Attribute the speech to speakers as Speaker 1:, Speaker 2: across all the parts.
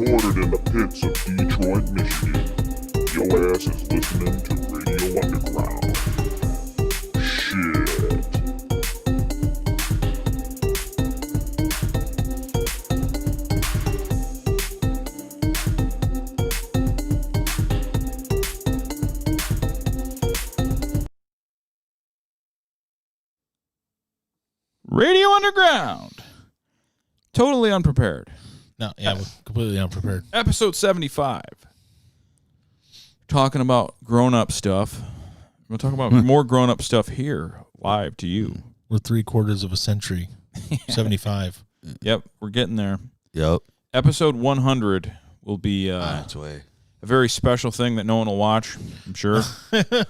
Speaker 1: recorded in the pits of Detroit, Michigan. Your ass is listening to Radio Underground. Shit.
Speaker 2: Radio Underground. Totally unprepared.
Speaker 3: No, yeah, we're completely unprepared.
Speaker 2: Episode 75. Talking about grown-up stuff. We'll talk about more grown-up stuff here, live to you.
Speaker 3: We're 3/4 of a century. 75.
Speaker 2: Yep, we're getting there.
Speaker 4: Yep.
Speaker 2: Episode 100 will be
Speaker 4: On its way.
Speaker 2: a very special thing that no one will watch, I'm sure. But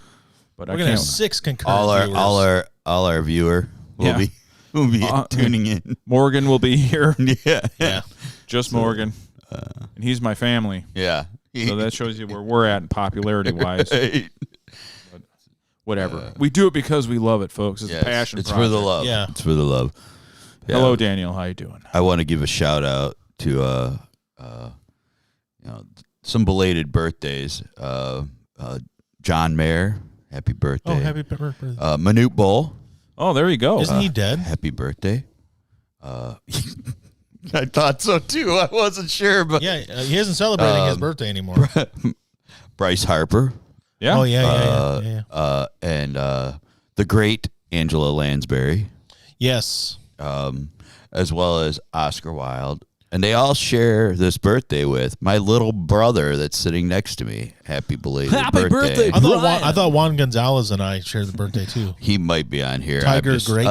Speaker 3: We're gonna have 6 concurrent viewers.
Speaker 4: All our viewer will be tuning in.
Speaker 2: Morgan will be here.
Speaker 4: Yeah.
Speaker 2: Just Morgan. And he's my family.
Speaker 4: Yeah.
Speaker 2: So that shows you where we're at popularity-wise.
Speaker 4: Right.
Speaker 2: But whatever. We do it because we love it, folks. It's a passion
Speaker 4: It's
Speaker 2: project.
Speaker 4: for the love.
Speaker 3: Yeah.
Speaker 4: It's for the love. Yeah.
Speaker 2: Hello, Daniel. How you doing?
Speaker 4: I want to give a shout out to some belated birthdays. John Mayer, happy birthday.
Speaker 3: Oh, happy birthday.
Speaker 4: Manute Bull,
Speaker 2: Oh, there you go.
Speaker 3: Isn't he dead?
Speaker 4: happy birthday. I thought so too. I wasn't sure, but
Speaker 3: Yeah, he isn't celebrating his birthday anymore.
Speaker 4: Bryce Harper,
Speaker 2: Yeah.
Speaker 3: Oh, yeah.
Speaker 4: and the great Angela Lansbury,
Speaker 3: Yes.
Speaker 4: as well as Oscar Wilde. And they all share this birthday with my little brother that's sitting next to me. Happy belated birthday.
Speaker 3: I thought Juan Gonzalez and I shared the birthday too.
Speaker 4: He might be on here.
Speaker 3: Tiger Great.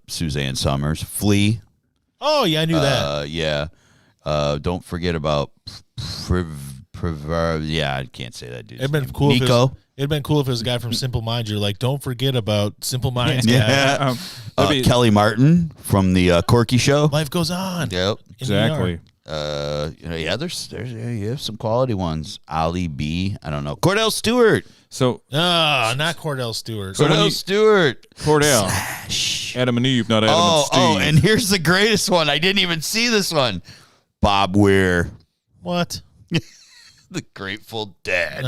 Speaker 4: Suzanne Summers. Flea.
Speaker 3: Oh, yeah, I knew that.
Speaker 4: Yeah. Don't forget about yeah, I can't say that dude.
Speaker 3: It'd been cool
Speaker 4: Nico.
Speaker 3: It'd been cool if it was a guy from Simple Minds. You're like, don't forget about Simple Minds.
Speaker 4: Yeah.
Speaker 3: Guy.
Speaker 4: Kelly Martin from the Corky Show.
Speaker 3: Life goes on.
Speaker 4: Yep.
Speaker 2: Exactly.
Speaker 4: There's you have some quality ones. Ali B. I don't know. Cordell Stewart.
Speaker 2: So,
Speaker 3: Not Cordell Stewart.
Speaker 4: Cordell Stewart.
Speaker 2: Cordell. Adam and Eve, not Adam and Steve.
Speaker 4: Oh, and here's the greatest one. I didn't even see this one. Bob Weir.
Speaker 3: What?
Speaker 4: The Grateful Dead.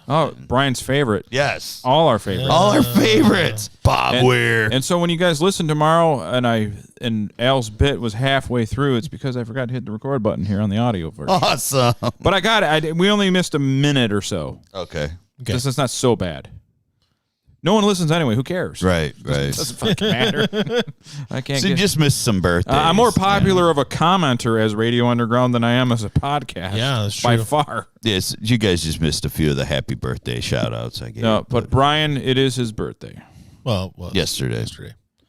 Speaker 2: Oh, Brian's favorite.
Speaker 4: Yes.
Speaker 2: All our favorites.
Speaker 4: All our favorites. Bob Weir.
Speaker 2: And so when you guys listen tomorrow and Al's bit was halfway through, it's because I forgot to hit the record button here on the audio version.
Speaker 4: Awesome.
Speaker 2: But I got it. We only missed a minute or so.
Speaker 4: Okay.
Speaker 2: This is not so bad. No one listens anyway. Who cares?
Speaker 4: Right.
Speaker 2: It doesn't fucking matter. I can't
Speaker 4: So you just missed some birthdays.
Speaker 2: I'm more popular of a commenter as Radio Underground than I am as a podcast.
Speaker 3: Yeah, that's
Speaker 2: by
Speaker 3: true.
Speaker 2: far.
Speaker 4: Yes, you guys just missed a few of the happy birthday shout outs I gave.
Speaker 2: No, but Brian, it is his birthday.
Speaker 3: Well,
Speaker 4: yesterday.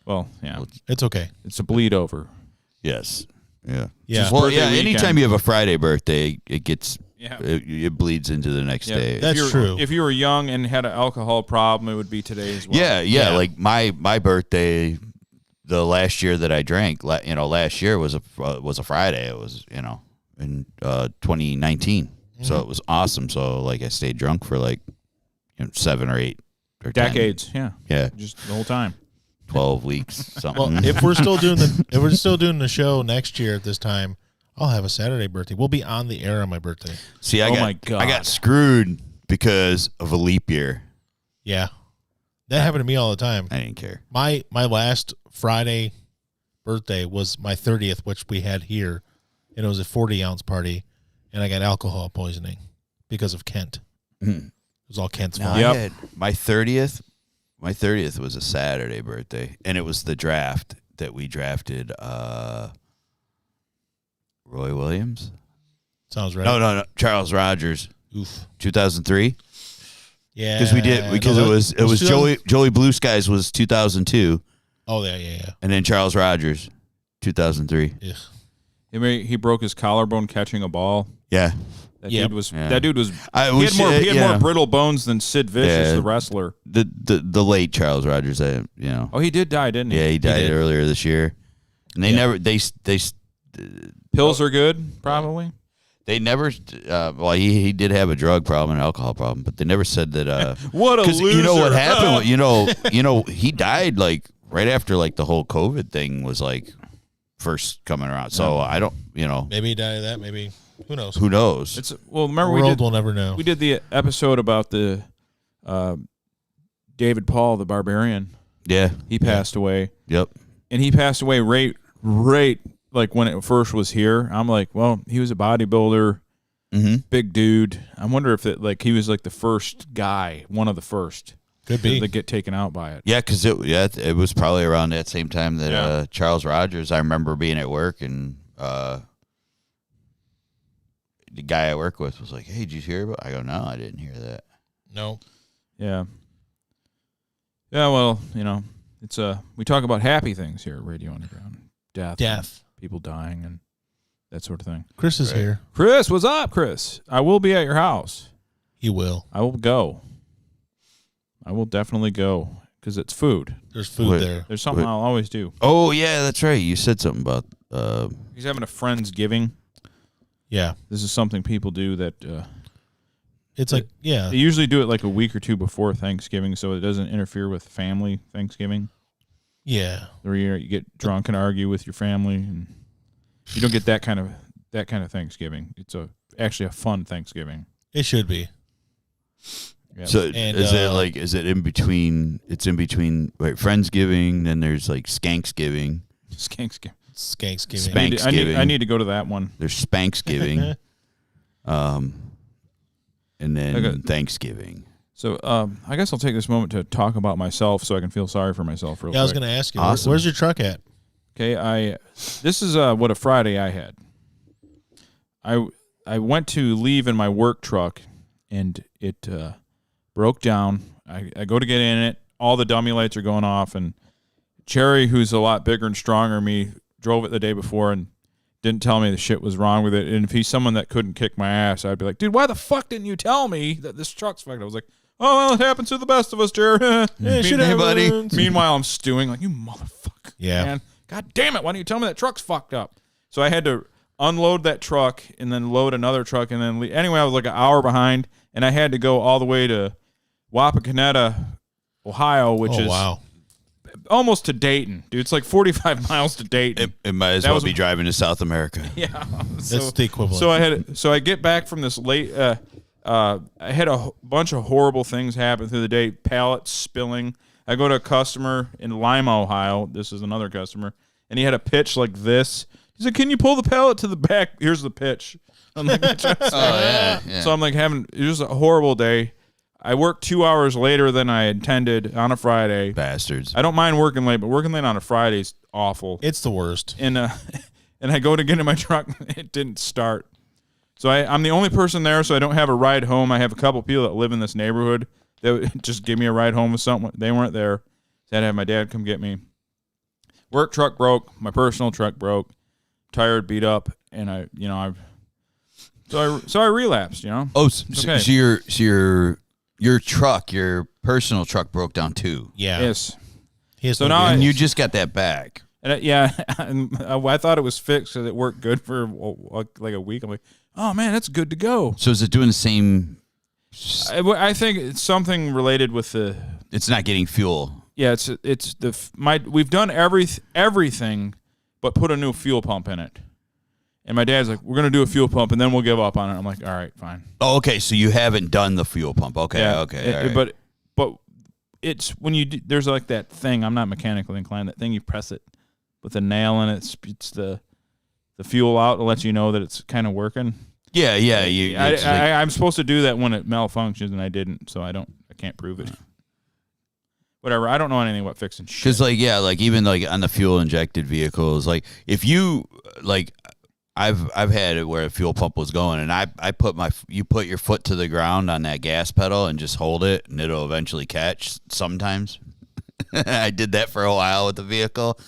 Speaker 2: Well, yeah.
Speaker 3: It's okay.
Speaker 2: It's a bleed over.
Speaker 4: Yes. Yeah.
Speaker 3: Yeah.
Speaker 4: Well,
Speaker 2: birthday
Speaker 4: yeah.
Speaker 2: weekend.
Speaker 4: Anytime you have a Friday birthday, it gets
Speaker 2: Yeah.
Speaker 4: it bleeds into the next day.
Speaker 3: That's true.
Speaker 2: If you were young and had an alcohol problem, it would be today as well.
Speaker 4: Yeah. Like my birthday, the last year that I drank, last year was a Friday. It was in 2019. So it was awesome. So like I stayed drunk for 7 or 8 or 10.
Speaker 2: Decades. Yeah. Just the whole time.
Speaker 4: 12 weeks. Something.
Speaker 3: Well, if we're still doing the show next year at this time, I'll have a Saturday birthday. We'll be on the air on my birthday.
Speaker 4: See,
Speaker 2: my God.
Speaker 4: I got screwed because of a leap year.
Speaker 3: Yeah. That happened to me all the time.
Speaker 4: I didn't care.
Speaker 3: My last Friday birthday was my 30th, which we had here, and it was a 40-ounce party, and I got alcohol poisoning because of Kent. It was all Kent's fault.
Speaker 4: I had my 30th. My 30th was a Saturday birthday, and it was the draft that we drafted Roy Williams.
Speaker 3: Sounds right.
Speaker 4: No. Charles Rogers.
Speaker 3: Oof.
Speaker 4: 2003.
Speaker 3: Yeah.
Speaker 4: Because it was Joey Blue Skies was 2002.
Speaker 3: Oh yeah.
Speaker 4: And then Charles Rogers, 2003.
Speaker 3: Ugh.
Speaker 2: He broke his collarbone catching a ball.
Speaker 4: Yeah.
Speaker 2: That
Speaker 3: Yep.
Speaker 2: dude was.
Speaker 4: Yeah.
Speaker 2: That dude was.
Speaker 4: He
Speaker 2: He had more brittle bones than Sid Vicious,
Speaker 4: Yeah.
Speaker 2: the wrestler.
Speaker 4: The late Charles Rogers.
Speaker 2: Oh, he did die, didn't he?
Speaker 4: Yeah, he died
Speaker 3: did.
Speaker 4: earlier this year. And they
Speaker 2: Pills are good, probably.
Speaker 4: They never. He did have a drug problem and alcohol problem, but they never said that.
Speaker 2: What a loser!
Speaker 4: You know what happened? He died right after the whole COVID thing was first coming around. So I don't,
Speaker 3: Maybe he died of that. Maybe who knows?
Speaker 4: who knows?
Speaker 2: It's remember
Speaker 3: The world will never know.
Speaker 2: we did the episode about the David Paul, the barbarian.
Speaker 4: Yeah.
Speaker 2: He passed away.
Speaker 4: Yep.
Speaker 2: And he passed away right like when it first was here. I'm like, well, he was a bodybuilder, big dude. I wonder if he was like the first guy, one of the first.
Speaker 3: Could be.
Speaker 2: That get taken out by it.
Speaker 4: Yeah, because it was probably around that same time that Charles Rogers. I remember being at work and the guy I work with was like, "Hey, did you hear about?" I go, "No, I didn't hear that."
Speaker 3: No.
Speaker 2: Yeah. Yeah. Well, it's we talk about happy things here at Radio Underground, death, people dying, and that sort of thing.
Speaker 3: Chris is here.
Speaker 2: Chris, what's up, Chris? I will be at your house.
Speaker 3: He will.
Speaker 2: I will go. I will definitely go because it's food.
Speaker 3: There's food there.
Speaker 2: There's something I'll always do.
Speaker 4: Oh yeah, that's right. You said something about.
Speaker 2: He's having a Friendsgiving.
Speaker 3: Yeah.
Speaker 2: This is something people do that.
Speaker 3: It's like, yeah.
Speaker 2: They usually do it like a week or two before Thanksgiving, so it doesn't interfere with family Thanksgiving.
Speaker 3: Yeah.
Speaker 2: Where you get drunk and argue with your family, and you don't get that kind of Thanksgiving. It's actually a fun Thanksgiving.
Speaker 3: It should be.
Speaker 2: Yeah.
Speaker 4: So is it in between? It's in between Friendsgiving. Then there's like Skanksgiving.
Speaker 3: Skanksgiving.
Speaker 2: I need to go to that one.
Speaker 4: There's Spanksgiving. And then Thanksgiving.
Speaker 2: So I guess I'll take this moment to talk about myself so I can feel sorry for myself real quick.
Speaker 3: I was going to ask you,
Speaker 4: Awesome.
Speaker 3: Where's your truck at?
Speaker 2: Okay, this is what a Friday I had. I went to leave in my work truck, and it broke down. I go to get in it. All the dummy lights are going off, and Cherry, who's a lot bigger and stronger than me, drove it the day before and didn't tell me the shit was wrong with it. And if he's someone that couldn't kick my ass, I'd be like, dude, why the fuck didn't you tell me that this truck's fucked? I was like, oh, well, it happens to the best of us, Jerry.
Speaker 3: Hey, buddy.
Speaker 2: Meanwhile, I'm stewing like, you motherfucker.
Speaker 3: Yeah.
Speaker 2: Man. God damn it. Why didn't you tell me that truck's fucked up? So I had to unload that truck and then load another truck and then leave. Anyway, I was like an hour behind, and I had to go all the way to Wapakoneta, Ohio, which is almost to Dayton. Dude, it's like 45 miles to Dayton.
Speaker 4: It might as well be driving to South America.
Speaker 2: Yeah.
Speaker 3: That's the equivalent.
Speaker 2: So I get back from this late I had a bunch of horrible things happen through the day. Pallets spilling. I go to a customer in Lima, Ohio. This is another customer, and he had a pitch like this. He said, "Can you pull the pallet to the back? Here's the pitch." I'm like,
Speaker 4: yeah.
Speaker 2: So I'm like it was a horrible day. I worked 2 hours later than I intended on a Friday.
Speaker 4: Bastards.
Speaker 2: I don't mind working late, but working late on a Friday is awful.
Speaker 3: It's the worst.
Speaker 2: And I go to get in my truck, it didn't start. So I'm the only person there, so I don't have a ride home. I have a couple people that live in this neighborhood that would just give me a ride home with something. They weren't there. So I had to have my dad come get me. Work truck broke. My personal truck broke. Tired, beat up, and I relapsed.
Speaker 4: Oh, so your truck, your personal truck, broke down too.
Speaker 3: Yeah.
Speaker 2: Yes.
Speaker 3: So
Speaker 2: now
Speaker 4: and you just got that back.
Speaker 2: And I thought it was fixed because it worked good for like a week. I'm like, oh man, that's good to go.
Speaker 4: So is it doing the same?
Speaker 2: I think it's something related with the.
Speaker 4: It's not getting fuel.
Speaker 2: Yeah, we've done everything, but put a new fuel pump in it. And my dad's like, we're gonna do a fuel pump and then we'll give up on it. I'm like, all right, fine.
Speaker 4: Oh, okay. So you haven't done the fuel pump. Okay,
Speaker 2: yeah,
Speaker 4: okay. All right.
Speaker 2: But it's when you there's like that thing. I'm not mechanically inclined. That thing you press it with a nail and it spits the fuel out to let you know that it's kind of working.
Speaker 4: Yeah.
Speaker 2: I'm supposed to do that when it malfunctions, and I didn't, so I can't prove it. Whatever. I don't know anything about fixing shit.
Speaker 4: Because even on the fuel injected vehicles, if you I've had it where a fuel pump was going, and you put your foot to the ground on that gas pedal and just hold it, and it'll eventually catch. Sometimes I did that for a while with the vehicle.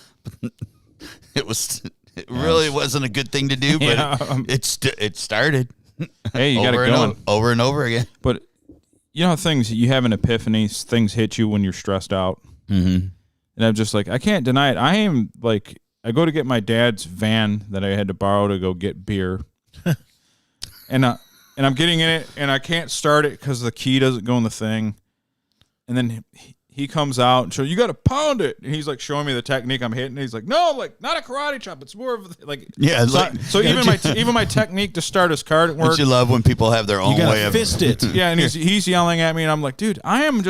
Speaker 4: It really wasn't a good thing to do, but it started.
Speaker 2: Hey, you got it going
Speaker 4: over and over again.
Speaker 2: But you know, you have an epiphany. Things hit you when you're stressed out,
Speaker 4: mm-hmm.
Speaker 2: and I'm just like, I can't deny it. I am like. I go to get my dad's van that I had to borrow to go get beer, and I'm getting in it, and I can't start it because the key doesn't go in the thing. And then he comes out and you got to pound it. And he's like showing me the technique I'm hitting. He's like, no, like not a karate chop. It's more of like
Speaker 4: Yeah.
Speaker 2: So even my technique to start his car didn't work.
Speaker 4: Don't you love when people have their own
Speaker 3: You
Speaker 4: way
Speaker 3: gotta
Speaker 4: of
Speaker 3: fist it.
Speaker 2: Yeah, and he's yelling at me, and I'm like, dude, I'm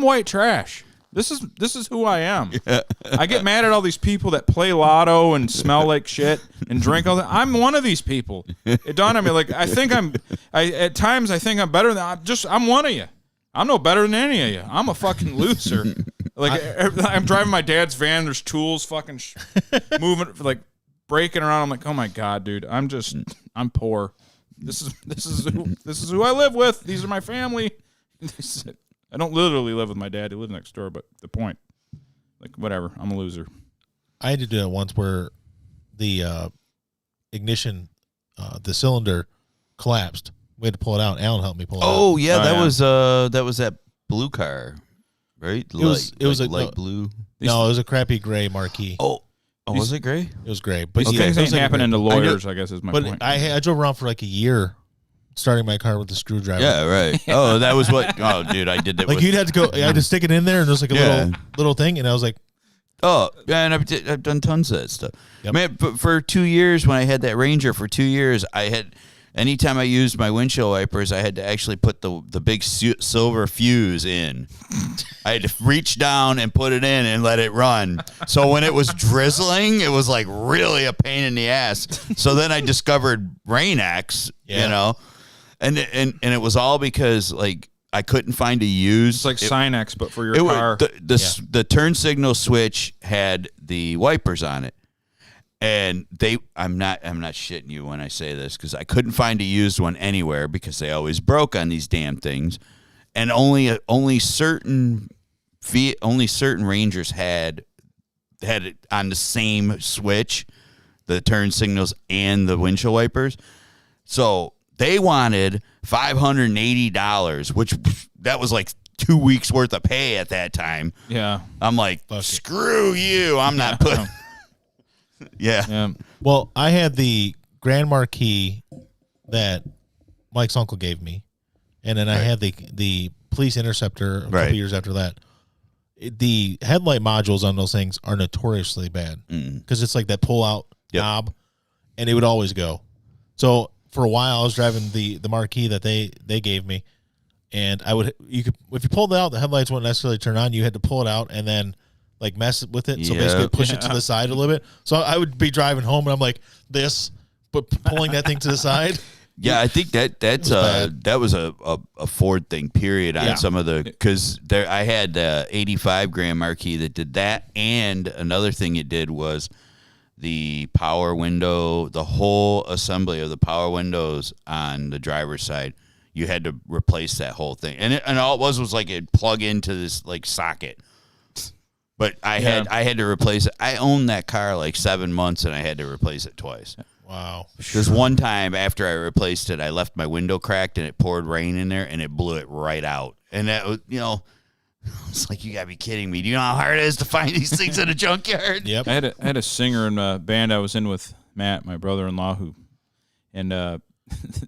Speaker 2: white trash. This is who I am. Yeah. I get mad at all these people that play lotto and smell like shit and drink all that. I'm one of these people. It dawned on me, like at times I think I'm better than I'm one of you. I'm no better than any of you. I'm a fucking loser. Like I'm driving my dad's van. There's tools fucking moving, like breaking around. I'm like, oh my god, dude. I'm poor. This is who I live with. These are my family. I don't literally live with my dad. He lives next door. But the point, like whatever. I'm a loser.
Speaker 3: I had to do it once where the ignition, the cylinder collapsed. We had to pull it out. Alan helped me pull it out.
Speaker 4: Oh yeah, that was that blue car, right?
Speaker 3: It was
Speaker 4: light blue.
Speaker 3: No, it was a crappy gray Marquis.
Speaker 4: Oh, was it gray?
Speaker 3: It was gray. But
Speaker 2: These things
Speaker 3: it
Speaker 2: ain't
Speaker 3: was like
Speaker 2: happening to lawyers, I guess is my
Speaker 3: but
Speaker 2: point.
Speaker 3: I drove around for like a year, starting my car with a screwdriver.
Speaker 4: Yeah, right. Oh, that was what. Oh, dude, I did that.
Speaker 3: Like you'd have to go. I had to stick it in there, and there's like a little thing, and I was like,
Speaker 4: oh, yeah, and I've done tons of that stuff.
Speaker 3: Yep.
Speaker 4: Man, but for 2 years when I had that Ranger for 2 years, I had. Anytime I used my windshield wipers, I had to actually put the big silver fuse in. I had to reach down and put it in and let it run. So when it was drizzling, it was like really a pain in the ass. So then I discovered Rain-X, you know, and it was all because like I couldn't find a used.
Speaker 2: It's like Sinex, but for your car.
Speaker 4: The turn signal switch had the wipers on it. And I'm not shitting you when I say this because I couldn't find a used one anywhere because they always broke on these damn things, and only certain Rangers had it on the same switch, the turn signals and the windshield wipers. So they wanted $580, which that was like 2 weeks worth of pay at that time.
Speaker 2: Yeah,
Speaker 4: I'm like, screw you, I'm not putting. Yeah.
Speaker 3: well, I had the Grand Marquis that Mike's uncle gave me, and then I had the Police Interceptor a couple years after that. The headlight modules on those things are notoriously bad because it's like that pull-out knob, and it would always go. So for a while, I was driving the Marquis that they gave me, and if you pulled it out, the headlights wouldn't necessarily turn on. You had to pull it out and then like mess with it, so basically push it to the side a little bit. So I would be driving home and I'm like this, but pulling that thing to the side.
Speaker 4: Yeah, I think that was a Ford thing. Period on some of the because I had 85 Grand Marquis that did that, and another thing it did was the power window, the whole assembly of the power windows on the driver's side. You had to replace that whole thing, and all it was like it'd plug into this like socket. But I had to replace it. I owned that car like 7 months, and I had to replace it twice.
Speaker 3: Wow.
Speaker 4: Because one time after I replaced it, I left my window cracked, and it poured rain in there, and it blew it right out. And that was, it's like, you got to be kidding me. Do you know how hard it is to find these things in a junkyard?
Speaker 3: Yep.
Speaker 2: I had a singer in a band I was in with Matt, my brother-in-law, and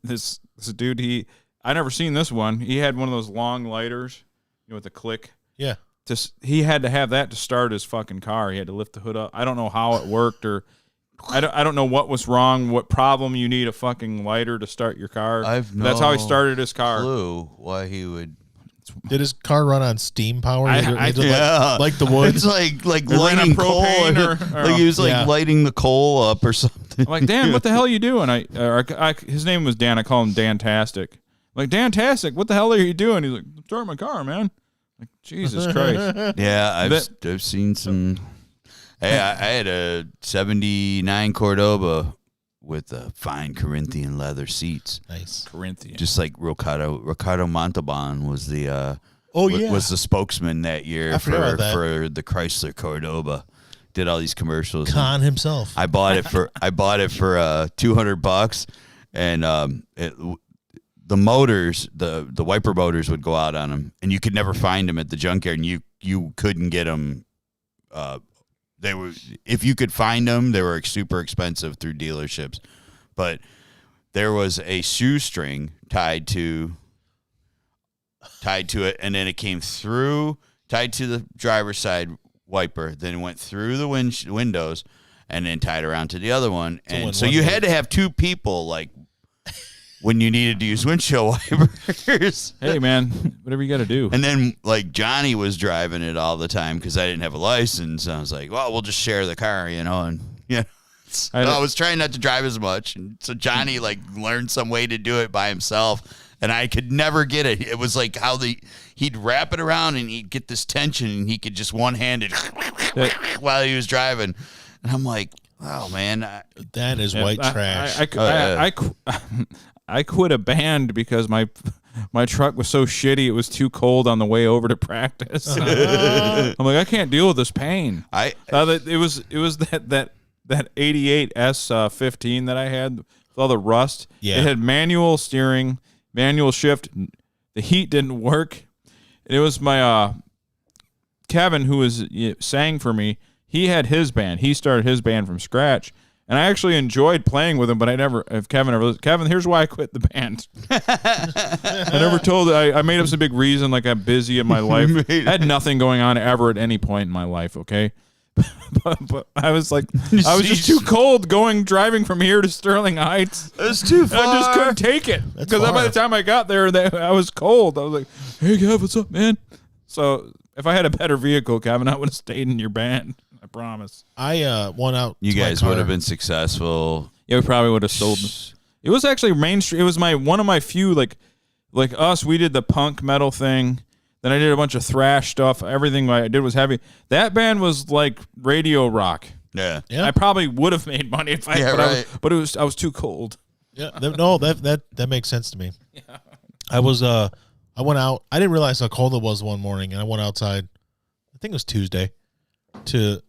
Speaker 2: this dude, I never seen this one. He had one of those long lighters, with the click.
Speaker 3: Yeah.
Speaker 2: He had to have that to start his fucking car. He had to lift the hood up. I don't know how it worked, or I don't know what was wrong, what problem you need a fucking lighter to start your car. That's how he started his car.
Speaker 4: Clue why he would.
Speaker 3: Did his car run on steam power? Like the wood.
Speaker 4: It's like lighting coal,
Speaker 2: or
Speaker 4: like he was lighting the coal up or something.
Speaker 2: I'm like, Dan, what the hell are you doing? His name was Dan. I call him Dan-tastic. Like, Dan-tastic, what the hell are you doing? He's like, start my car, man. Like, Jesus Christ.
Speaker 4: Yeah, I've seen some. Hey, I had a 79 Cordoba with fine Corinthian leather seats.
Speaker 3: Nice.
Speaker 2: Corinthian.
Speaker 4: Just like Ricardo Montalban was the was the spokesman that year for the Chrysler Cordoba. Did all these commercials.
Speaker 3: Khan himself.
Speaker 4: I bought it for $200, and the motors, the wiper motors would go out on them, and you could never find them at the junkyard, and you couldn't get them. They were, if you could find them, they were super expensive through dealerships, but there was a shoestring tied to it, and then it came through tied to the driver's side wiper, then went through the windows, and then tied around to the other one. And so you had to have two people, like, when you needed to use windshield wipers.
Speaker 2: Hey, man, whatever you got to do.
Speaker 4: And then, like, Johnny was driving it all the time because I didn't have a license. I was like, well, we'll just share the car, you know, and, yeah. So I was trying not to drive as much. And so Johnny, like, learned some way to do it by himself, and I could never get it. It was like how he'd wrap it around, and he'd get this tension, and he could just one-handed while he was driving. And I'm like, oh, man.
Speaker 3: That is white trash.
Speaker 2: I quit a band because my truck was so shitty. It was too cold on the way over to practice. I'm like, I can't deal with this pain. It was that 88 S15 that I had with all the rust.
Speaker 3: Yeah.
Speaker 2: It had manual steering, manual shift. The heat didn't work. And it was my Kevin, who sang for me. He had his band. He started his band from scratch. And I actually enjoyed playing with him, but Kevin, here's why I quit the band. I never told, I made up some big reason, like I'm busy in my life. I had nothing going on ever at any point in my life, okay? but I was like, I was just too cold driving from here to Sterling Heights.
Speaker 4: That's too far.
Speaker 2: I just couldn't take it. Because by the time I got there, I was cold. I was like, hey, Kev, what's up, man? So if I had a better vehicle, Kevin, I would have stayed in your band. I promise.
Speaker 3: I went out.
Speaker 4: You guys would have been successful.
Speaker 2: Yeah, we probably would have sold them. It was actually mainstream. It was one of my few, like us, we did the punk metal thing. Then I did a bunch of thrash stuff. Everything I did was heavy. That band was like radio rock.
Speaker 4: Yeah.
Speaker 2: I probably would have made money if I I was too cold.
Speaker 3: Yeah. No, that makes sense to me. Yeah. I went out. I didn't realize how cold it was one morning, and I went outside. I think it was Tuesday to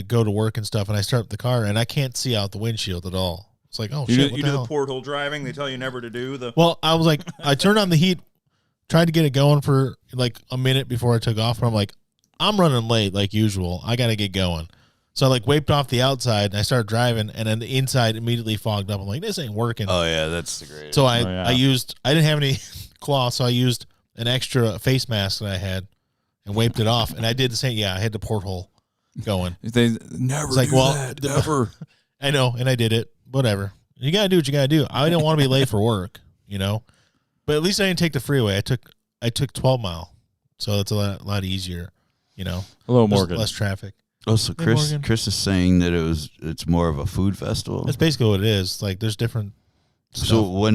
Speaker 3: go to work and stuff, and I start up the car, and I can't see out the windshield at all. It's like, oh, shit,
Speaker 2: you do the porthole driving. They tell you never to do the...
Speaker 3: Well, I was like, I turned on the heat, tried to get it going for like a minute before I took off, and I'm like, I'm running late like usual. I got to get going. So I like wiped off the outside, and I started driving, and then the inside immediately fogged up. I'm like, this ain't working.
Speaker 4: Oh, yeah, that's the greatest.
Speaker 3: So I didn't have any cloth, so I used an extra face mask that I had and wiped it off, and I did the same. Yeah, I had the porthole going.
Speaker 2: They never
Speaker 3: it's like,
Speaker 2: do
Speaker 3: well,
Speaker 2: that, never.
Speaker 3: I know, and I did it. Whatever. You got to do what you got to do. I didn't want to be late for work, you know. But at least I didn't take the freeway. I took 12 Mile, so it's a lot easier, you know.
Speaker 2: Hello, Morgan.
Speaker 3: Less traffic.
Speaker 4: Oh, so Chris is saying that it's more of a food festival.
Speaker 3: That's basically what it is. Like there's different stuff.
Speaker 4: So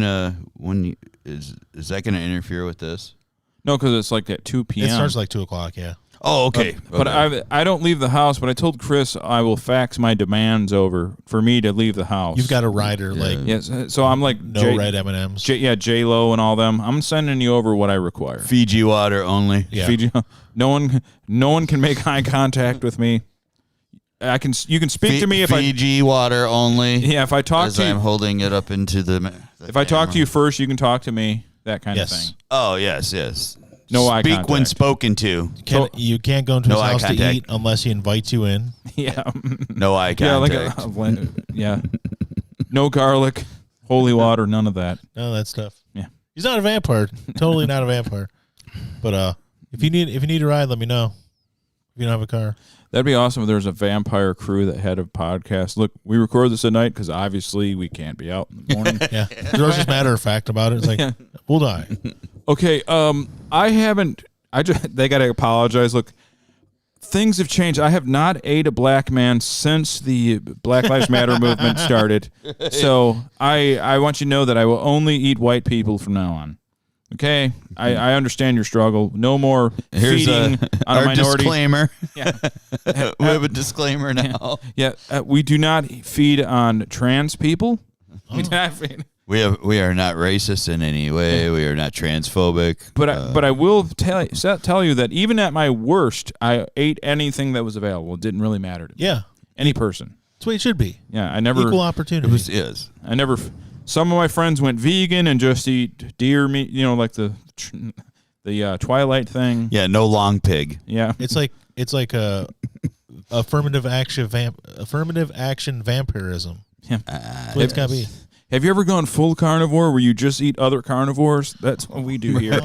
Speaker 4: is that going to interfere with this?
Speaker 2: No, because it's like at 2 p.m.
Speaker 3: It starts like 2:00. Yeah.
Speaker 4: Oh, okay.
Speaker 2: But I don't leave the house. But I told Chris I will fax my demands over for me to leave the house.
Speaker 3: You've got a rider, like
Speaker 2: yes. So I'm like
Speaker 3: red M&Ms.
Speaker 2: J-Lo and all them. I'm sending you over what I require.
Speaker 4: Fiji water only.
Speaker 3: Yeah.
Speaker 2: Fiji. No one can make eye contact with me. You can speak to me if
Speaker 4: Fiji water only.
Speaker 2: Yeah, if I talk to you,
Speaker 4: I'm holding it up into the
Speaker 2: if I talk to you first, you can talk to me. That kind of thing.
Speaker 4: Oh yes.
Speaker 2: No eye contact.
Speaker 4: Speak when spoken to.
Speaker 3: You can't go into his house to eat unless he invites you in.
Speaker 2: Yeah.
Speaker 4: No eye contact.
Speaker 2: Yeah. No garlic, holy water, none of that.
Speaker 3: None of that stuff.
Speaker 2: Yeah.
Speaker 3: He's not a vampire. Totally not a vampire. But if you need a ride, let me know. If you don't have a car.
Speaker 2: That'd be awesome if there was a vampire crew that had a podcast. Look, we record this at night because obviously we can't be out in the morning.
Speaker 3: Yeah. There's just matter of fact about it. It's like, we'll die.
Speaker 2: Okay, they got to apologize. Look, things have changed. I have not ate a black man since the Black Lives Matter movement started. So I want you to know that I will only eat white people from now on. Okay? I understand your struggle. No more feeding on a minority.
Speaker 4: Disclaimer.
Speaker 2: Yeah.
Speaker 4: We have a disclaimer now.
Speaker 2: Yeah, we do not feed on trans people. We do not feed.
Speaker 4: We are not racist in any way. We are not transphobic.
Speaker 2: But I will tell you that even at my worst, I ate anything that was available. It didn't really matter to me.
Speaker 3: Yeah,
Speaker 2: any person.
Speaker 3: That's the way it should be.
Speaker 2: Yeah, I never
Speaker 3: equal opportunity.
Speaker 2: I never. Some of my friends went vegan and just eat deer meat. You know, like the Twilight thing.
Speaker 4: Yeah, no long pig.
Speaker 2: Yeah,
Speaker 3: it's like a affirmative action vampirism.
Speaker 2: Yeah,
Speaker 3: that's what it's gotta be.
Speaker 2: Have you ever gone full carnivore where you just eat other carnivores? That's what we do here.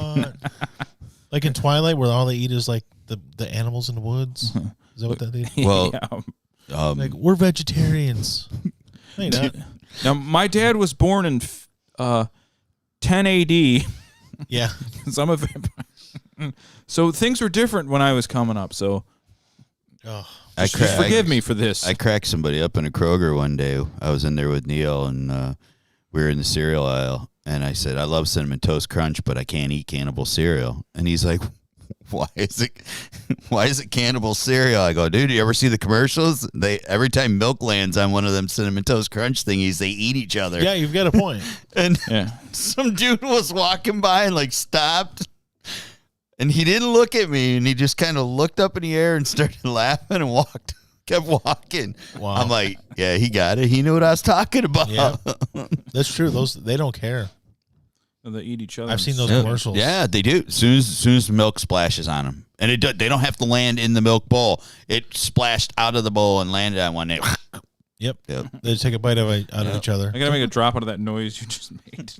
Speaker 3: Like in Twilight, where all they eat is like the animals in the woods. Is that what that is?
Speaker 4: Well,
Speaker 2: Yeah.
Speaker 3: Like, we're vegetarians. No, you're not.
Speaker 2: Now, my dad was born in 10 AD.
Speaker 3: Yeah.
Speaker 2: Some of it. So things were different when I was coming up. So
Speaker 3: Oh,
Speaker 2: just forgive me for this.
Speaker 4: I cracked somebody up in a Kroger one day. I was in there with Neil, and we were in the cereal aisle. And I said, I love Cinnamon Toast Crunch, but I can't eat cannibal cereal. And he's like, why is it cannibal cereal? I go, dude, you ever see the commercials? Every time milk lands on one of them Cinnamon Toast Crunch thingies, they eat each other.
Speaker 3: yeah, you've got a point.
Speaker 4: And
Speaker 2: Yeah.
Speaker 4: some dude was walking by and like stopped. And he didn't look at me, and he just kind of looked up in the air and started laughing and kept walking.
Speaker 3: Wow.
Speaker 4: I'm like, yeah, he got it. He knew what I was talking about.
Speaker 3: Yeah. That's true. They don't care.
Speaker 2: They eat each other.
Speaker 3: I've seen those
Speaker 4: Yeah.
Speaker 3: commercials.
Speaker 4: Yeah, they do. As soon as the milk splashes on them, and they don't have to land in the milk bowl. It splashed out of the bowl and landed on one.
Speaker 3: Yep.
Speaker 4: Yep.
Speaker 3: They take a bite out of each other.
Speaker 2: I gotta make a drop out of that noise you just made.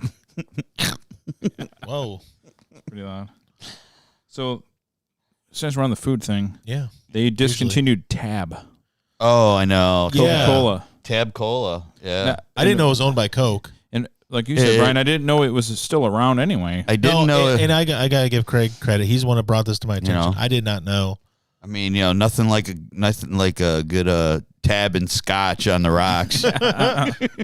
Speaker 3: Whoa.
Speaker 2: Pretty loud. So, since we're on the food thing,
Speaker 3: Yeah.
Speaker 2: they discontinued Tab
Speaker 4: Oh, I know.
Speaker 3: Yeah.
Speaker 2: Coca-Cola.
Speaker 4: Tab Cola. Yeah.
Speaker 2: Now,
Speaker 3: I didn't know it was owned by Coke.
Speaker 2: And like you said,
Speaker 4: It-
Speaker 2: Brian, I didn't know it was still around anyway.
Speaker 4: I didn't know.
Speaker 3: And I gotta give Craig credit. He's the one that brought this to my attention.
Speaker 4: know.
Speaker 3: I did not know.
Speaker 4: I mean, nothing like a good tab and scotch on the rocks.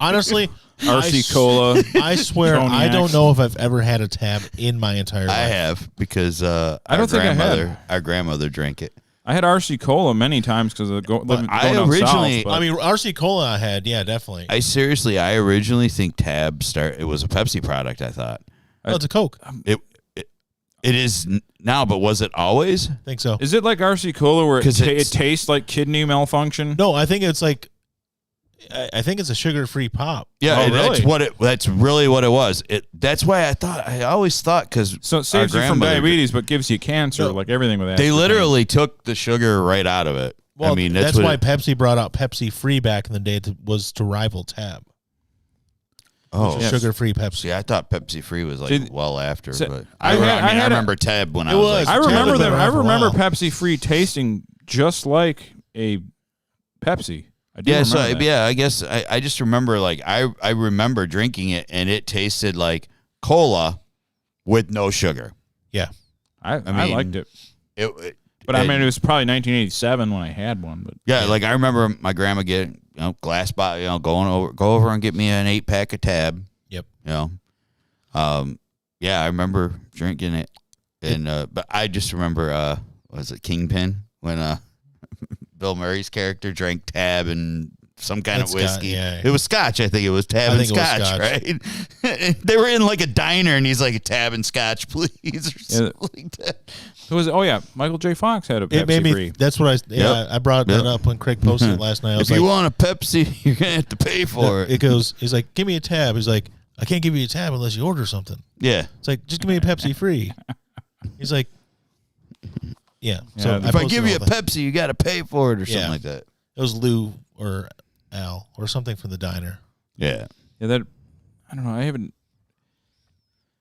Speaker 3: Honestly,
Speaker 2: RC Cola.
Speaker 3: I swear, I
Speaker 2: Cognac.
Speaker 3: don't know if I've ever had a tab in my entire life.
Speaker 4: I have because
Speaker 2: I don't think I had.
Speaker 4: our grandmother drank it.
Speaker 2: I had RC Cola many times because of going down
Speaker 4: originally-
Speaker 2: south. But
Speaker 3: I mean, RC Cola I had. Yeah, definitely.
Speaker 4: I originally think Tab it was a Pepsi product. I thought
Speaker 3: Oh, it's a Coke.
Speaker 4: it is now, but was it always?
Speaker 3: I think so.
Speaker 2: is it like RC Cola where it
Speaker 4: 'Cause it's-
Speaker 2: tastes like kidney malfunction?
Speaker 3: No, I think it's like, I think it's a sugar-free pop.
Speaker 4: Yeah,
Speaker 2: Oh, really?
Speaker 4: That's really what it was. That's why I always thought because
Speaker 2: So it saves you from diabetes, but gives you cancer,
Speaker 3: No.
Speaker 2: like everything with that.
Speaker 4: they literally took the sugar right out of it.
Speaker 3: Well,
Speaker 4: I mean,
Speaker 3: that's
Speaker 4: what
Speaker 3: why
Speaker 4: it-
Speaker 3: Pepsi brought out Pepsi Free back in the day was to rival Tab.
Speaker 4: Oh,
Speaker 2: Yes.
Speaker 3: Sugar-free Pepsi.
Speaker 4: see, I thought Pepsi Free was like
Speaker 2: Did-
Speaker 4: well after,
Speaker 2: So,
Speaker 4: but
Speaker 2: I had a-
Speaker 4: remember Tab when I
Speaker 3: It
Speaker 4: was
Speaker 3: was.
Speaker 4: like,
Speaker 2: I remember
Speaker 3: Tab
Speaker 2: them.
Speaker 3: been
Speaker 2: I
Speaker 3: around for a
Speaker 2: remember
Speaker 3: while.
Speaker 2: Pepsi Free tasting just like a Pepsi. I do
Speaker 4: yeah, so
Speaker 2: remember that.
Speaker 4: yeah, I guess I just remember like I remember drinking it and it tasted like cola with no sugar.
Speaker 3: Yeah.
Speaker 2: I
Speaker 4: mean,
Speaker 2: liked it, but
Speaker 4: it-
Speaker 2: I mean it was probably 1987 when I had one. But
Speaker 4: Yeah, like I remember my grandma getting glass bottle, go over and get me an 8-pack of Tab.
Speaker 3: Yep.
Speaker 4: Yeah, I remember drinking it, and but I just remember was it Kingpin when Bill Murray's character drank Tab and some kind of
Speaker 3: That's Scotch,
Speaker 4: whiskey.
Speaker 3: yeah.
Speaker 4: It was Scotch, I think it was Tab
Speaker 3: I
Speaker 4: and
Speaker 3: think it was
Speaker 4: Scotch,
Speaker 3: Scotch.
Speaker 4: right? They were in like a diner, and he's like, "Tab and Scotch, please," or something like that.
Speaker 2: it was Michael J. Fox had a
Speaker 3: It made
Speaker 2: Pepsi
Speaker 3: me.
Speaker 2: Free.
Speaker 3: That's what I brought that
Speaker 4: Yep.
Speaker 3: up when Craig posted it last night. I was
Speaker 4: If you
Speaker 3: like,
Speaker 4: want a Pepsi, you're gonna have to pay for it.
Speaker 3: it goes. He's like, give me a tab. He's like, I can't give you a tab unless you order something.
Speaker 4: Yeah.
Speaker 3: It's like, just give me a Pepsi Free. He's like, yeah. So
Speaker 2: Yeah,
Speaker 4: If I
Speaker 3: posted
Speaker 4: give you a
Speaker 3: all that.
Speaker 4: Pepsi, you got to pay for it or something
Speaker 3: Yeah.
Speaker 4: like that.
Speaker 3: It was Lou or Al or something from the diner.
Speaker 4: Yeah.
Speaker 2: Yeah, that I don't know. I haven't.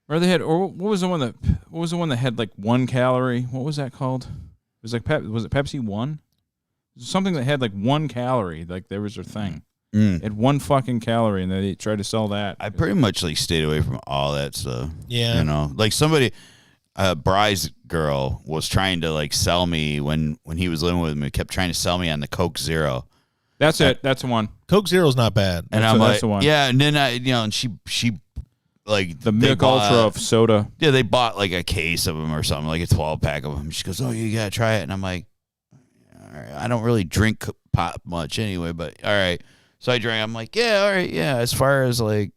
Speaker 2: Or they had, or what was the one that had like 1 calorie? What was that called? It was like was it Pepsi One? Something that had like 1 calorie. Like there was their thing. It had 1 fucking calorie, and they tried to sell that.
Speaker 4: I pretty much like stayed away from all that stuff.
Speaker 3: Yeah.
Speaker 4: You know, like somebody, Bry's girl was trying to like sell me when he was living with me, kept trying to sell me on the Coke Zero.
Speaker 2: That's it. That's the one.
Speaker 3: Coke Zero's not bad.
Speaker 4: And
Speaker 2: That's
Speaker 4: I'm
Speaker 2: that's
Speaker 4: like,
Speaker 2: the one.
Speaker 4: yeah. And then and she like
Speaker 2: The
Speaker 4: they
Speaker 2: Mick
Speaker 4: bought-
Speaker 2: Ultra of soda.
Speaker 4: Yeah, they bought like a case of them or something, like a 12-pack of them. She goes, "Oh, you gotta try it." And I'm like, "All right, I don't really drink pop much anyway, but all right." So I drank. I'm like, "Yeah, all right, yeah." As far as like,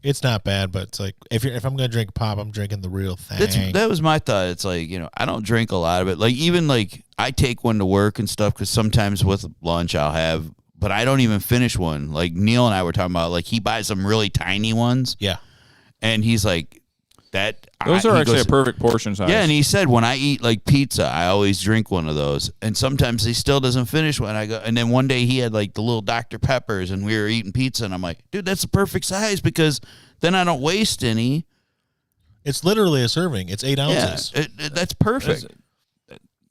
Speaker 3: It's not bad, but it's like if I'm gonna drink pop, I'm drinking the real thing.
Speaker 4: that was my thought. It's like, I don't drink a lot of it. Like even like I take one to work and stuff because sometimes with lunch I'll have, but I don't even finish one. Like Neil and I were talking about, like he buys some really tiny ones,
Speaker 3: Yeah.
Speaker 4: and he's like, that.
Speaker 2: Those are
Speaker 4: he
Speaker 2: actually
Speaker 4: goes-
Speaker 2: a perfect portion size.
Speaker 4: Yeah, and he said when I eat like pizza, I always drink one of those, and sometimes he still doesn't finish one. I go, and then one day he had like the little Dr. Peppers, and we were eating pizza, and I'm like, dude, that's the perfect size because then I don't waste any.
Speaker 3: It's literally a serving. It's 8 ounces.
Speaker 4: Yeah, that's perfect.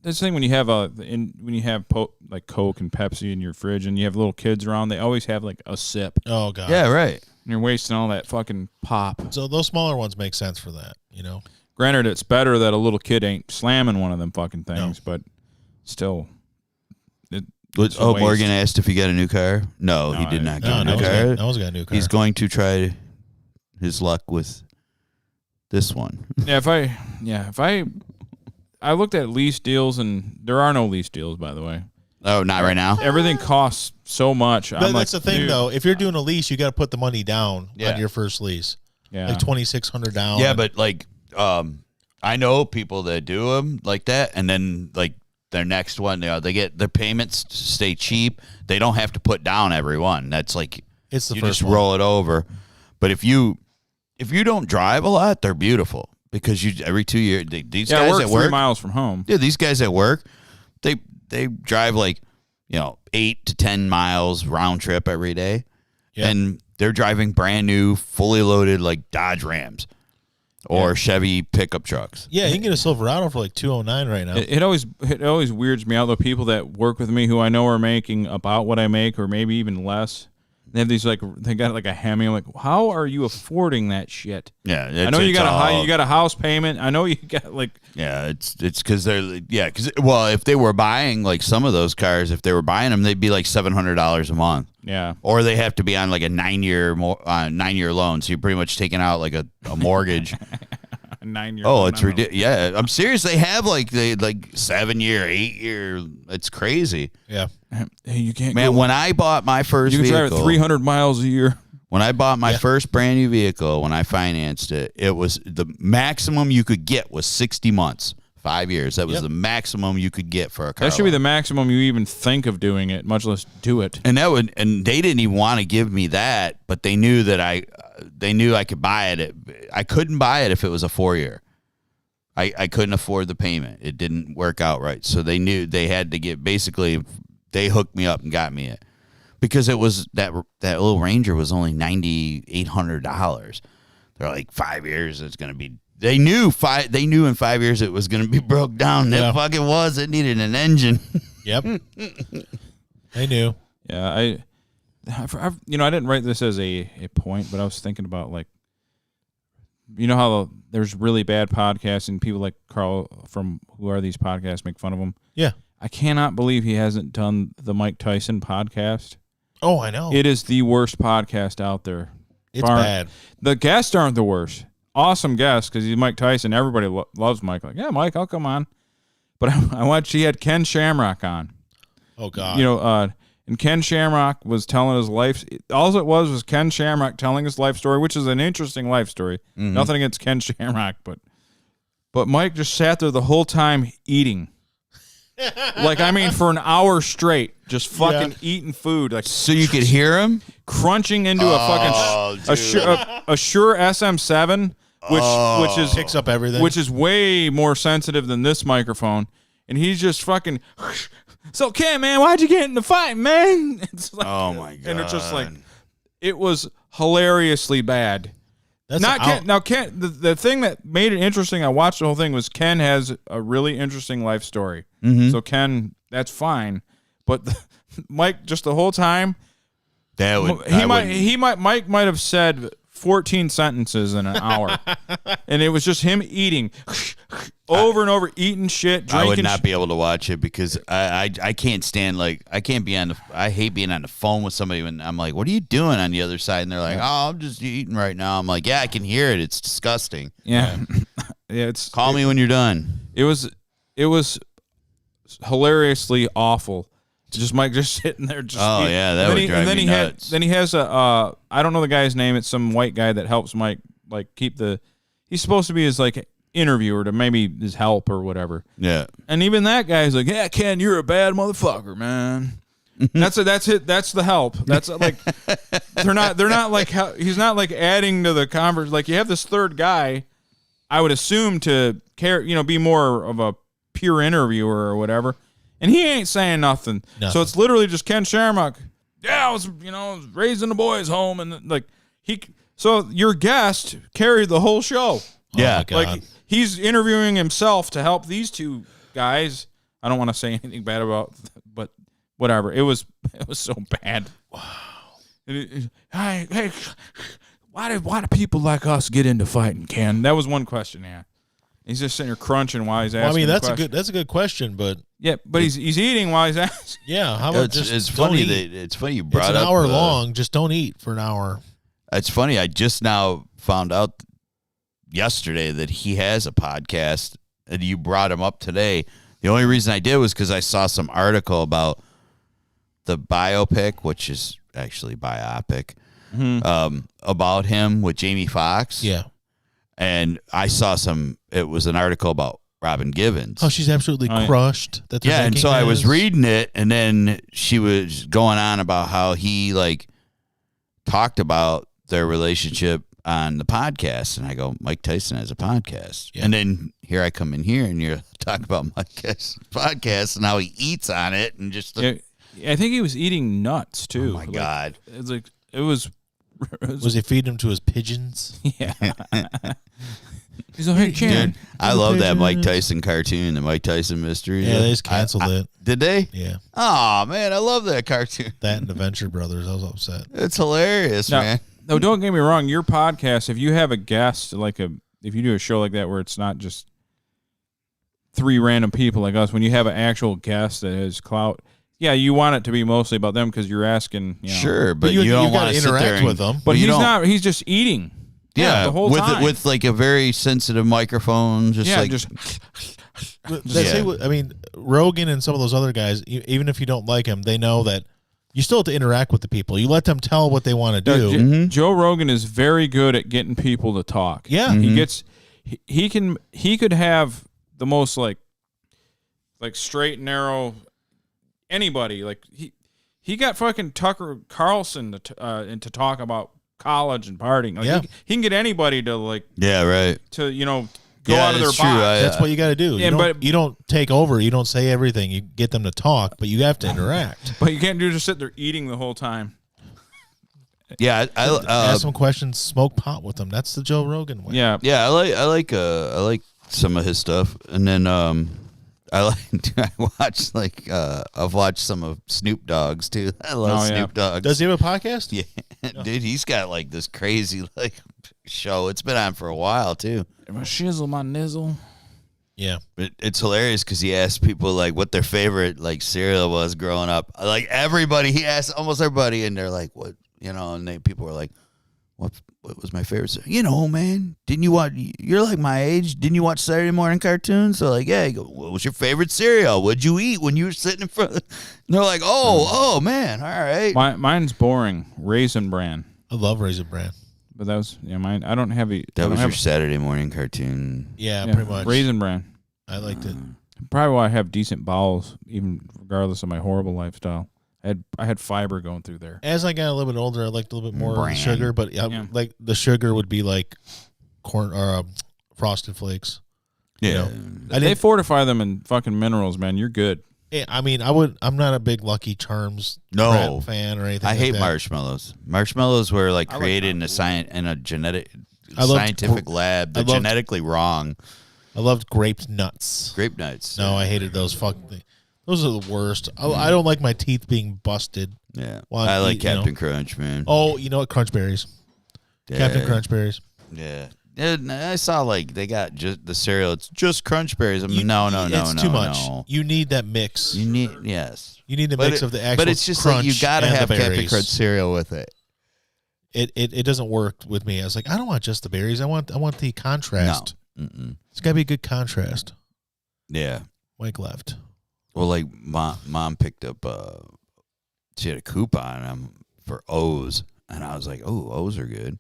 Speaker 2: That's the thing when you have like Coke and Pepsi in your fridge, and you have little kids around. They always have like a sip.
Speaker 3: Oh god.
Speaker 4: Yeah, right.
Speaker 2: And you're wasting all that fucking pop.
Speaker 3: So those smaller ones make sense for that, you know.
Speaker 2: Granted, it's better that a little kid ain't slamming one of them fucking things, but still.
Speaker 4: Morgan asked if he got a new car. No, he did not get a new car.
Speaker 3: No one's got a new car.
Speaker 4: He's going to try his luck with this one.
Speaker 2: Yeah, if I looked at lease deals, and there are no lease deals, by the way.
Speaker 4: Oh, not right now?
Speaker 2: Everything costs so much.
Speaker 3: That's the thing, though. If you're doing a lease, you got to put the money down
Speaker 4: Yeah.
Speaker 3: on your first lease.
Speaker 2: Yeah.
Speaker 3: Like $2,600 down.
Speaker 4: Yeah, but like, I know people that do them like that, and then like their next one, they get their payments stay cheap. They don't have to put down every one. That's like
Speaker 3: it's the
Speaker 4: you
Speaker 3: first
Speaker 4: just
Speaker 3: one.
Speaker 4: roll it over. But if you don't drive a lot, they're beautiful because every 2 years these guys
Speaker 2: I work
Speaker 4: at work
Speaker 2: 3 miles from home.
Speaker 4: Yeah, these guys at work, they drive like 8 to 10 miles round trip every day, and they're driving brand new, fully loaded like Dodge Rams or Chevy pickup trucks.
Speaker 3: Yeah, you can get a Silverado for like $209 right now.
Speaker 2: It always weirds me out, the people that work with me who I know are making about what I make or maybe even less. They have these they got like a Hemi. I'm like, how are you affording that shit?
Speaker 4: Yeah,
Speaker 2: I know you got a house payment. I know you got like
Speaker 4: it's because if they were buying like some of those cars, if they were buying them, they'd be like $700 a month.
Speaker 2: Yeah,
Speaker 4: or they have to be on like a 9-year loan, so you're pretty much taking out like a mortgage.
Speaker 2: a 9-year.
Speaker 4: Oh, it's ridiculous. Yeah, I'm serious. They have like 7-year, 8-year. It's crazy.
Speaker 3: Yeah.
Speaker 2: Hey, you can't.
Speaker 4: Man, when I bought my first
Speaker 2: you can
Speaker 4: vehicle,
Speaker 2: drive at 300 miles a year.
Speaker 4: When I bought my first brand new vehicle, when I financed it, it was the maximum you could get was 60 months, 5 years. That was the maximum you could get for a car.
Speaker 2: That should be the maximum you even think of doing it, much less do it.
Speaker 4: And they didn't even want to give me that, but they knew that I could buy it. I couldn't buy it if it was a 4-year. I couldn't afford the payment. It didn't work out right. So they knew they had to get, basically, they hooked me up and got me it. Because it was that little Ranger was only $9,800. They're like 5 years. It's gonna be. They knew in 5 years it was gonna be broke down.
Speaker 3: Yeah.
Speaker 4: It fucking was. It needed an engine.
Speaker 3: Yep. They knew.
Speaker 2: Yeah, I didn't write this as a point, but I was thinking about like, how there's really bad podcasts and people like Carl from Who Are These Podcasts make fun of them.
Speaker 3: Yeah.
Speaker 2: I cannot believe he hasn't done the Mike Tyson podcast.
Speaker 3: Oh, I know.
Speaker 2: It is the worst podcast out there.
Speaker 3: It's bad.
Speaker 2: The guests aren't the worst. Awesome guests because he's Mike Tyson. Everybody loves Mike. Like, yeah, Mike, I'll come on. But I watched. He had Ken Shamrock on.
Speaker 3: Oh God.
Speaker 2: And Ken Shamrock was telling his life. All it was Ken Shamrock telling his life story, which is an interesting life story. Mm-hmm. Nothing against Ken Shamrock, but Mike just sat there the whole time eating. For an hour straight, just fucking eating food, like
Speaker 4: So you could hear him
Speaker 2: crunching into a fucking a Shure SM7, which is
Speaker 3: picks up everything,
Speaker 2: which is way more sensitive than this microphone, and he's just fucking. So, Ken, man, why'd you get in the fight, man? It's like,
Speaker 4: oh my God!
Speaker 2: And it's just like, it was hilariously bad.
Speaker 3: That's
Speaker 2: not Ken. Now, Ken, the thing that made it interesting, I watched the whole thing, was Ken has a really interesting life story.
Speaker 4: Mm-hmm.
Speaker 2: So Ken, that's fine, but Mike, just the whole time, Mike might have said 14 sentences in an hour, and it was just him eating over and over, eating shit, drinking.
Speaker 4: I would not be able to watch it because I can't stand I hate being on the phone with somebody when I'm like, what are you doing on the other side? And they're like, oh, I'm just eating right now. I'm like, yeah, I can hear it. It's disgusting.
Speaker 2: Yeah.
Speaker 4: Call me when you're done.
Speaker 2: It was hilariously awful. Just Mike just sitting there.
Speaker 4: That would drive me nuts.
Speaker 2: Then he has a I don't know the guy's name. It's some white guy that helps Mike keep the. He's supposed to be his interviewer to maybe his help or whatever.
Speaker 4: Yeah.
Speaker 2: And even that guy's like, yeah, Ken, you're a bad motherfucker, man. That's it. That's the help. That's like they're not like he's not like adding to the conversation. Like you have this third guy, I would assume to care, be more of a pure interviewer or whatever. And he ain't saying nothing. So it's literally just Ken Shamrock. Yeah, I was raising the boys home, and so your guest carried the whole show.
Speaker 4: Yeah,
Speaker 2: he's interviewing himself to help these two guys I don't want to say anything bad about, but whatever. It was so bad. Wow. Hey, why do people like us get into fighting, Ken? That was one question. Yeah, he's just sitting here crunching while he's asking.
Speaker 3: Well, I mean, that's a good question, but
Speaker 2: yeah, but he's eating while he's asking.
Speaker 3: Yeah, how about
Speaker 4: it's funny you brought
Speaker 3: it's
Speaker 4: up
Speaker 3: an hour long. Just don't eat for an hour.
Speaker 4: It's funny. I just now found out yesterday that he has a podcast, and you brought him up today. The only reason I did was because I saw some article about the biopic, which is actually biopic, about him with Jamie Foxx.
Speaker 3: Yeah.
Speaker 4: And I saw it was an article about Robin Givens.
Speaker 3: Oh, she's absolutely crushed. That
Speaker 4: yeah, and so I was reading it, and then she was going on about how he, like, talked about their relationship on the podcast, and I go, Mike Tyson has a podcast. Yeah. And then here I come in here, and you're talking about Mike Tyson's podcast and how he eats on it, and just...
Speaker 2: Yeah, I think he was eating nuts, too.
Speaker 4: Oh, my God.
Speaker 2: It's like, it was...
Speaker 3: Was he feeding them to his pigeons?
Speaker 2: Yeah. He's like, hey, Ken.
Speaker 4: Dude, I love that Mike Tyson cartoon, the Mike Tyson mystery.
Speaker 3: Yeah, they just canceled it.
Speaker 4: Did they?
Speaker 3: Yeah.
Speaker 4: Oh, man, I love that cartoon.
Speaker 3: That and the Venture Brothers. I was upset.
Speaker 4: It's hilarious, man.
Speaker 2: No, don't get me wrong. Your podcast, if you have a guest, if you do a show like that where it's not just three random people like us, when you have an actual guest that has clout, yeah, you want it to be mostly about them because you're asking. You know,
Speaker 4: sure, but you don't want to
Speaker 3: interact with them.
Speaker 2: But he's not. He's just eating.
Speaker 4: Yeah,
Speaker 2: the whole time
Speaker 4: with like a very sensitive microphone.
Speaker 3: I mean, Rogan and some of those other guys, even if you don't like them, they know that you still have to interact with the people. You let them tell what they want to do.
Speaker 2: Joe Rogan is very good at getting people to talk.
Speaker 3: Yeah,
Speaker 2: he could have the most like straight and narrow anybody. Like he got fucking Tucker Carlson to talk about college and partying. Like he can get anybody to go out of their box.
Speaker 3: That's what you got to do. You don't take over. You don't say everything. You get them to talk, but you have to interact.
Speaker 2: But you can't just sit there eating the whole time.
Speaker 4: Yeah, I
Speaker 3: ask some questions, smoke pot with them. That's the Joe Rogan way.
Speaker 2: Yeah,
Speaker 4: yeah. I like some of his stuff, and then I've watched some of Snoop Dogg's too. I love Snoop Dogg.
Speaker 3: Does he have a podcast?
Speaker 4: Yeah, dude, he's got like this crazy show. It's been on for a while too.
Speaker 2: My shizzle, my nizzle.
Speaker 3: Yeah,
Speaker 4: it's hilarious because he asked people like what their favorite cereal was growing up. Like everybody, he asked almost everybody, and they're like, "What?" And people were like, "What was my favorite cereal?" Man, didn't you watch? You're like my age. Didn't you watch Saturday morning cartoons? So yeah. You go, what was your favorite cereal? What'd you eat when you were sitting in front? And they're like, oh man, all right.
Speaker 2: Mine's boring. Raisin Bran.
Speaker 3: I love Raisin Bran.
Speaker 2: But that was mine. I don't have it.
Speaker 4: That was your Saturday morning cartoon.
Speaker 3: Yeah, pretty much.
Speaker 2: Raisin Bran.
Speaker 3: I liked it.
Speaker 2: Probably why I have decent bowels, even regardless of my horrible lifestyle. I had fiber going through there.
Speaker 3: As I got a little bit older, I liked a little bit more sugar, but like the sugar would be like corn or Frosted Flakes.
Speaker 4: Yeah,
Speaker 2: they fortify them in fucking minerals, man. You're good.
Speaker 3: Yeah, I mean, I'm not a big Lucky Charms fan or anything.
Speaker 4: I hate
Speaker 3: that.
Speaker 4: Marshmallows. Marshmallows were created in a scientific lab. They're genetically wrong.
Speaker 3: I loved grape nuts.
Speaker 4: Grape nuts.
Speaker 3: No, I hated those. Those are the worst. I don't like my teeth being busted.
Speaker 4: Yeah, I like Captain Crunch, man.
Speaker 3: Oh, you know what? Crunch Berries. Yeah. Captain Crunch Berries.
Speaker 4: Yeah. I saw they got just the cereal. It's just Crunch Berries. I mean, no.
Speaker 3: It's too much. You need that mix.
Speaker 4: You need
Speaker 3: the mix of the actual.
Speaker 4: But it's just
Speaker 3: crunch
Speaker 4: you got to have Captain
Speaker 3: berries.
Speaker 4: Crunch cereal with it.
Speaker 3: It doesn't work with me. I was like, I don't want just the berries. I want the contrast.
Speaker 4: No.
Speaker 3: It's got to be a good contrast.
Speaker 4: Yeah.
Speaker 3: Mike left.
Speaker 4: Well, mom picked up. She had a coupon for O's, and I was like, "Oh, O's are good."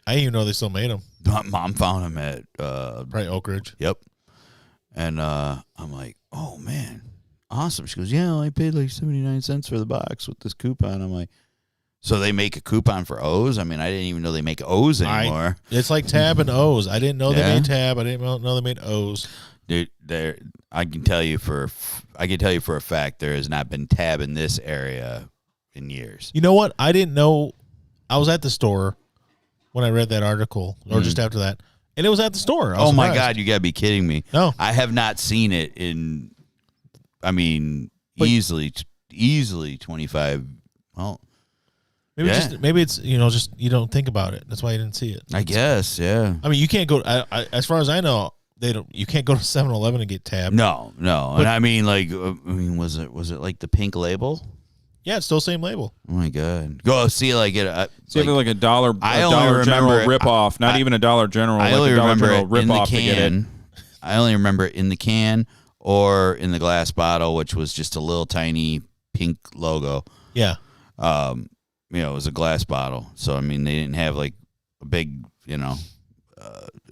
Speaker 3: I didn't even know they still made them.
Speaker 4: Mom found them at
Speaker 3: probably Oak Ridge.
Speaker 4: Yep. And I'm like, "Oh man, awesome!" She goes, "Yeah, I only paid like 79 cents for the box with this coupon." I'm like, "So they make a coupon for O's?" I mean, I didn't even know they make O's anymore.
Speaker 3: It's like Tab and O's. I didn't know they made Tab. I didn't know they made O's.
Speaker 4: Dude, I can tell you for a fact there has not been Tab in this area in years.
Speaker 3: You know what? I didn't know. I was at the store when I read that article, or just after that, and it was at the store.
Speaker 4: Oh my God, you gotta be kidding me!
Speaker 3: No,
Speaker 4: I have not seen it in I mean,
Speaker 3: But-
Speaker 4: easily 25. Well,
Speaker 3: Maybe it's just you don't think about it. That's why you didn't see it.
Speaker 4: I guess, yeah.
Speaker 3: I mean, you can't go. As far as I know, they don't. You can't go to 7-Eleven and get tabbed.
Speaker 4: No. And I mean, like, was it like the pink label?
Speaker 3: Yeah, it's still same label.
Speaker 4: Oh my god! Go see like it.
Speaker 2: See, like a Dollar
Speaker 4: I only
Speaker 2: Dollar General
Speaker 4: remember-
Speaker 2: ripoff, not even a Dollar General.
Speaker 4: I
Speaker 2: like
Speaker 4: only
Speaker 2: a Dollar
Speaker 4: remember
Speaker 2: General
Speaker 4: it in the
Speaker 2: ripoff to get it.
Speaker 4: can. I only remember it in the can or in the glass bottle, which was just a little tiny pink logo.
Speaker 3: Yeah.
Speaker 4: It was a glass bottle, so I mean they didn't have like a big, it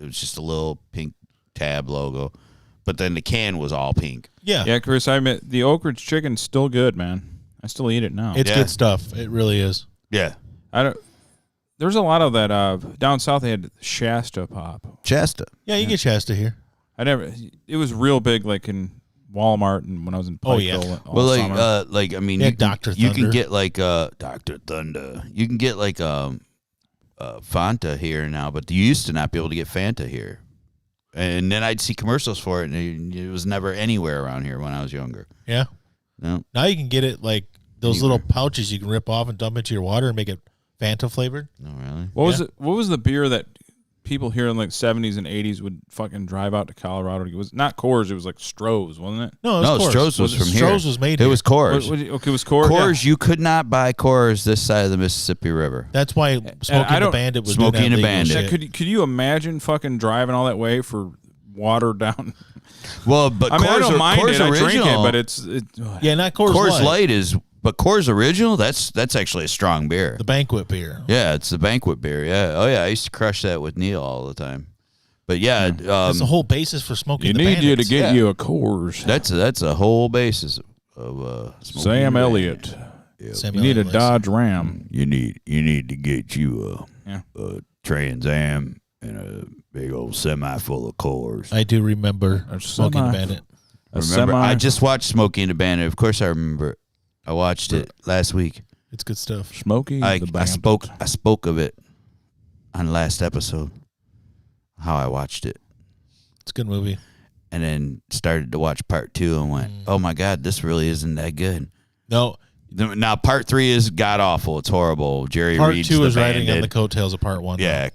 Speaker 4: was just a little pink tab logo, but then the can was all pink.
Speaker 3: Yeah.
Speaker 2: Yeah, Chris, I admit the Oak Ridge chicken's still good, man. I still eat it now.
Speaker 3: It's good stuff. It really is.
Speaker 4: Yeah,
Speaker 2: There's a lot of that down south. They had Shasta pop.
Speaker 4: Shasta.
Speaker 3: Yeah, you get Shasta here.
Speaker 2: It was real big, like in Walmart and when I was in Pikeville.
Speaker 3: Oh, yeah.
Speaker 2: all summer.
Speaker 4: I mean,
Speaker 3: Yeah, Dr.
Speaker 4: you can
Speaker 3: Thunder.
Speaker 4: get like Dr. Thunder. You can get like Fanta here now, but you used to not be able to get Fanta here. And then I'd see commercials for it, and it was never anywhere around here when I was younger.
Speaker 3: Yeah.
Speaker 4: No.
Speaker 3: Now you can get it like those little pouches you can rip off and dump into your water and make it Fanta flavored.
Speaker 4: No, really?
Speaker 2: What was it? What was the beer that people here in like 70s and 80s would fucking drive out to Colorado? It was not Coors. It was like Stroh's, wasn't it?
Speaker 3: No, it
Speaker 4: No,
Speaker 3: was Coors.
Speaker 4: Stroh's was from here.
Speaker 3: Stroh's was made
Speaker 4: It
Speaker 3: here.
Speaker 4: was Coors.
Speaker 2: Okay, it was Coors.
Speaker 4: Coors, you could not buy Coors this side of the Mississippi River.
Speaker 3: That's why Smokey the Bandit was doing
Speaker 4: Smokey
Speaker 3: that
Speaker 4: and the
Speaker 3: legal
Speaker 4: Bandit.
Speaker 3: shit.
Speaker 2: Yeah, could you imagine fucking driving all that way for watered down?
Speaker 4: Well, but
Speaker 2: I mean,
Speaker 4: Coors,
Speaker 2: I don't mind
Speaker 4: Coors
Speaker 2: it. I
Speaker 4: original,
Speaker 2: drink it, but it's
Speaker 3: Yeah, not Coors,
Speaker 4: Coors
Speaker 3: Light.
Speaker 4: Light is, but Coors Original, that's actually a strong beer.
Speaker 3: The banquet beer.
Speaker 4: Yeah, it's the banquet beer. Yeah. Oh yeah, I used to crush that with Neil all the time. But yeah,
Speaker 3: That's the whole basis for Smoking
Speaker 2: you
Speaker 3: the
Speaker 2: need you to
Speaker 3: Bandits.
Speaker 2: get
Speaker 4: Yeah.
Speaker 2: you a Coors.
Speaker 4: that's a whole basis of Smokey
Speaker 2: Sam
Speaker 4: and the
Speaker 2: Elliott.
Speaker 3: Sam
Speaker 2: You need a
Speaker 3: Elliott.
Speaker 2: Dodge Ram.
Speaker 4: You need to get you
Speaker 2: Yeah.
Speaker 4: a Trans Am and a big old semi full of Coors.
Speaker 3: I do remember
Speaker 2: A
Speaker 3: Smoking the
Speaker 2: semi-
Speaker 3: Bandit.
Speaker 2: A
Speaker 4: Remember,
Speaker 2: semi-
Speaker 4: I just watched Smokey and the Bandit. Of course, I remember. I watched it last week.
Speaker 3: It's good stuff.
Speaker 2: Smokey.
Speaker 4: I
Speaker 2: the Bandit.
Speaker 4: spoke of it on last episode. How I watched it,
Speaker 3: It's a good movie.
Speaker 4: and then started to watch part 2 and went, "Oh my god, this really isn't that good."
Speaker 3: No,
Speaker 4: Now part 3 is god awful. It's horrible. Jerry
Speaker 3: part
Speaker 4: Reed's
Speaker 3: 2
Speaker 4: the
Speaker 3: is riding on
Speaker 4: bandit.
Speaker 3: the coattails of part 1.
Speaker 4: Yeah,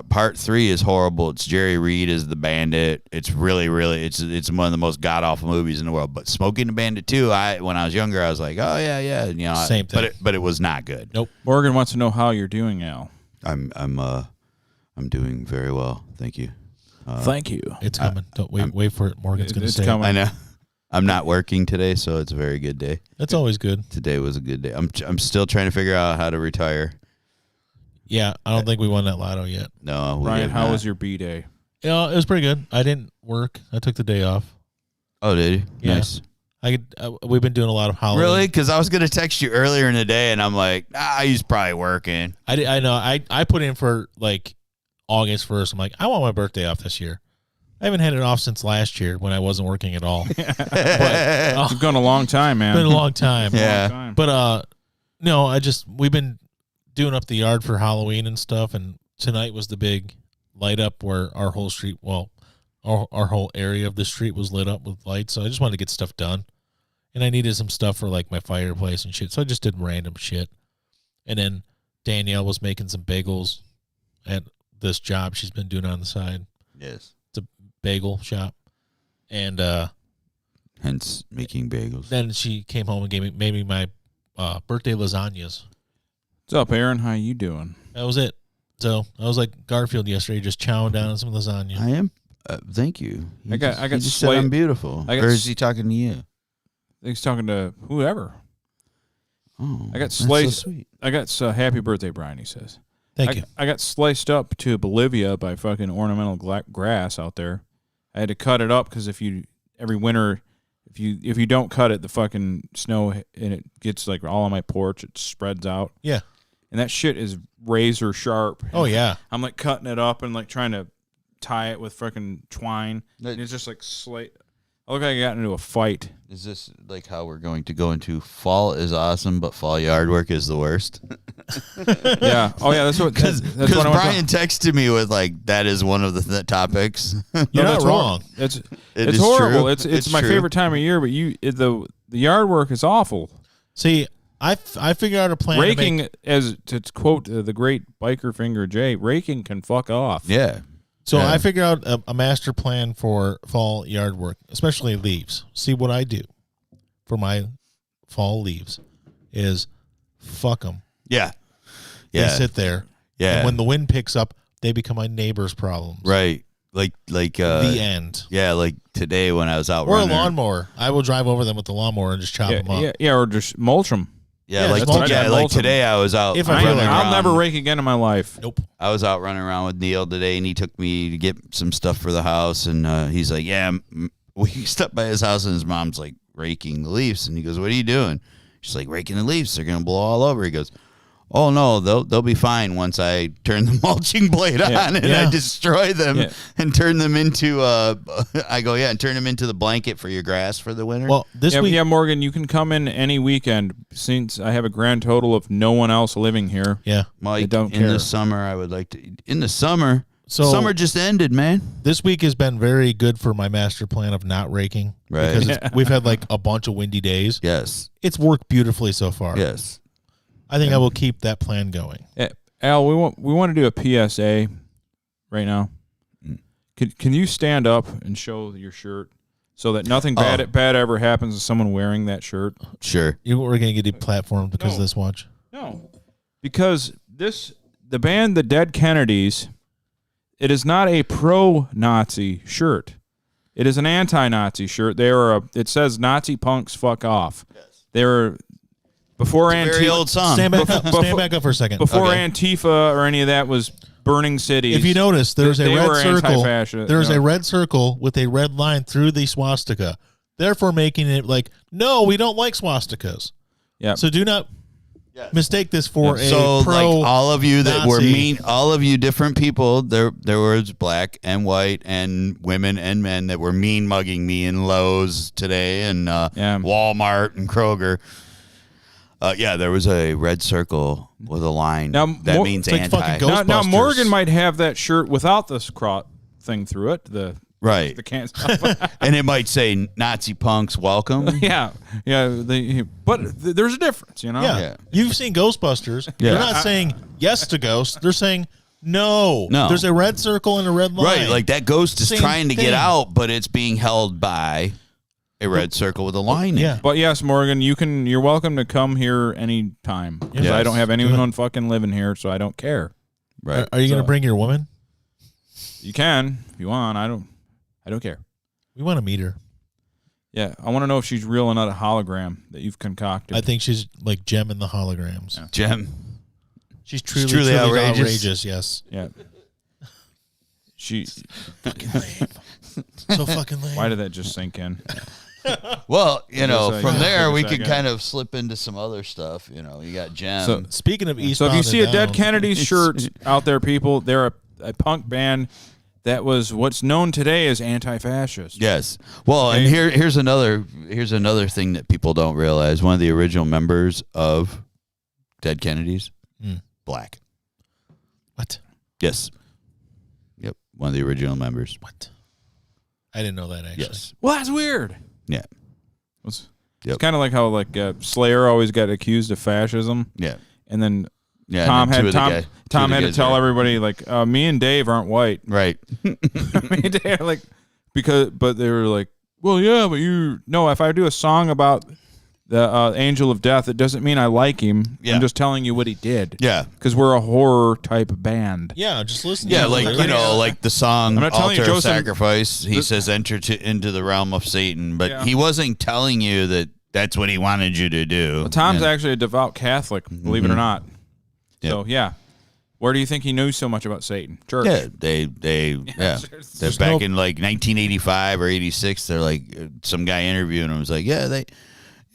Speaker 4: part 3 is horrible. It's Jerry Reed as the bandit. It's really, it's one of the most god awful movies in the world. But Smoking the Bandit 2, when I was younger, I was like, oh yeah,
Speaker 3: Same thing.
Speaker 4: But it was not good.
Speaker 3: Nope.
Speaker 2: Morgan wants to know how you're doing, Al.
Speaker 4: I'm doing very well, thank you.
Speaker 2: Thank you.
Speaker 3: It's coming. Don't wait for it. Morgan's going to
Speaker 2: It's
Speaker 3: say it.
Speaker 2: coming.
Speaker 4: I know. I'm not working today, so it's a very good day.
Speaker 3: That's always good.
Speaker 4: Today was a good day. I'm still trying to figure out how to retire.
Speaker 3: Yeah, I don't think we won that lotto yet.
Speaker 4: No, we
Speaker 2: Ryan,
Speaker 4: have
Speaker 2: how
Speaker 4: not.
Speaker 2: was your B day?
Speaker 3: Yeah, it was pretty good. I didn't work. I took the day off.
Speaker 4: Oh, did you?
Speaker 3: Yeah.
Speaker 4: Nice.
Speaker 3: We've been doing a lot of Halloween.
Speaker 4: Really? Because I was gonna text you earlier in the day, and I'm like, he's probably working.
Speaker 3: I know. I put in for like August 1st. I'm like, I want my birthday off this year. I haven't had it off since last year when I wasn't working at all.
Speaker 2: It's gone a long time, man.
Speaker 3: It's been a long time.
Speaker 4: Yeah.
Speaker 2: Long time.
Speaker 3: But no, we've been doing up the yard for Halloween and stuff, and tonight was the big light up where our whole street, our whole area of the street was lit up with lights. So I just wanted to get stuff done, and I needed some stuff for like my fireplace and shit. So I just did random shit, and then Danielle was making some bagels at this job she's been doing on the side.
Speaker 4: Yes.
Speaker 3: Bagel shop, and
Speaker 4: Hence making bagels.
Speaker 3: then she came home and made me my birthday lasagnas.
Speaker 2: What's up, Aaron? How you doing?
Speaker 3: That was it. So I was like Garfield yesterday, just chowing down on some lasagna.
Speaker 4: I am. Thank you.
Speaker 2: I got
Speaker 4: he just said
Speaker 2: slate-
Speaker 4: I'm beautiful.
Speaker 2: I got
Speaker 4: Or is he talking to you?
Speaker 2: He's talking to whoever.
Speaker 4: Oh,
Speaker 2: I got
Speaker 4: that's so
Speaker 2: sliced.
Speaker 4: sweet.
Speaker 2: I got happy birthday, Brian. He says.
Speaker 3: Thank you.
Speaker 2: I got sliced up to Bolivia by fucking ornamental grass out there. I had to cut it up because every winter, if you don't cut it, the fucking snow and it gets like all on my porch. It spreads out.
Speaker 3: Yeah.
Speaker 2: And that shit is razor sharp.
Speaker 3: Oh yeah.
Speaker 2: I'm like cutting it up and like trying to tie it with fucking twine. And it's just like I look like I got into a fight.
Speaker 4: Is this like how we're going to go into fall is awesome, but fall yard work is the worst?
Speaker 2: Yeah. Oh yeah. That's what.
Speaker 4: Because
Speaker 2: That's what I want
Speaker 4: Brian texted me with like that is one of the topics.
Speaker 3: You're not
Speaker 2: that's
Speaker 3: wrong.
Speaker 2: It's
Speaker 4: is
Speaker 2: horrible.
Speaker 4: true.
Speaker 2: It's my
Speaker 4: true.
Speaker 2: favorite time of year, but the yard work is awful.
Speaker 3: See, I figured out a plan.
Speaker 2: Raking, to quote the great biker finger Jay, raking can fuck off.
Speaker 4: Yeah.
Speaker 3: So
Speaker 4: Yeah.
Speaker 3: I figured out a master plan for fall yard work, especially leaves. See what I do for my fall leaves is fuck them.
Speaker 4: Yeah.
Speaker 3: They
Speaker 4: Yeah.
Speaker 3: sit there.
Speaker 4: Yeah.
Speaker 3: And when the wind picks up, they become my neighbor's problems.
Speaker 4: Right. Like
Speaker 3: The end.
Speaker 4: yeah, like today when I was out
Speaker 3: Or a
Speaker 4: running.
Speaker 3: lawnmower. I will drive over them with the lawnmower and just chop them up.
Speaker 2: Yeah, or just mulch them.
Speaker 4: Yeah,
Speaker 3: Yeah,
Speaker 4: like
Speaker 3: that's what I
Speaker 4: like
Speaker 2: mulch 'em.
Speaker 4: today I was out
Speaker 3: If I
Speaker 4: running
Speaker 3: feel like-
Speaker 4: around.
Speaker 2: I'll never rake again in my life.
Speaker 3: Nope.
Speaker 4: I was out running around with Neil today, and he took me to get some stuff for the house. And he's like, "Yeah." We stepped by his house, and his mom's like raking the leaves. And he goes, "What are you doing?" She's like, "Raking the leaves. They're gonna blow all over." He goes, "Oh no, they'll be fine once I turn the mulching blade on and I
Speaker 3: Yeah.
Speaker 4: destroy them
Speaker 2: Yeah.
Speaker 4: and turn them into I go, yeah, and turn them into the blanket for your grass for the winter."
Speaker 3: Well, this
Speaker 2: Yeah,
Speaker 3: week,
Speaker 2: yeah, Morgan, you can come in any weekend since I have a grand total of no one else living here.
Speaker 3: yeah.
Speaker 4: Mike,
Speaker 2: don't
Speaker 4: in
Speaker 2: care.
Speaker 4: the summer, I would like to. In the summer,
Speaker 3: So-
Speaker 4: summer just ended, man.
Speaker 3: This week has been very good for my master plan of not raking.
Speaker 4: Right.
Speaker 3: Because we've had like a bunch of windy days.
Speaker 4: Yes,
Speaker 3: It's worked beautifully so far.
Speaker 4: yes.
Speaker 3: I think I will keep that plan going.
Speaker 2: Al, we want to do a PSA right now. Can you stand up and show your shirt so that nothing bad ever happens to someone wearing that shirt?
Speaker 4: Sure.
Speaker 3: We're going to get deplatformed because of
Speaker 2: No.
Speaker 3: this watch.
Speaker 2: No, because the band the Dead Kennedys, it is not a pro-Nazi shirt. It is an anti-Nazi shirt. It says Nazi punks fuck off. Yes. They're before
Speaker 4: It's a very old song.
Speaker 3: Stand back up. Stand back up for a second.
Speaker 2: Before
Speaker 4: Okay.
Speaker 2: Antifa or any of that was burning cities.
Speaker 3: If you notice, there's a
Speaker 2: They
Speaker 3: red
Speaker 2: were
Speaker 3: circle.
Speaker 2: anti-fascist,
Speaker 3: There's
Speaker 2: you know.
Speaker 3: a red circle with a red line through the swastika, therefore making it like, no, we don't like swastikas.
Speaker 2: Yeah.
Speaker 3: So do not mistake this for a
Speaker 4: So
Speaker 3: pro.
Speaker 4: like all of you that were
Speaker 3: Nazi.
Speaker 4: mean, all of you different people, there was black and white and women and men that were mean mugging me in Lowe's today and Walmart and Kroger. There was a red circle with a line
Speaker 2: Now,
Speaker 4: that means
Speaker 3: like
Speaker 4: anti.
Speaker 3: fucking
Speaker 2: now
Speaker 3: Ghostbusters.
Speaker 2: Morgan might have that shirt without this thing through it.
Speaker 4: Right.
Speaker 2: The can't.
Speaker 4: And it might say Nazi punks welcome.
Speaker 2: yeah. But there's a difference, you know.
Speaker 3: yeah.
Speaker 4: Yeah.
Speaker 3: You've seen Ghostbusters.
Speaker 4: Yeah.
Speaker 3: They're not saying yes to ghosts. They're saying no.
Speaker 4: No.
Speaker 3: There's a red circle and a red line.
Speaker 4: Right, like that ghost is
Speaker 3: Same
Speaker 4: trying to
Speaker 3: thing.
Speaker 4: get out, but it's being held by a red circle with a line in
Speaker 3: Yeah.
Speaker 4: it.
Speaker 2: But yes, Morgan, you're welcome to come here anytime because
Speaker 4: Yes.
Speaker 2: I don't have anyone fucking living here, so I don't care.
Speaker 4: Right.
Speaker 3: Are you going to bring your woman?
Speaker 2: You can if you want. I don't care.
Speaker 3: We want to meet her.
Speaker 2: Yeah, I want to know if she's real and not a hologram that you've concocted.
Speaker 3: I think she's like Gem in the holograms.
Speaker 2: Yeah.
Speaker 4: Gem.
Speaker 3: She's truly,
Speaker 4: truly outrageous.
Speaker 3: Yes.
Speaker 2: Yeah. She.
Speaker 3: Fucking lame. So fucking lame.
Speaker 2: Why did that just sink in?
Speaker 4: Well,
Speaker 2: Just
Speaker 4: from
Speaker 2: like-
Speaker 4: there we
Speaker 2: just
Speaker 4: could
Speaker 2: like
Speaker 4: kind of slip into some other stuff. You got Gem.
Speaker 2: So-
Speaker 3: Speaking of
Speaker 2: So
Speaker 3: Eastbound
Speaker 2: if you see a
Speaker 3: and
Speaker 2: Dead
Speaker 3: Down,
Speaker 2: Kennedys shirt out there, people, they're a punk band that was what's known today as anti-fascist.
Speaker 4: yes. Well, and
Speaker 2: Okay.
Speaker 4: here's another thing that people don't realize. One of the original members of Dead Kennedys, black.
Speaker 3: What?
Speaker 4: Yes. Yep. One of the original members.
Speaker 3: What? I didn't know that actually.
Speaker 4: Yes.
Speaker 2: Well, that's weird.
Speaker 4: Yeah.
Speaker 2: It's
Speaker 4: Yep.
Speaker 2: kind of like how Slayer always got accused of fascism,
Speaker 4: Yeah.
Speaker 2: and then
Speaker 4: Yeah.
Speaker 2: Tom
Speaker 4: and then
Speaker 2: had
Speaker 4: two of the
Speaker 2: Tom had to
Speaker 4: guys
Speaker 2: tell
Speaker 4: are-
Speaker 2: everybody like, me and Dave aren't white.
Speaker 4: Right.
Speaker 2: Me and Dave are but they were like, well, yeah, but if I do a song about the Angel of Death, it doesn't mean I like him.
Speaker 4: Yeah.
Speaker 2: I'm just telling you what he did.
Speaker 4: Yeah.
Speaker 2: Because we're a horror type band.
Speaker 3: Yeah, just listen.
Speaker 4: Yeah,
Speaker 3: to
Speaker 4: like
Speaker 3: it.
Speaker 4: like the song
Speaker 2: I'm not telling you,
Speaker 4: "Altar of
Speaker 2: Joseph-
Speaker 4: Sacrifice." He says, "Enter into the realm of Satan," but
Speaker 2: Yeah.
Speaker 4: he wasn't telling you that that's what he wanted you to do.
Speaker 2: Well, Tom's
Speaker 4: Yeah.
Speaker 2: actually a devout Catholic, believe it or not.
Speaker 4: Yep.
Speaker 2: So, yeah. Where do you think he knew so much about Satan? Church.
Speaker 4: Yeah, they're
Speaker 3: There's
Speaker 4: back
Speaker 3: no-
Speaker 4: in like 1985 or 86. They're like some guy interviewing him was like,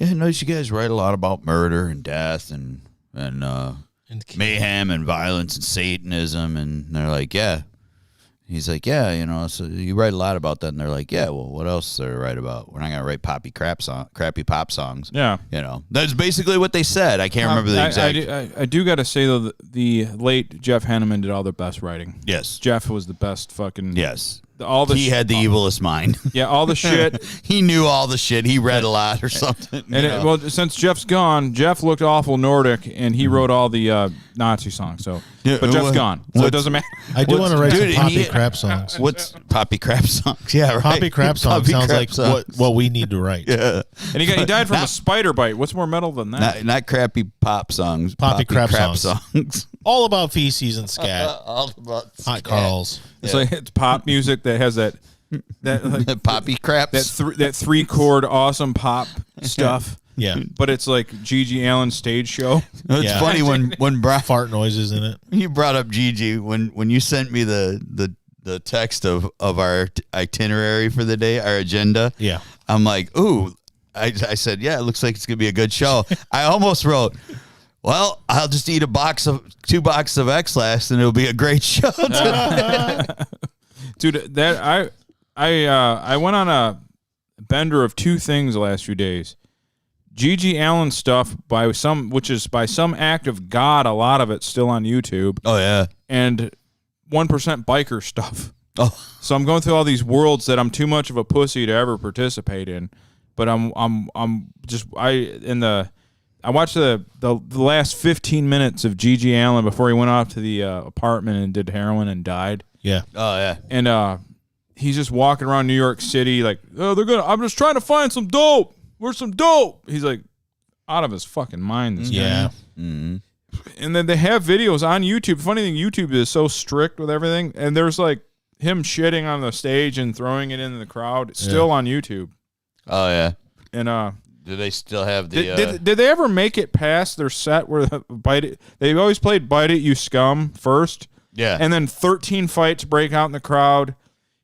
Speaker 4: notice you guys write a lot about murder and death and
Speaker 3: And
Speaker 4: mayhem and violence and Satanism, and they're like, yeah. He's like, yeah, you know, so you write a lot about that. And they're like, yeah, well, what else do they write about? We're not going to write crappy pop songs.
Speaker 2: Yeah.
Speaker 4: You know, that's basically what they said. I can't remember the exact.
Speaker 2: I do got to say, though, the late Jeff Hanneman did all the best writing.
Speaker 4: Yes.
Speaker 2: Jeff was the best fucking.
Speaker 4: Yes.
Speaker 2: He
Speaker 4: had the evilest mind.
Speaker 2: Yeah, all the shit.
Speaker 4: He knew all the shit. He read a lot or something.
Speaker 2: And well, since Jeff's gone, Jeff looked awful Nordic, and he wrote all the Nazi songs. So, but Jeff's gone, so it doesn't matter.
Speaker 3: I do want to write some poppy crap songs.
Speaker 4: What's poppy crap songs? Yeah, right.
Speaker 3: Poppy crap songs sounds like what we need to write.
Speaker 4: Yeah.
Speaker 2: And he died from a spider bite. What's more metal than that?
Speaker 4: Not crappy pop songs.
Speaker 3: Poppy crap
Speaker 4: songs.
Speaker 3: All about feces and scat.
Speaker 4: All about
Speaker 3: Hot Carls.
Speaker 2: It's like it's pop music that has that like,
Speaker 4: poppy craps.
Speaker 2: that 3-chord awesome pop stuff.
Speaker 3: Yeah.
Speaker 2: But it's like Gigi Allen's stage show.
Speaker 4: It's funny when Brian,
Speaker 3: fart noises in it.
Speaker 4: You brought up Gigi when you sent me the text of our itinerary for the day, our agenda.
Speaker 3: Yeah.
Speaker 4: I'm like, ooh. I said, yeah, it looks like it's gonna be a good show. I almost wrote, well, I'll just eat 2 boxes of X-Lax and it'll be a great show.
Speaker 2: Dude, that I went on a bender of 2 things the last few days. Gigi Allen stuff by some act of God, a lot of it's still on YouTube.
Speaker 4: Oh yeah.
Speaker 2: And 1% biker stuff.
Speaker 4: Oh.
Speaker 2: So I'm going through all these worlds that I'm too much of a pussy to ever participate in. But I watched the last 15 minutes of Gigi Allen before he went off to the apartment and did heroin and died.
Speaker 3: Yeah.
Speaker 4: Oh yeah.
Speaker 2: And he's just walking around New York City like, oh, I'm just trying to find some dope. Where's some dope? He's like out of his fucking mind. This guy.
Speaker 4: Mm-hmm.
Speaker 2: And then they have videos on YouTube. Funny thing, YouTube is so strict with everything. And there's like him shitting on the stage and throwing it into the crowd. It's still on YouTube.
Speaker 4: Oh yeah.
Speaker 2: And
Speaker 4: do they still have the?
Speaker 2: Did they ever make it past their set where they always played "Bite It, You Scum" first?
Speaker 4: Yeah.
Speaker 2: And then 13 fights break out in the crowd.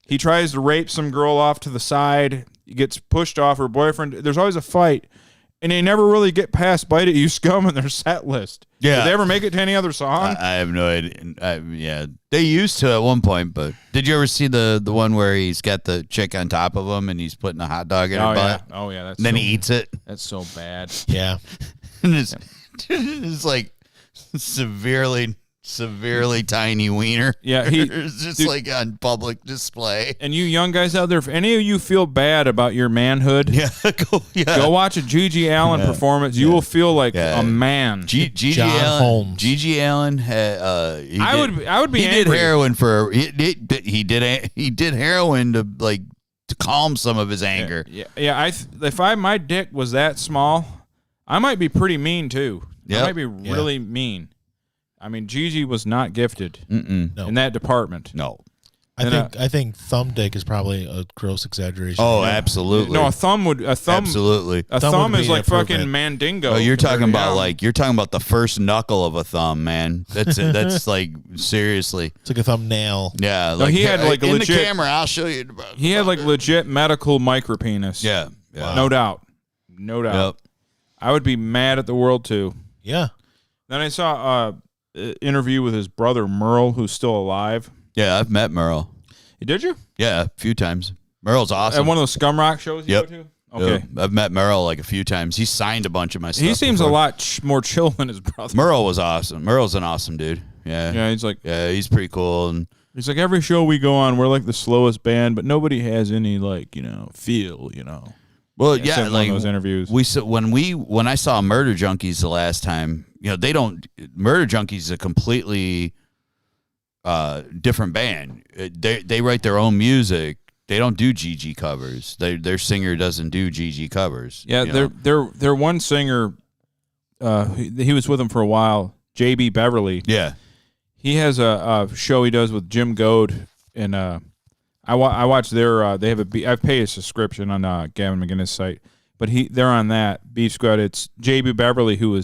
Speaker 2: He tries to rape some girl off to the side. He gets pushed off her boyfriend. There's always a fight. And they never really get past "Bite It, You Scum" in their set list.
Speaker 4: Yeah.
Speaker 2: Did they ever make it to any other song?
Speaker 4: I have no idea. Yeah. They used to at one point, but did you ever see the one where he's got the chick on top of him and he's putting a hot dog in her butt?
Speaker 2: Yeah. Oh, yeah. That's
Speaker 4: And then he eats it.
Speaker 2: That's so bad.
Speaker 3: Yeah.
Speaker 4: And it's like severely tiny wiener.
Speaker 2: Yeah,
Speaker 4: it's just like on public display.
Speaker 2: And you young guys out there, if any of you feel bad about your manhood, go watch a Gigi Allen performance. You will feel like a man.
Speaker 4: Gigi Allen had. I would be. He did heroin for. He did heroin to calm some of his anger.
Speaker 2: Yeah. If my dick was that small, I might be pretty mean too. I might be really mean. I mean, Gigi was not gifted in that department.
Speaker 4: No.
Speaker 3: I think thumb dick is probably a gross exaggeration.
Speaker 4: Oh, absolutely.
Speaker 2: No, a thumb
Speaker 4: absolutely.
Speaker 2: A thumb is like fucking Mandingo.
Speaker 4: Oh, you're talking about the first knuckle of a thumb, man. That's like seriously.
Speaker 3: It's like a thumbnail.
Speaker 4: Yeah,
Speaker 2: like he had like
Speaker 4: in
Speaker 2: legit,
Speaker 4: the camera. I'll show you.
Speaker 2: He had like legit medical micropenis.
Speaker 4: Yeah.
Speaker 2: No doubt.
Speaker 4: Yep.
Speaker 2: I would be mad at the world too.
Speaker 3: Yeah.
Speaker 2: Then I saw interview with his brother Merle, who's still alive.
Speaker 4: Yeah, I've met Merle.
Speaker 2: Did you?
Speaker 4: Yeah, a few times. Merle's awesome.
Speaker 2: At one of those Scum Rock shows you go to? Okay.
Speaker 4: Yep. I've met Merle like a few times. He signed a bunch of my stuff.
Speaker 2: He seems
Speaker 4: before.
Speaker 2: a lot more chill than his brother.
Speaker 4: Merle was awesome. Merle's an awesome dude. Yeah.
Speaker 2: Yeah, he's like...
Speaker 4: Yeah, he's pretty cool. And
Speaker 2: he's like, every show we go on, we're like the slowest band, but nobody has any feel,
Speaker 4: Well,
Speaker 2: yeah, like those interviews.
Speaker 4: When I saw Murder Junkies the last time, they don't. Murder Junkies is a completely different band. They write their own music. They don't do Gigi covers. Their singer doesn't do Gigi covers.
Speaker 2: Yeah, their one singer, he was with them for a while. JB Beverly.
Speaker 4: Yeah,
Speaker 2: he has a show he does with Jim Goad, and I watch their. They have I've paid a subscription on Gavin McGinnis' site, but they're on that Beef Squad. It's JB Beverly who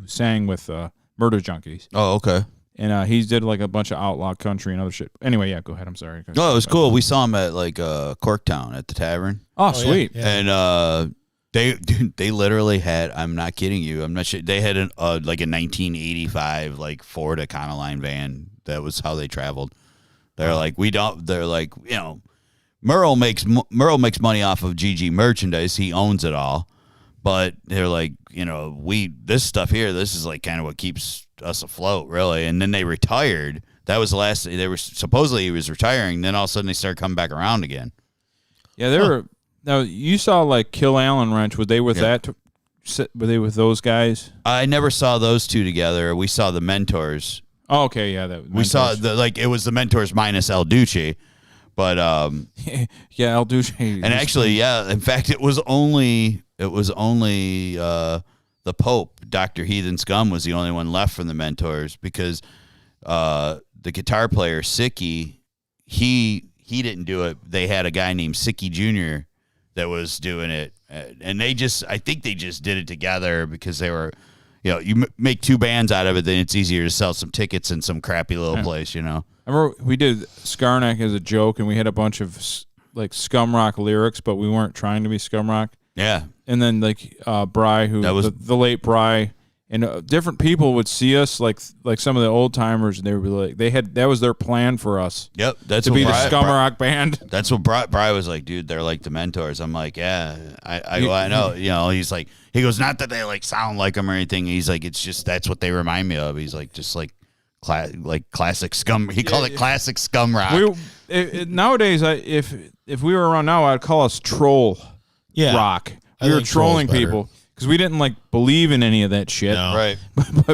Speaker 2: sang with Murder Junkies.
Speaker 4: Oh, okay.
Speaker 2: And he did like a bunch of outlaw country and other shit. Anyway, yeah, go ahead. I'm sorry.
Speaker 4: Oh, it was cool. We saw him at Corktown at the tavern.
Speaker 2: Oh, sweet.
Speaker 3: Yeah.
Speaker 4: And they literally had. I'm not kidding you. I'm not sure. They had a 1985 Ford Econoline van. That was how they traveled. They're like, we don't. They're like, you know, Merle makes money off of GG merchandise. He owns it all. But they're like, you know, this stuff here, this is like kind of what keeps us afloat, really. And then they retired. That was the last. They were supposedly he was retiring. Then all of a sudden they started coming back around again.
Speaker 2: Yeah, they were. Now you saw like Kill Allen Wrench. Were they with that? Were they with those guys?
Speaker 4: I never saw those two together. We saw the Mentors.
Speaker 2: Oh, okay, yeah, that
Speaker 4: we saw it was the Mentors minus El Duce, but
Speaker 2: yeah, El Duce.
Speaker 4: And actually, yeah, in fact, it was only the Pope, Dr. Heathen Scum, was the only one left from the Mentors because the guitar player Sicky, he didn't do it. They had a guy named Sicky Jr. that was doing it, and I think they just did it together because they were, you know, you make two bands out of it, then it's easier to sell some tickets in some crappy little place, you know.
Speaker 2: I remember we did Skarnak as a joke, and we had a bunch of like scum rock lyrics, but we weren't trying to be scum rock.
Speaker 4: Yeah.
Speaker 2: And then like Bry, who that was the late Bry, and different people would see us, like some of the old timers, and they would be like, that was their plan for us.
Speaker 4: Yep, that's
Speaker 2: to be the scum rock band.
Speaker 4: That's what Bry was like, dude. They're like the Mentors. I'm like, yeah, I know. You know, he goes, not that they like sound like them or anything. He's like, it's just that's what they remind me of. He's like, just like classic scum. He called it classic scum rock.
Speaker 2: Nowadays, if we were around now, I'd call us troll rock. We were trolling people. Because we didn't like believe in any of that shit,
Speaker 3: no.
Speaker 4: Right?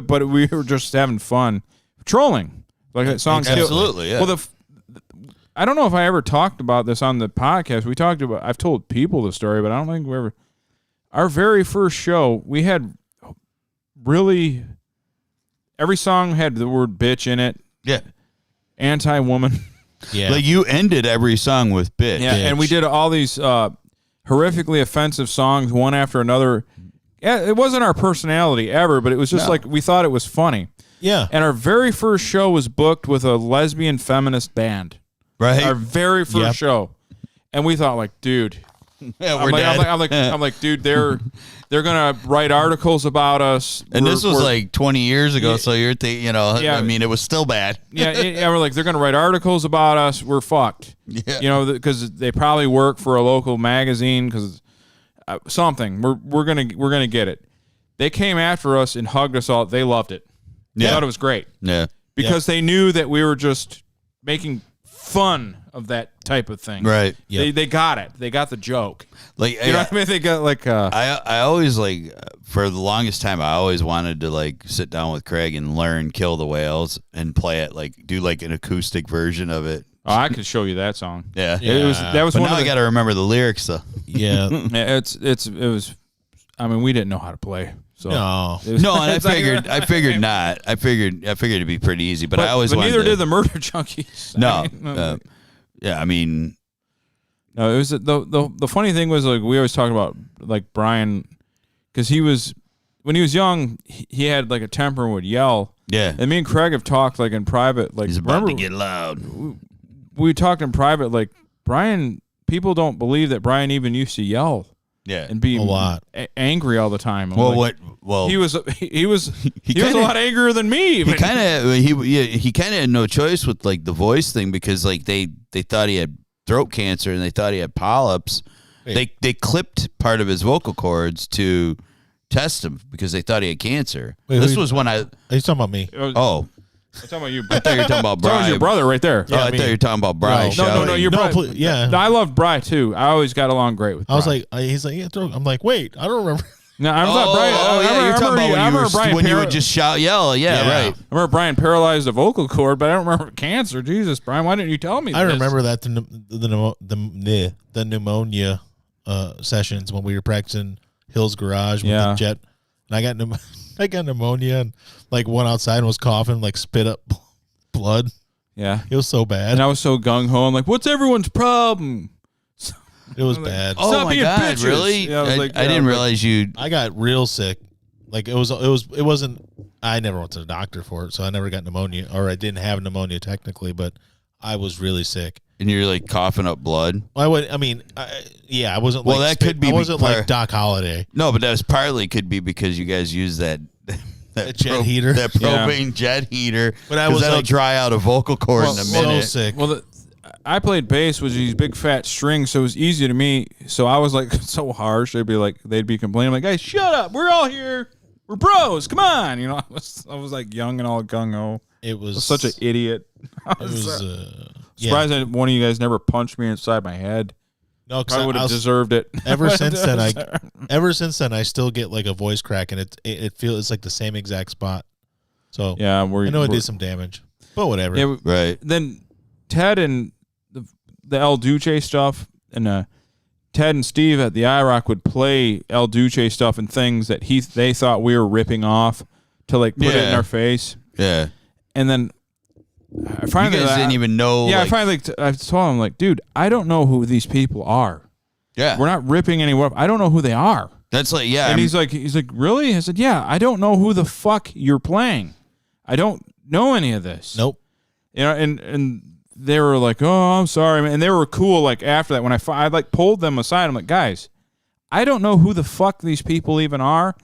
Speaker 2: But we were just having fun, trolling like that song.
Speaker 4: Absolutely, yeah.
Speaker 2: Well, I don't know if I ever talked about this on the podcast. I've told people the story, but I don't think we ever. Our very first show, we had really every song had the word bitch in it.
Speaker 4: Yeah,
Speaker 2: anti-woman.
Speaker 3: Yeah,
Speaker 4: like you ended every song with bitch.
Speaker 2: Yeah, and we did all these horrifically offensive songs one after another. Yeah, it wasn't our personality ever, but it was just like we thought it was funny.
Speaker 3: Yeah.
Speaker 2: And our very first show was booked with a lesbian feminist band.
Speaker 4: Right.
Speaker 2: Our very first show. And we thought like, dude.
Speaker 4: Yeah, we're dead.
Speaker 2: I'm like, dude, they're gonna write articles about us.
Speaker 4: And this was like 20 years ago, so you're thinking, you know, I mean, it was still bad.
Speaker 2: Yeah, we're like, they're gonna write articles about us. We're fucked.
Speaker 4: Yeah.
Speaker 2: You know, because they probably work for a local magazine because something. We're gonna get it. They came after us and hugged us all. They loved it. They thought it was great.
Speaker 4: Yeah.
Speaker 2: Because they knew that we were just making fun of that type of thing.
Speaker 4: Right.
Speaker 2: Yep. They got it. They got the joke.
Speaker 4: Like,
Speaker 2: you know what I mean? They got like
Speaker 4: I always like for the longest time I always wanted to like sit down with Craig and learn Kill the Whales and play it, like do like an acoustic version of it.
Speaker 2: Oh, I could show you that song.
Speaker 4: Yeah.
Speaker 2: That was
Speaker 4: but
Speaker 2: one
Speaker 4: now
Speaker 2: of
Speaker 4: I got to remember the lyrics though.
Speaker 3: Yeah.
Speaker 2: it was I mean, we didn't know how to play. So
Speaker 3: no,
Speaker 4: and I figured not. I figured it'd be pretty easy, but I always
Speaker 2: but
Speaker 4: wanted
Speaker 2: neither
Speaker 4: to,
Speaker 2: did the Murder Junkies.
Speaker 4: No. Yeah, I mean,
Speaker 2: no, it was the funny thing was like we always talk about like Brian because when he was young he had like a temper and would yell.
Speaker 4: Yeah.
Speaker 2: And me and Craig have talked like in private. Like
Speaker 4: he's about to get loud.
Speaker 2: We talked in private like Brian. People don't believe that Brian even used to yell.
Speaker 4: Yeah,
Speaker 2: and be
Speaker 3: a lot
Speaker 2: angry all the time.
Speaker 4: Well,
Speaker 2: like, he was a lot angrier than me.
Speaker 4: He kind of had no choice with like the voice thing because like they thought he had throat cancer and they thought he had polyps. Hey. They clipped part of his vocal cords to test him because they thought he had cancer.
Speaker 3: Wait,
Speaker 4: this was when I.
Speaker 3: Are you talking about me?
Speaker 4: Oh.
Speaker 2: I'm talking about you.
Speaker 4: I thought you were talking about Bri.
Speaker 2: That was your brother right there.
Speaker 4: Yeah, I thought you were talking about Bri.
Speaker 2: No, you're Bri.
Speaker 3: Yeah.
Speaker 2: I loved Bri too. I always got along great with Bri.
Speaker 3: I was like, he's like, yeah, throw. I'm like, wait, I don't remember.
Speaker 2: No, I thought Brian.
Speaker 4: You're talking about when you would just shout, yell. Yeah, right.
Speaker 2: I remember Brian paralyzed a vocal cord, but I don't remember cancer. Jesus, Brian, why didn't you tell me this?
Speaker 3: I remember that the pneumonia sessions when we were practicing Hill's Garage with the jet, and I got pneumonia and like went outside and was coughing, like spit up blood.
Speaker 2: Yeah,
Speaker 3: it was so bad,
Speaker 2: and I was so gung ho. I'm like, what's everyone's problem?
Speaker 3: It was bad.
Speaker 4: Oh my god, bitches. Really? Yeah, I didn't realize you.
Speaker 3: I got real sick. Like it wasn't. I never went to the doctor for it, so I never got pneumonia, or I didn't have pneumonia technically, but I was really sick.
Speaker 4: And you're like coughing up blood.
Speaker 3: I wasn't.
Speaker 4: Well,
Speaker 3: like
Speaker 4: that could be.
Speaker 3: I wasn't like Doc Holliday.
Speaker 4: No, but that was partly could be because you guys use that That
Speaker 3: jet heater.
Speaker 4: That propane jet heater.
Speaker 3: But I was
Speaker 4: that'll
Speaker 3: like,
Speaker 4: dry out a vocal cord in a minute.
Speaker 3: So sick.
Speaker 2: Well, I played bass with these big fat strings, so it was easy to me. So I was like so harsh. They'd be complaining, like, "Guys, shut up! We're all here. We're bros. Come on!" You know, I was like young and all gung ho.
Speaker 3: It was
Speaker 2: such an idiot.
Speaker 3: It was
Speaker 2: surprised that one of you guys never punched me inside my head.
Speaker 3: No,
Speaker 2: I would have deserved it.
Speaker 3: Ever since then, I still get like a voice crack, and it feels it's like the same exact spot. So
Speaker 2: yeah,
Speaker 3: I know it did some damage, but whatever.
Speaker 2: Yeah,
Speaker 4: right.
Speaker 2: Then Ted and the El Duce stuff, and Ted and Steve at the IROC would play El Duce stuff and things that they thought we were ripping off to like put it in our face.
Speaker 4: Yeah.
Speaker 2: And then I finally,
Speaker 4: you guys didn't even know.
Speaker 2: Yeah, I finally I told him, like, dude, I don't know who these people are.
Speaker 4: Yeah.
Speaker 2: We're not ripping anyone up. I don't know who they are.
Speaker 4: That's like, yeah.
Speaker 2: And he's like, really? I said, yeah, I don't know who the fuck you're playing. I don't know any of this.
Speaker 3: Nope.
Speaker 2: You know, and they were like, oh, I'm sorry, man. And they were cool, like, after that. When I like, pulled them aside, I'm like, guys, I don't know who the fuck these people even are.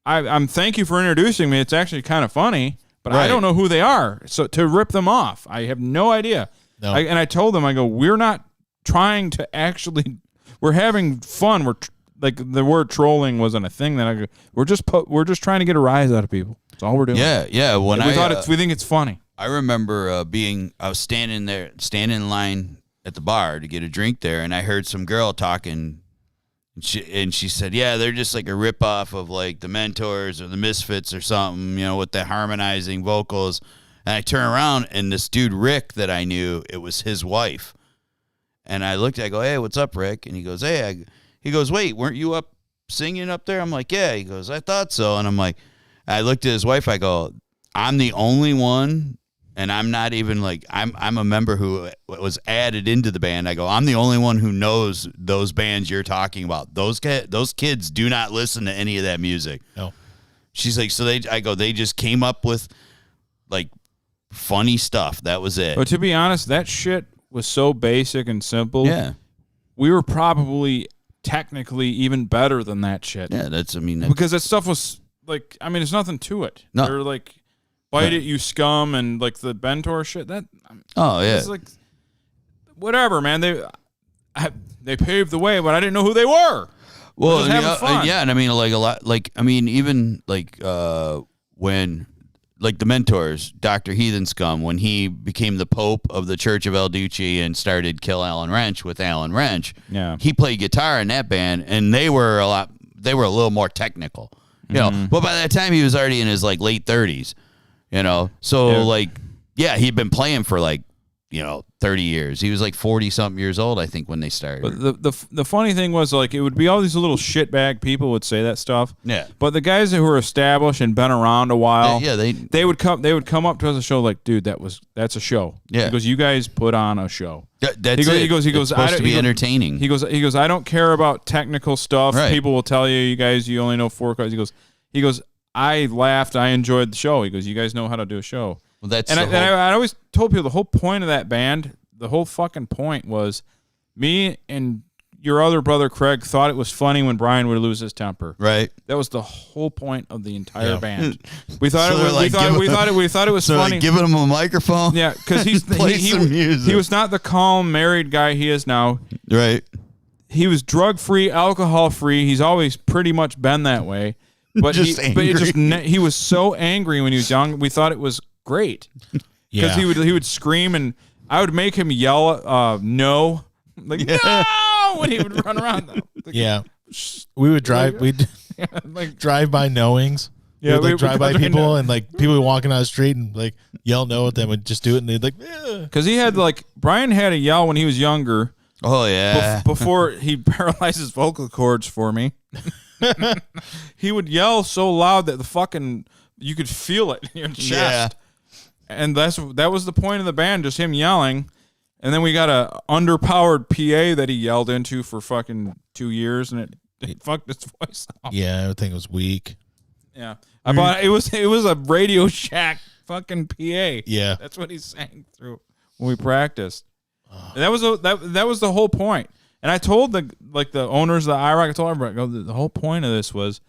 Speaker 2: I'm thank you for introducing me. It's actually kind of funny, but I don't know who they are. So to rip them off, I have no idea.
Speaker 3: No.
Speaker 2: And I told them, I go, we're not trying to actually, we're having fun. We're like, the word trolling wasn't a thing that I go, we're just trying to get a rise out of people. That's all we're doing.
Speaker 4: Yeah. When
Speaker 2: we think it's funny.
Speaker 4: I remember I was standing in line at the bar to get a drink there, and I heard some girl talking, and she said, yeah, they're just like a ripoff of like the Mentors or the Misfits or something, you know, with the harmonizing vocals. And I turn around, and this dude, Rick, that I knew, it was his wife. And I looked, I go, hey, what's up, Rick? And he goes, hey, he goes, wait, weren't you up singing up there? I'm like, yeah. He goes, I thought so. And I'm like, I looked at his wife, I go, I'm the only one. And I'm not even like, I'm a member who was added into the band. I go, I'm the only one who knows those bands you're talking about. Those kids do not listen to any of that music.
Speaker 3: No.
Speaker 4: She's like, so they just came up with like funny stuff. That was it.
Speaker 2: But to be honest, that shit was so basic and simple.
Speaker 4: Yeah.
Speaker 2: We were probably technically even better than that shit.
Speaker 4: Yeah,
Speaker 2: because that stuff was like, I mean, there's nothing to it.
Speaker 4: No.
Speaker 2: They're like, bite it, you scum, and like the Bentor shit. It's like, whatever, man. They paved the way, but I didn't know who they were.
Speaker 4: Well,
Speaker 2: fun.
Speaker 4: yeah, and I mean, like a lot, like I mean, even like when like the Mentors, Dr. Heathen Scum, when he became the Pope of the Church of El Duce and started Kill Alan Wrench with Alan Wrench.
Speaker 2: Yeah,
Speaker 4: he played guitar in that band, and they were a little more technical, you know. But by that time, he was already in his like late 30s. You know, so like, yeah, he'd been playing for like, 30 years. He was like 40-something years old, I think, when they started.
Speaker 2: But the funny thing was, like, it would be all these little shitbag people would say that stuff.
Speaker 4: Yeah.
Speaker 2: But the guys who were established and been around a while, they would come up to us and show, like, dude, that's a show.
Speaker 4: Yeah.
Speaker 2: He goes, you guys put on a show.
Speaker 4: That's it. He goes. It's supposed to be entertaining.
Speaker 2: He goes. I don't care about technical stuff.
Speaker 4: Right.
Speaker 2: People will tell you guys, you only know 4 chords. He goes. I laughed. I enjoyed the show. He goes, you guys know how to do a show.
Speaker 4: Well,
Speaker 2: I always told people the whole point of that band, the whole fucking point was me and your other brother Craig thought it was funny when Brian would lose his temper.
Speaker 4: Right.
Speaker 2: That was the whole point of the entire band. We thought we thought it was funny.
Speaker 4: Like giving him a microphone.
Speaker 2: Yeah, because he was not the calm married guy he is now.
Speaker 4: Right.
Speaker 2: He was drug free, alcohol free. He's always pretty much been that way. But he was so angry when he was young. We thought it was great because he would scream, and I would make him yell no, like no, when he would run around.
Speaker 3: We would drive. We'd drive by knowings. Yeah, we'd drive by people and like people walking down the street and like yell no at them and just do it, and they'd like
Speaker 2: because he had like Brian had a yell when he was younger.
Speaker 4: Oh yeah,
Speaker 2: before he paralyzed his vocal cords for me. He would yell so loud that you could feel it in your chest. Yeah. And that was the point of the band, just him yelling. And then we got a underpowered PA that he yelled into for fucking 2 years, and it fucked his voice up.
Speaker 3: Yeah, everything was weak.
Speaker 2: Yeah. I bought it was a Radio Shack fucking PA.
Speaker 3: Yeah.
Speaker 2: That's what he sang through when we practiced. And that was the whole point. And I told the owners of the IROC, I told everybody, the whole point of this was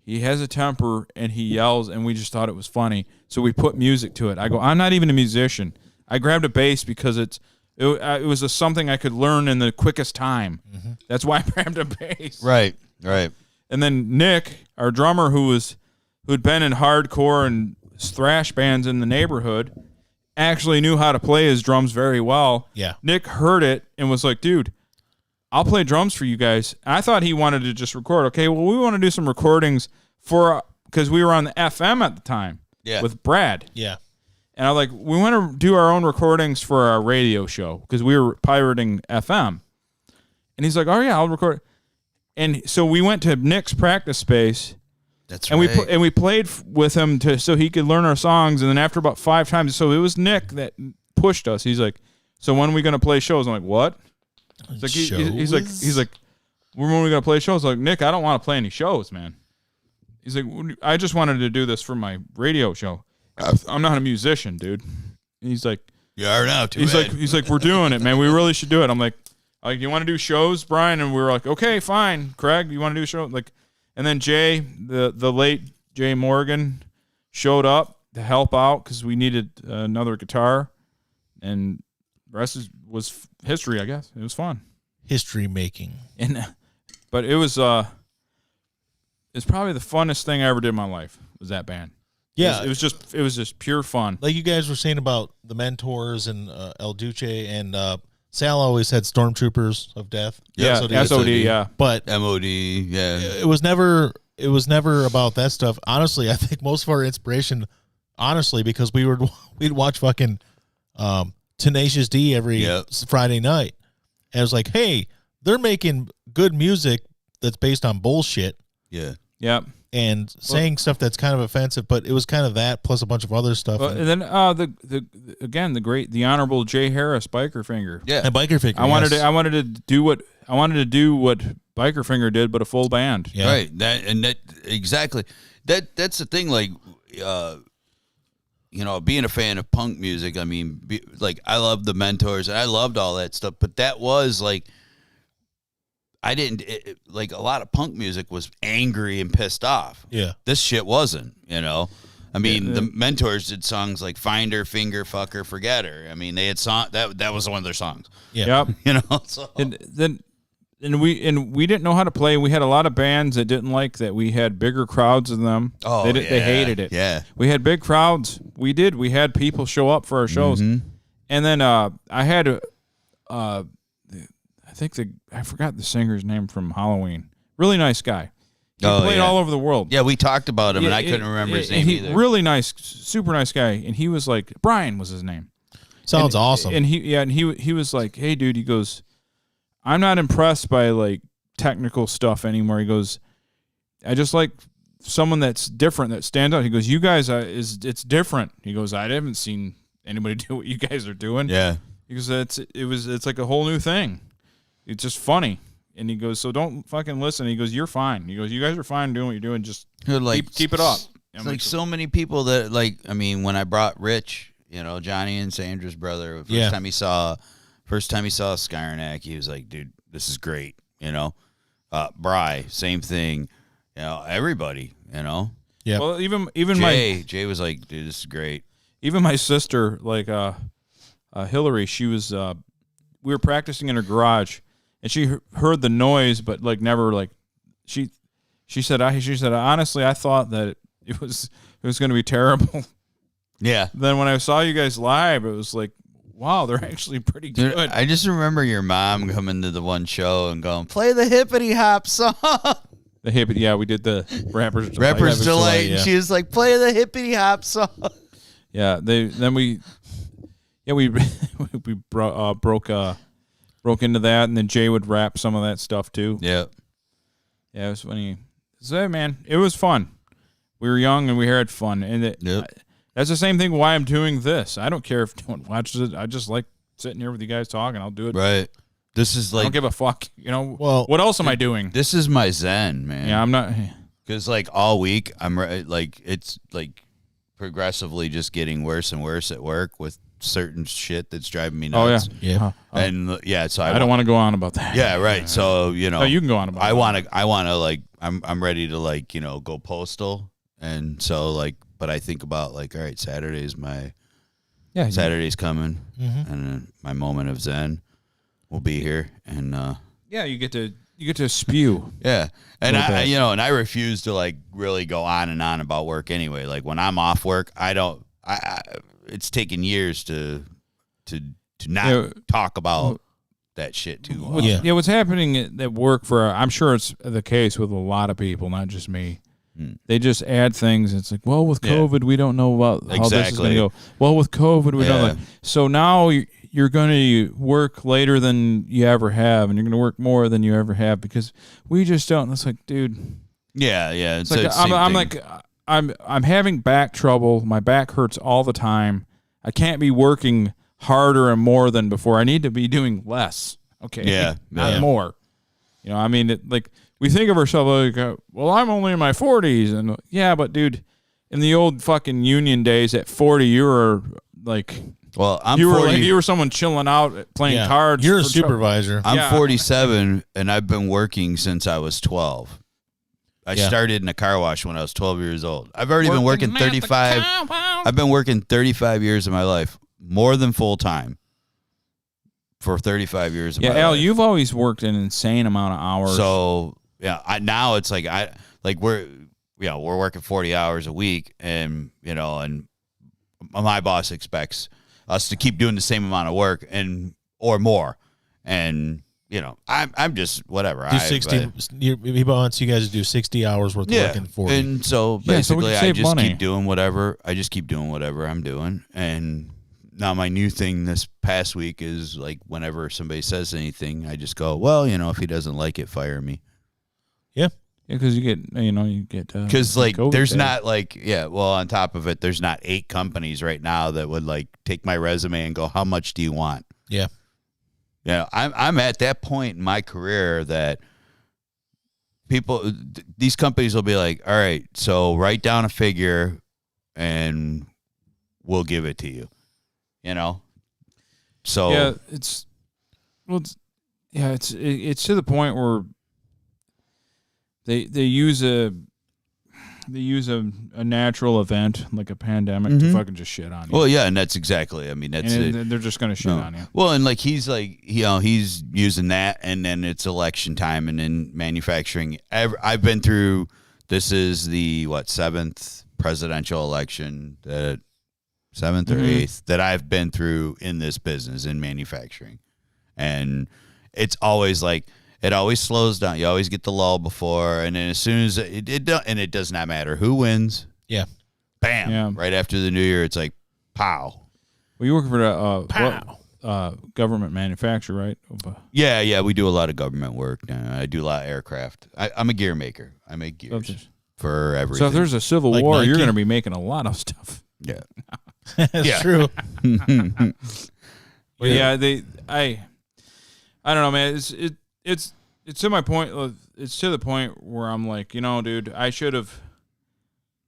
Speaker 2: he has a temper and he yells, and we just thought it was funny. So we put music to it. I go, I'm not even a musician. I grabbed a bass because it was something I could learn in the quickest time. Mm-hmm. That's why I grabbed a bass.
Speaker 4: Right.
Speaker 2: And then Nick, our drummer, who'd been in hardcore and thrash bands in the neighborhood, actually knew how to play his drums very well.
Speaker 3: Yeah.
Speaker 2: Nick heard it and was like, dude, I'll play drums for you guys. I thought he wanted to just record. Okay, well, we want to do some recordings because we were on the FM at the time with Brad.
Speaker 3: Yeah.
Speaker 2: And I was like, we want to do our own recordings for our radio show because we were pirating FM. And he's like, oh, yeah, I'll record. And so we went to Nick's practice space.
Speaker 4: That's
Speaker 2: and
Speaker 4: right.
Speaker 2: we played with him so he could learn our songs. And then after about 5 times, so it was Nick that pushed us. He's like, so when are we going to play shows? I'm like, what? He's like, he's like, when are we going to play shows? I'm like, Nick, I don't want to play any shows, man. He's like, I just wanted to do this for my radio show. I'm not a musician, dude. And he's like,
Speaker 4: you are now, too.
Speaker 2: He's like, we're doing it, man. We really should do it. I'm like, you want to do shows, Brian? And we were like, okay, fine. Craig, you want to do a show? Like, and then Jay, the late Jay Morgan, showed up to help out because we needed another guitar, and the rest was history, I guess. It was fun,
Speaker 3: history making,
Speaker 2: but it was it's probably the funnest thing I ever did in my life. Was that band?
Speaker 3: Yeah,
Speaker 2: it was just pure fun.
Speaker 3: Like you guys were saying about the Mentors and El Duce, and Sal always had Stormtroopers of Death.
Speaker 2: Yeah, SOD, yeah.
Speaker 3: But
Speaker 4: MOD, yeah.
Speaker 3: It was never about that stuff. Honestly, I think most of our inspiration, because we'd watch fucking Tenacious D every Friday night. And it was like, hey, they're making good music that's based on bullshit.
Speaker 4: Yeah.
Speaker 2: Yep.
Speaker 3: And saying stuff that's kind of offensive, but it was kind of that plus a bunch of other stuff.
Speaker 2: And then the honorable Jay Harris, Biker Finger.
Speaker 4: Yeah,
Speaker 3: and Biker Finger.
Speaker 2: I wanted to do what Biker Finger did, but a full band.
Speaker 3: Yeah.
Speaker 4: Right. That exactly. That's the thing. Like, being a fan of punk music. I mean, I love the Mentors and I loved all that stuff, but that was like. I didn't like a lot of punk music was angry and pissed off.
Speaker 3: Yeah.
Speaker 4: This shit wasn't, I mean, the Mentors did songs like Find Her, Finger, Fuck Her, Forget Her. I mean, they had that was one of their songs.
Speaker 3: Yeah.
Speaker 2: Yep.
Speaker 4: So.
Speaker 2: And we didn't know how to play. We had a lot of bands that didn't like that we had bigger crowds than them.
Speaker 4: Oh,
Speaker 2: they hated it.
Speaker 4: Yeah.
Speaker 2: We had big crowds. We had people show up for our shows.
Speaker 4: Mm-hmm.
Speaker 2: And then I had I forgot the singer's name from Halloween. Really nice guy. He played all over the world.
Speaker 4: Yeah, we talked about him, and I couldn't remember his name either.
Speaker 2: Really nice, super nice guy. And he was like, Brian was his name.
Speaker 3: Sounds awesome.
Speaker 2: And he was like, hey, dude, he goes, I'm not impressed by like technical stuff anymore. He goes, I just like someone that's different, that stands out. He goes, you guys, it's different. He goes, I haven't seen anybody do what you guys are doing.
Speaker 4: Yeah.
Speaker 2: He goes, it's like a whole new thing. It's just funny. And he goes, so don't fucking listen. He goes, you're fine. He goes, you guys are fine doing what you're doing. Just keep it up.
Speaker 4: It's like so many people that when I brought Rich, Johnny and Sandra's brother, first time he saw Skyrenac, he was like, dude, this is great. Bry, same thing. Everybody,
Speaker 2: Yeah. Well, even
Speaker 4: Jay was like, dude, this is great.
Speaker 2: Even my sister, like Hillary, she was we were practicing in her garage, and she heard the noise, but like never like she said honestly, I thought that it was going to be terrible.
Speaker 4: Yeah.
Speaker 2: Then when I saw you guys live, it was like, wow, they're actually pretty good.
Speaker 4: Dude, I just remember your mom coming to the one show and going, play the hippity hop song.
Speaker 2: The hippity, yeah, we did the Rapper's
Speaker 4: Delight.
Speaker 3: Yeah.
Speaker 4: She was like, play the hippity hop song.
Speaker 2: Yeah, we broke into that, and then Jay would rap some of that stuff too.
Speaker 4: Yeah.
Speaker 2: Yeah, it was funny. So, man, it was fun. We were young and we had fun, and that's the same thing why I'm doing this. I don't care if no one watches it. I just like sitting here with you guys talking. I'll do it.
Speaker 4: Right. This is like,
Speaker 2: I don't give a fuck.
Speaker 3: Well,
Speaker 2: what else am I doing?
Speaker 4: This is my zen, man.
Speaker 2: Yeah, I'm not.
Speaker 4: Because like all week, it's like progressively just getting worse and worse at work with certain shit that's driving me nuts.
Speaker 2: Oh yeah.
Speaker 4: And so
Speaker 2: I don't want to go on about that.
Speaker 4: Yeah, right. So
Speaker 2: No, you can go on about
Speaker 4: I want to I'm ready to like, go postal. And so like, but I think about like, all right, Saturday's coming, and my moment of zen will be here. And
Speaker 2: you get to spew.
Speaker 4: Yeah. And I refuse to like really go on and on about work anyway. Like when I'm off work, it's taken years to not talk about that shit too.
Speaker 2: What's happening at work I'm sure it's the case with a lot of people, not just me. They just add things. It's like, well, with COVID, we don't know about how this is going to go. Well, with COVID, we don't know. So now you're going to work later than you ever have, and you're going to work more than you ever have because we just don't. It's like, dude.
Speaker 4: Yeah, yeah.
Speaker 2: It's like I'm having back trouble. My back hurts all the time. I can't be working harder and more than before. I need to be doing less. Okay.
Speaker 4: Yeah.
Speaker 2: Not more. I mean, we think of ourselves like, well, I'm only in my 40s. And yeah, but dude, in the old fucking union days at 40, you were like,
Speaker 4: well,
Speaker 2: you were someone chilling out playing cards.
Speaker 3: You're a supervisor.
Speaker 4: I'm 47 and I've been working since I was 12. I started in a car wash when I was 12 years old. I've already been working 35. I've been working 35 years of my life, more than full time. For 35 years of my
Speaker 2: Al,
Speaker 4: life.
Speaker 2: you've always worked an insane amount of hours.
Speaker 4: So now it's like we're working 40 hours a week, and and my boss expects us to keep doing the same amount of work or more, and I'm just whatever.
Speaker 3: Do 60. He wants you guys to do 60 hours worth of work in 40.
Speaker 4: And so basically, I just
Speaker 2: money.
Speaker 4: keep doing whatever. I just keep doing whatever I'm doing, and now my new thing this past week is like whenever somebody says anything, I just go, well, if he doesn't like it, fire me.
Speaker 3: Yeah.
Speaker 2: Yeah, because you get
Speaker 4: because like
Speaker 2: COVID
Speaker 4: there's
Speaker 2: day.
Speaker 4: not like on top of it, there's not 8 companies right now that would like take my resume and go, how much do you want?
Speaker 3: Yeah.
Speaker 4: I'm at that point in my career that these companies will be like, all right, so write down a figure and we'll give it to you. So
Speaker 2: it's to the point where they use a natural event like a pandemic to fucking just shit on you.
Speaker 4: Well, yeah, and that's exactly. I mean, that's
Speaker 2: and they're just gonna shit on you.
Speaker 4: Well, and like he's using that, and then it's election time, and in manufacturing, I've been through. This is the 7th presidential election that. 7th or 8th that I've been through in this business in manufacturing. And it's always like, it always slows down. You always get the lull before. And then as soon as it does not matter who wins.
Speaker 3: Yeah.
Speaker 4: Bam. Yeah. Right after the new year, it's like, pow.
Speaker 2: Well, you work for a government manufacturer, right?
Speaker 4: Yeah. We do a lot of government work. I do a lot of aircraft. I'm a gear maker. I make gears for everything.
Speaker 2: So if there's a civil war, Nike? You're going to be making a lot of stuff.
Speaker 4: Yeah.
Speaker 3: That's true.
Speaker 2: I don't know, man. It's to my point. It's to the point where I'm like, dude, I should have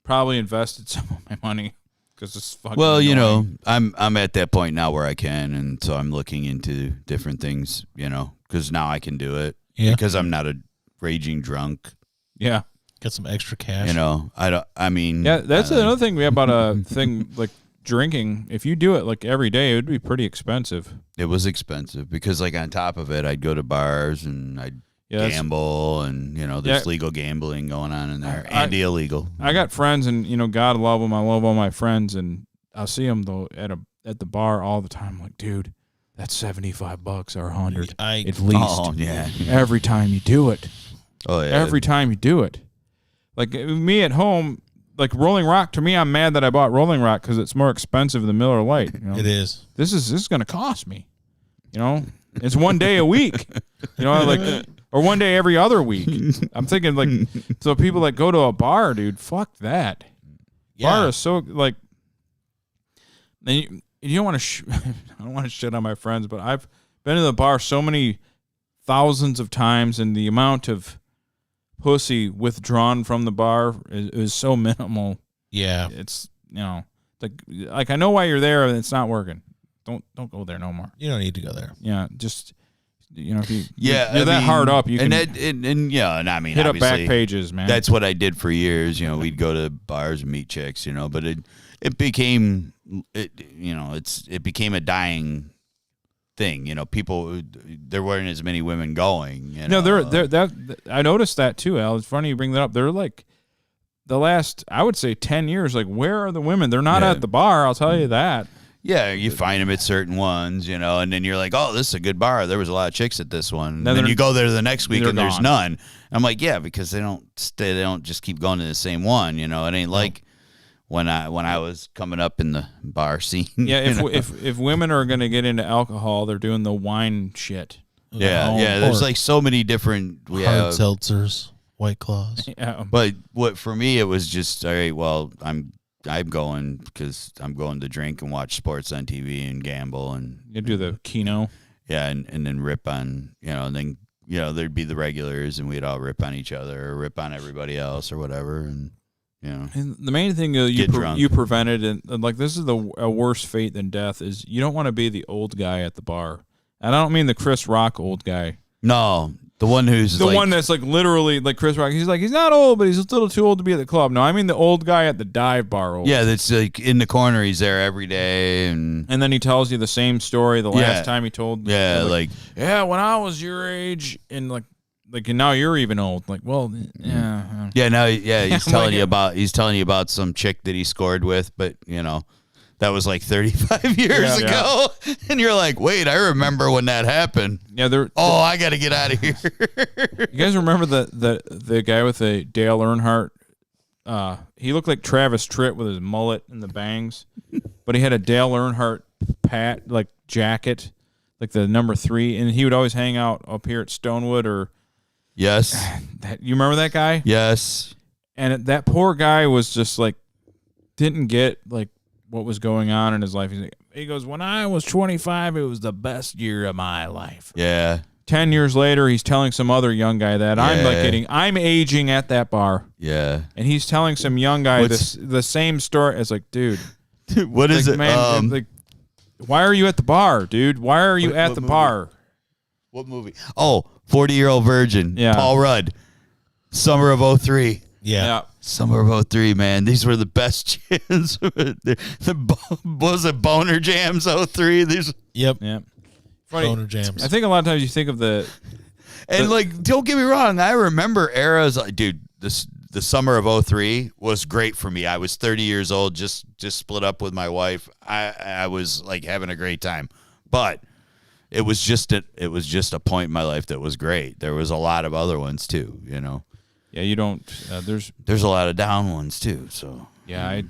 Speaker 2: probably invested some of my money because it's fucking.
Speaker 4: Well,
Speaker 2: annoying.
Speaker 4: I'm at that point now where I can, and so I'm looking into different things, because now I can do it because I'm not a raging drunk.
Speaker 2: Yeah.
Speaker 3: Get some extra cash.
Speaker 2: That's another thing we have about a thing like drinking. If you do it like every day, it would be pretty expensive.
Speaker 4: It was expensive because like on top of it, I'd go to bars and I'd gamble and, there's legal gambling going on in there and illegal.
Speaker 2: I got friends and, God love them. I love all my friends and I'll see them though at the bar all the time. I'm like, dude, that's $75 or $100 at least.
Speaker 4: Oh, yeah.
Speaker 2: Every time you do it.
Speaker 4: Oh, yeah.
Speaker 2: Every time you do it. Like me at home, like Rolling Rock, to me, I'm mad that I bought Rolling Rock because it's more expensive than Miller Lite.
Speaker 3: It is.
Speaker 2: This is going to cost me. It's one day a week. Or one day every other week. I'm thinking like, so people that go to a bar, dude, fuck that. Yeah. Bar is so like. Then you don't want to. I don't want to shit on my friends, but I've been to the bar so many thousands of times, and the amount of pussy withdrawn from the bar is so minimal.
Speaker 3: Yeah,
Speaker 2: it's like I know why you're there and it's not working. Don't go there no more.
Speaker 3: You don't need to go there.
Speaker 2: Yeah, just if you
Speaker 4: Yeah,
Speaker 2: you're that hard up, you can
Speaker 4: and I mean,
Speaker 2: hit up
Speaker 4: obviously,
Speaker 2: back pages, man.
Speaker 4: That's what I did for years. We'd go to bars and meet chicks, but it became it became a dying thing. People, there weren't as many women going.
Speaker 2: No, they're I noticed that too, Al. It's funny you bring that up. They're like the last, I would say, 10 years. Like, where are the women? They're not at the bar. I'll tell you that.
Speaker 4: Yeah, you find them at certain ones, and then you're like, oh, this is a good bar. There was a lot of chicks at this one. And then you go there the next week and there's none. I'm like, yeah, because they don't just keep going to the same one. It ain't like when I was coming up in the bar scene.
Speaker 2: Yeah, if women are going to get into alcohol, they're doing the wine shit.
Speaker 4: Yeah, there's like so many different
Speaker 3: hard seltzers, White Claws.
Speaker 2: Yeah.
Speaker 4: But what for me it was just, all right, well, I'm going because I'm going to drink and watch sports on TV and gamble and
Speaker 2: you do the Keno.
Speaker 4: Yeah, and then rip on, and then there'd be the regulars and we'd all rip on each other or rip on everybody else or whatever, and
Speaker 2: And the main thing you prevented, and like this is a worse fate than death, is you don't want to be the old guy at the bar. And I don't mean the Chris Rock old guy.
Speaker 4: No, the one who's
Speaker 2: the one that's like literally like Chris Rock. He's like, he's not old, but he's a little too old to be at the club. No, I mean the old guy at the dive bar. Old.
Speaker 4: Yeah, that's like in the corner. He's there every day, and
Speaker 2: then he tells you the same story the last time he told.
Speaker 4: Yeah,
Speaker 2: like when I was your age, and like and now you're even old. Like, well, yeah.
Speaker 4: Yeah, now he's telling you about some chick that he scored with, but that was like 35 years ago. Yeah. And you're like, wait, I remember when that happened.
Speaker 2: Yeah,
Speaker 4: I got to get out of here.
Speaker 2: You guys remember the guy with the Dale Earnhardt? He looked like Travis Tritt with his mullet and the bangs, but he had a Dale Earnhardt jacket, like the number 3, and he would always hang out up here at Stonewood or.
Speaker 4: Yes.
Speaker 2: You remember that guy?
Speaker 4: Yes.
Speaker 2: And that poor guy was just like, didn't get like what was going on in his life. He goes, when I was 25, it was the best year of my life.
Speaker 4: Yeah.
Speaker 2: 10 years later, he's telling some other young guy that I'm aging at that bar.
Speaker 4: Yeah.
Speaker 2: And he's telling some young guy the same story. It's like, dude,
Speaker 4: what is it?
Speaker 2: Man, why are you at the bar, dude? Why are you at the bar?
Speaker 4: What movie? Oh, 40-Year-Old Virgin.
Speaker 2: Yeah.
Speaker 4: Paul Rudd. Summer of 03.
Speaker 3: Yeah.
Speaker 4: Summer of 03, man. These were the best jams. Was it Boner Jams 03?
Speaker 3: Yep.
Speaker 2: Funny.
Speaker 3: Boner Jams.
Speaker 2: I think a lot of times you think of
Speaker 4: don't get me wrong. I remember eras like, dude, the summer of 03 was great for me. I was 30 years old, just split up with my wife. I was like having a great time. But it was just a point in my life that was great. There was a lot of other ones too,
Speaker 2: Yeah, you don't.
Speaker 4: There's a lot of down ones too. So
Speaker 2: yeah,
Speaker 4: I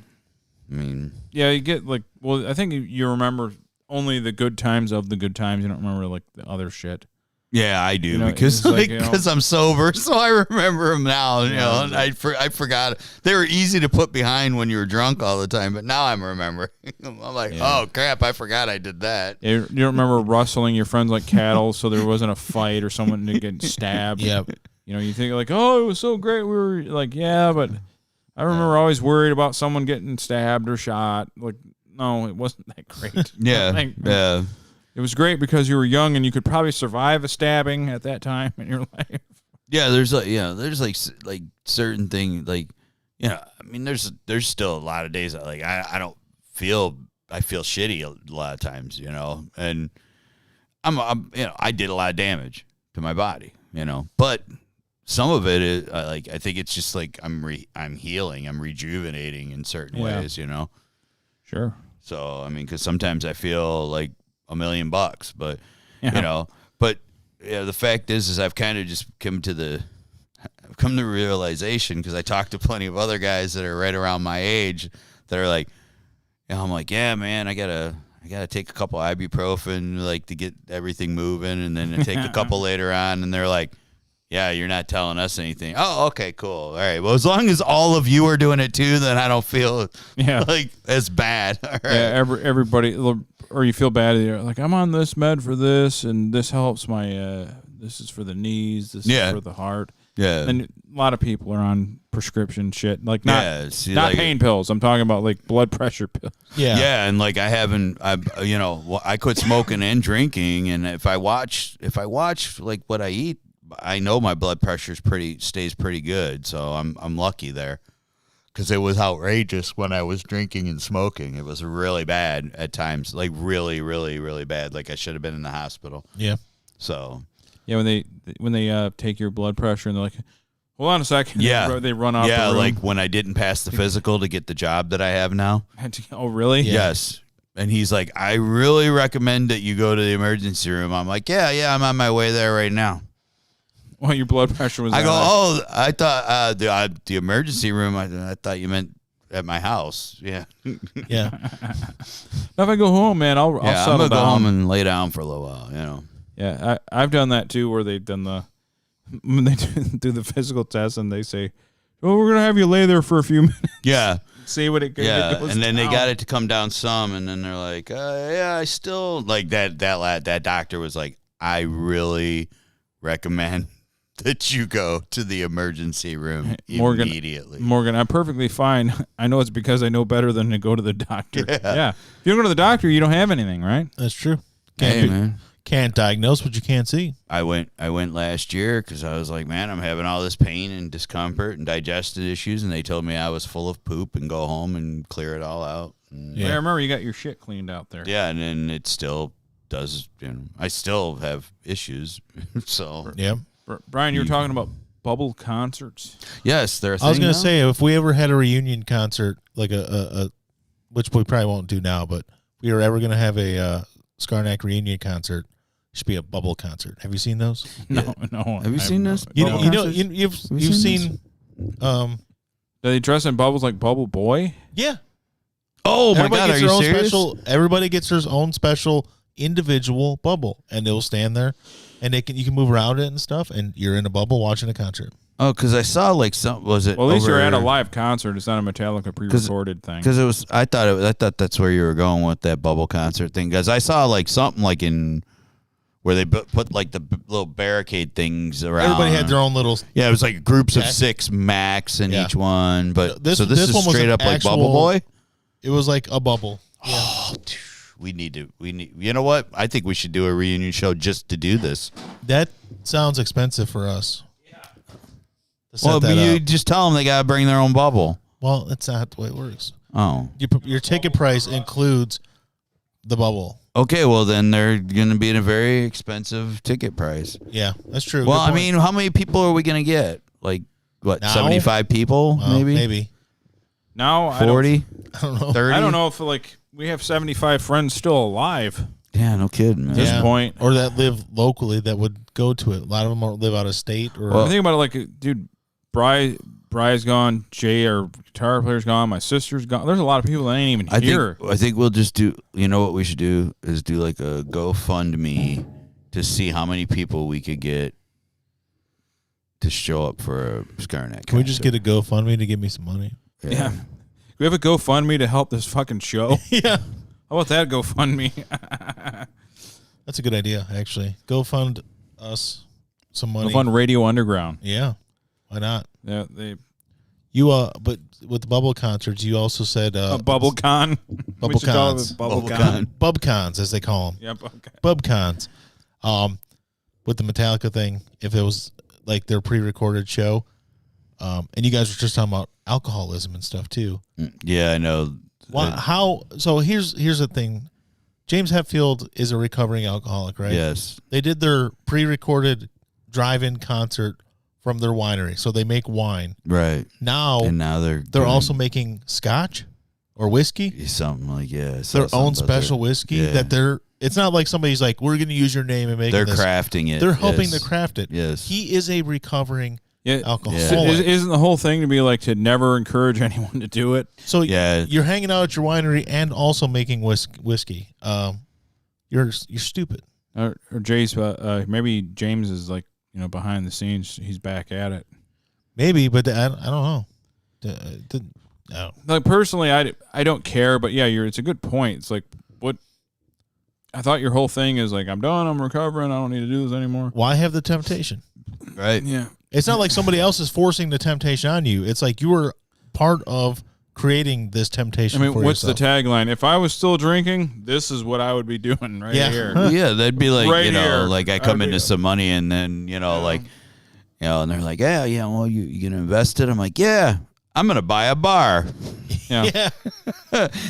Speaker 4: mean,
Speaker 2: yeah, you get like. Well, I think you remember only the good times of the good times. You don't remember like the other shit.
Speaker 4: Yeah, I do because I'm sober, so I remember them now. And I forgot they were easy to put behind when you were drunk all the time, but now I'm remembering. I'm like, oh crap, I forgot I did that.
Speaker 2: You don't remember rustling your friends like cattle, so there wasn't a fight or someone getting stabbed.
Speaker 3: Yep.
Speaker 2: You think like, oh, it was so great. We were like, yeah, but I remember always worried about someone getting stabbed or shot. Like, no, it wasn't that great.
Speaker 4: Yeah.
Speaker 2: It was great because you were young and you could probably survive a stabbing at that time in your life.
Speaker 4: Yeah, there's like certain things like, I mean, there's still a lot of days that like I feel shitty a lot of times, and I did a lot of damage to my body, but some of it is I think it's just like I'm healing, I'm rejuvenating in certain ways,
Speaker 2: Sure.
Speaker 4: So I mean, because sometimes I feel like $1 million, but the fact is I've kind of just come to realization because I talked to plenty of other guys that are right around my age that are like, I'm like, yeah, man, I gotta take a couple ibuprofen like to get everything moving, and then take a couple later on, and they're like, yeah, you're not telling us anything. Oh, okay, cool. All right. Well, as long as all of you are doing it too, then I don't feel like as bad. All right.
Speaker 2: Yeah, everybody, or you feel bad. You're like, I'm on this med for this, and this helps my. This is for the knees. This is for the heart.
Speaker 4: Yeah.
Speaker 2: And a lot of people are on prescription shit, like not
Speaker 4: Yeah, see,
Speaker 2: not
Speaker 4: like-
Speaker 2: pain pills. I'm talking about like blood pressure pills.
Speaker 4: Yeah, and like I quit smoking and drinking, and if I watch like what I eat, I know my blood pressure stays pretty good, so I'm lucky there. Because it was outrageous when I was drinking and smoking. It was really bad at times, like really, really, really bad. Like I should have been in the hospital.
Speaker 3: Yeah.
Speaker 4: So
Speaker 2: Yeah, when they take your blood pressure and they're like, hold on a second.
Speaker 4: Yeah.
Speaker 2: They run out.
Speaker 4: yeah,
Speaker 2: the room.
Speaker 4: like when I didn't pass the physical to get the job that I have now.
Speaker 2: Oh, really?
Speaker 4: Yes. And he's like, I really recommend that you go to the emergency room. I'm like, yeah, I'm on my way there right now.
Speaker 2: Well, your blood pressure was.
Speaker 4: I
Speaker 2: that
Speaker 4: go,
Speaker 2: high.
Speaker 4: oh, I thought the emergency room. I thought you meant at my house. Yeah,
Speaker 3: Yeah.
Speaker 2: Now if I go home, man, I'll
Speaker 4: yeah.
Speaker 2: settle
Speaker 4: I'm gonna
Speaker 2: down.
Speaker 4: go home and lay down for a little while. You know.
Speaker 2: Yeah, I've done that too, where they've done when they do the physical test and they say, "Oh, we're gonna have you lay there for a few minutes,
Speaker 4: Yeah,
Speaker 2: see what it goes."
Speaker 4: yeah. And then they
Speaker 2: down."
Speaker 4: got it to come down some, and then they're like, yeah, I still like that. That doctor was like, I really recommend that you go to the emergency room
Speaker 2: Morgan-
Speaker 4: immediately.
Speaker 2: Morgan, I'm perfectly fine. I know it's because I know better than to go to the doctor. Yeah. If you don't go to the doctor, you don't have anything, right?
Speaker 3: That's true.
Speaker 4: Hey, man.
Speaker 3: Can't diagnose what you can't see.
Speaker 4: I went last year because I was like, man, I'm having all this pain and discomfort and digestive issues, and they told me I was full of poop and go home and clear it all out. And
Speaker 3: Yeah.
Speaker 2: I remember you got your shit cleaned out there.
Speaker 4: yeah, and then it still does. I still have issues. So
Speaker 3: Yeah.
Speaker 2: Brian, you were talking about bubble concerts.
Speaker 4: yes, there.
Speaker 3: I was going to say, if we ever had a reunion concert, like a which we probably won't do now, but if we were ever going to have a Skarnak reunion concert, it should be a bubble concert. Have you seen those?
Speaker 2: No.
Speaker 4: Have you seen this?
Speaker 3: You've seen
Speaker 2: Do they dress in bubbles like Bubble Boy?
Speaker 3: yeah.
Speaker 4: Oh my God, are you serious?
Speaker 3: special. Everybody gets their own special individual bubble, and they'll stand there, and you can move around it and stuff, and you're in a bubble watching a concert.
Speaker 4: Oh, because I saw like some. Was it?
Speaker 2: Well, at least you're at a
Speaker 4: over-
Speaker 2: live concert. It's not a Metallica pre-recorded thing.
Speaker 4: Because it was, I thought that's where you were going with that bubble concert thing. Because I saw like something like in where they put like the little barricade things around.
Speaker 3: Everybody had their own little.
Speaker 4: Yeah, it was like groups of
Speaker 3: Yeah.
Speaker 4: 6 max in
Speaker 3: Yeah.
Speaker 4: each one. But
Speaker 3: This
Speaker 4: so this is
Speaker 3: one was
Speaker 4: straight
Speaker 3: an
Speaker 4: up like
Speaker 3: actual-
Speaker 4: Bubble Boy.
Speaker 3: It was like a bubble.
Speaker 4: Oh, dude, we need. You know what? I think we should do a reunion show just to do this.
Speaker 3: That sounds expensive for us. To set
Speaker 4: Well,
Speaker 3: that
Speaker 4: but you
Speaker 3: up.
Speaker 4: just tell them they gotta bring their own bubble.
Speaker 3: Well, that's not the way it works.
Speaker 4: Oh,
Speaker 3: Your ticket price includes the bubble.
Speaker 4: okay. Well, then they're gonna be in a very expensive ticket price.
Speaker 3: Yeah, that's true.
Speaker 4: Well,
Speaker 3: Good
Speaker 4: I
Speaker 3: point.
Speaker 4: mean, how many people are we gonna get? Like what?
Speaker 3: Now?
Speaker 4: 75 people,
Speaker 3: Well,
Speaker 4: maybe.
Speaker 3: maybe.
Speaker 2: Now,
Speaker 4: 40,
Speaker 3: I don't know.
Speaker 4: 30.
Speaker 2: I don't know if like we have 75 friends still alive
Speaker 4: Yeah, no kidding, man.
Speaker 2: at this
Speaker 3: Yeah.
Speaker 2: point.
Speaker 3: Or that live locally that would go to it. A lot of them live out of state. Or
Speaker 4: Well,
Speaker 2: I think about it like, dude, Bry's gone, Jay, our guitar player's gone, my sister's gone. There's a lot of people that ain't even here.
Speaker 4: I think we'll just do. You know what we should do is do like a GoFundMe to see how many people we could get to show up for a Skarnak.
Speaker 3: can we just get a GoFundMe to give me some money?
Speaker 2: Yeah. We have a GoFundMe to help this fucking show.
Speaker 3: Yeah.
Speaker 2: How about that GoFundMe?
Speaker 3: That's a good idea, actually. Go fund us some money.
Speaker 2: Go fund Radio Underground.
Speaker 3: Yeah. Why not?
Speaker 2: Yeah, they
Speaker 3: You but with the bubble concerts, you also said
Speaker 2: a bubble con.
Speaker 3: Bubble
Speaker 2: We should call it
Speaker 3: cons.
Speaker 2: a Bubble
Speaker 4: Bubble
Speaker 2: con.
Speaker 4: con.
Speaker 3: bub cons, as they call them.
Speaker 2: Yep. Okay.
Speaker 3: Bub cons. With the Metallica thing, if it was like their pre-recorded show, and you guys were just talking about alcoholism and stuff too.
Speaker 4: Yeah, I know.
Speaker 3: How? So here's the thing. James Hetfield is a recovering alcoholic, right?
Speaker 4: Yes.
Speaker 3: They did their pre-recorded drive-in concert from their winery, so they make wine.
Speaker 4: Right.
Speaker 3: Now
Speaker 4: And now they're doing
Speaker 3: also making scotch or whiskey,
Speaker 4: something like
Speaker 3: their own special whiskey
Speaker 4: yeah.
Speaker 3: that they're. It's not like somebody's like, we're going to use your name and make
Speaker 4: They're
Speaker 3: this.
Speaker 4: crafting it.
Speaker 3: They're helping
Speaker 4: yes.
Speaker 3: to craft it.
Speaker 4: Yes.
Speaker 3: He is a recovering
Speaker 2: Yeah.
Speaker 3: alcoholic.
Speaker 2: So isn't the whole thing to be like to never encourage anyone to do it?
Speaker 3: So
Speaker 4: Yeah.
Speaker 3: you're hanging out at your winery and also making whiskey. You're stupid.
Speaker 2: Or Jay's, maybe James is like, behind the scenes. He's back at it.
Speaker 3: Maybe, but I don't know. No.
Speaker 2: Like personally, I don't care, but yeah, it's a good point. It's like what I thought your whole thing is like, I'm done, I'm recovering, I don't need to do this anymore.
Speaker 3: Why have the temptation?
Speaker 4: Right.
Speaker 2: Yeah.
Speaker 3: It's not like somebody else is forcing the temptation on you. It's like you were part of creating this temptation.
Speaker 2: I mean,
Speaker 3: for
Speaker 2: what's
Speaker 3: yourself.
Speaker 2: the tagline? If I was still drinking, this is what I would be doing right here.
Speaker 4: Yeah, that'd be like,
Speaker 2: Right
Speaker 4: you know,
Speaker 2: here.
Speaker 4: like I come into some money and then, you know, like, you know, and they're like, yeah, well, you gonna invest it? I'm like, yeah, I'm gonna buy a bar.
Speaker 2: Yeah.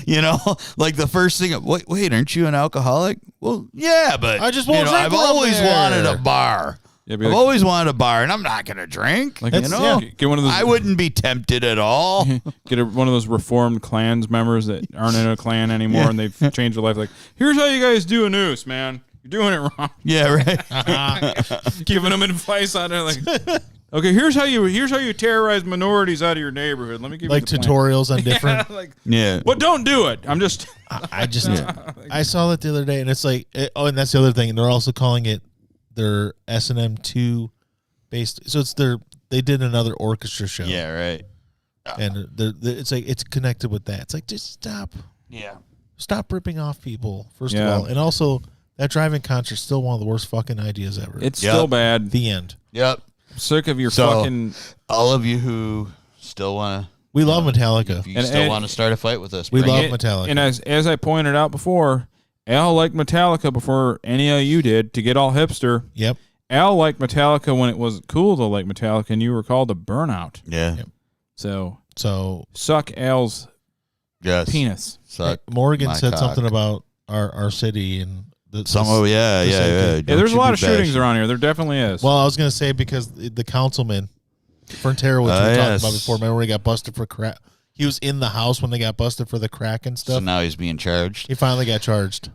Speaker 4: You know, like the first thing. Wait, aren't you an alcoholic? Well, yeah, but
Speaker 3: I just won't drink
Speaker 4: I've
Speaker 3: when I'm
Speaker 4: always
Speaker 3: there.
Speaker 4: wanted a bar.
Speaker 2: Yeah, be
Speaker 4: I've
Speaker 2: like-
Speaker 4: always wanted a bar, and I'm not gonna drink.
Speaker 2: Like,
Speaker 4: you know,
Speaker 2: get one of those.
Speaker 4: I wouldn't be tempted at all.
Speaker 2: Get one of those reformed clans members that aren't in a clan anymore, and they've changed their life. Like, here's how you guys do a noose, man. You're doing it wrong.
Speaker 4: Yeah, right.
Speaker 2: Giving them advice on it, like, okay, here's how you terrorize minorities out of your neighborhood. Let me give
Speaker 3: like
Speaker 2: you the plan.
Speaker 3: tutorials on different.
Speaker 2: Yeah, like,
Speaker 4: Yeah.
Speaker 2: but don't do it. I'm just.
Speaker 3: I just I saw that the other day, and it's like, and that's the other thing. And they're also calling it their S&M 2 based. So it's they did another orchestra show.
Speaker 4: Yeah, right.
Speaker 3: and it's like it's connected with that. It's like just stop ripping off people first of all, and also that driving concert's still one of the worst fucking ideas ever.
Speaker 2: It's still bad.
Speaker 3: The end.
Speaker 4: Yep.
Speaker 2: Sick of your
Speaker 4: So,
Speaker 2: fucking.
Speaker 4: all of you who still want to,
Speaker 3: We love Metallica.
Speaker 4: if you
Speaker 2: And-
Speaker 4: still
Speaker 2: and-
Speaker 4: want to start a fight with us,
Speaker 3: We
Speaker 4: bring
Speaker 3: love
Speaker 4: it.
Speaker 3: Metallica.
Speaker 2: And as I pointed out before, Al liked Metallica before any of you did. To get all hipster,
Speaker 3: Yep.
Speaker 2: Al liked Metallica when it was cool to like Metallica, and you were called a burnout.
Speaker 4: Yeah.
Speaker 3: Yep.
Speaker 2: So
Speaker 3: So
Speaker 2: suck Al's
Speaker 4: Yes.
Speaker 2: penis.
Speaker 4: Suck
Speaker 3: Morgan
Speaker 4: my
Speaker 3: said
Speaker 4: cock.
Speaker 3: something about our city and the
Speaker 4: Some of
Speaker 3: the safety.
Speaker 2: Yeah,
Speaker 4: Don't
Speaker 2: there's a
Speaker 4: you
Speaker 2: lot
Speaker 4: be
Speaker 2: of shootings
Speaker 4: bashing.
Speaker 2: around here. There definitely is.
Speaker 3: Well, I was gonna say because the councilman Frontera, which we talked
Speaker 4: Yes.
Speaker 3: about before, remember when he got busted for crack? He was in the house when they got busted for the crack and
Speaker 4: So
Speaker 3: stuff.
Speaker 4: now he's being charged.
Speaker 3: He finally got charged.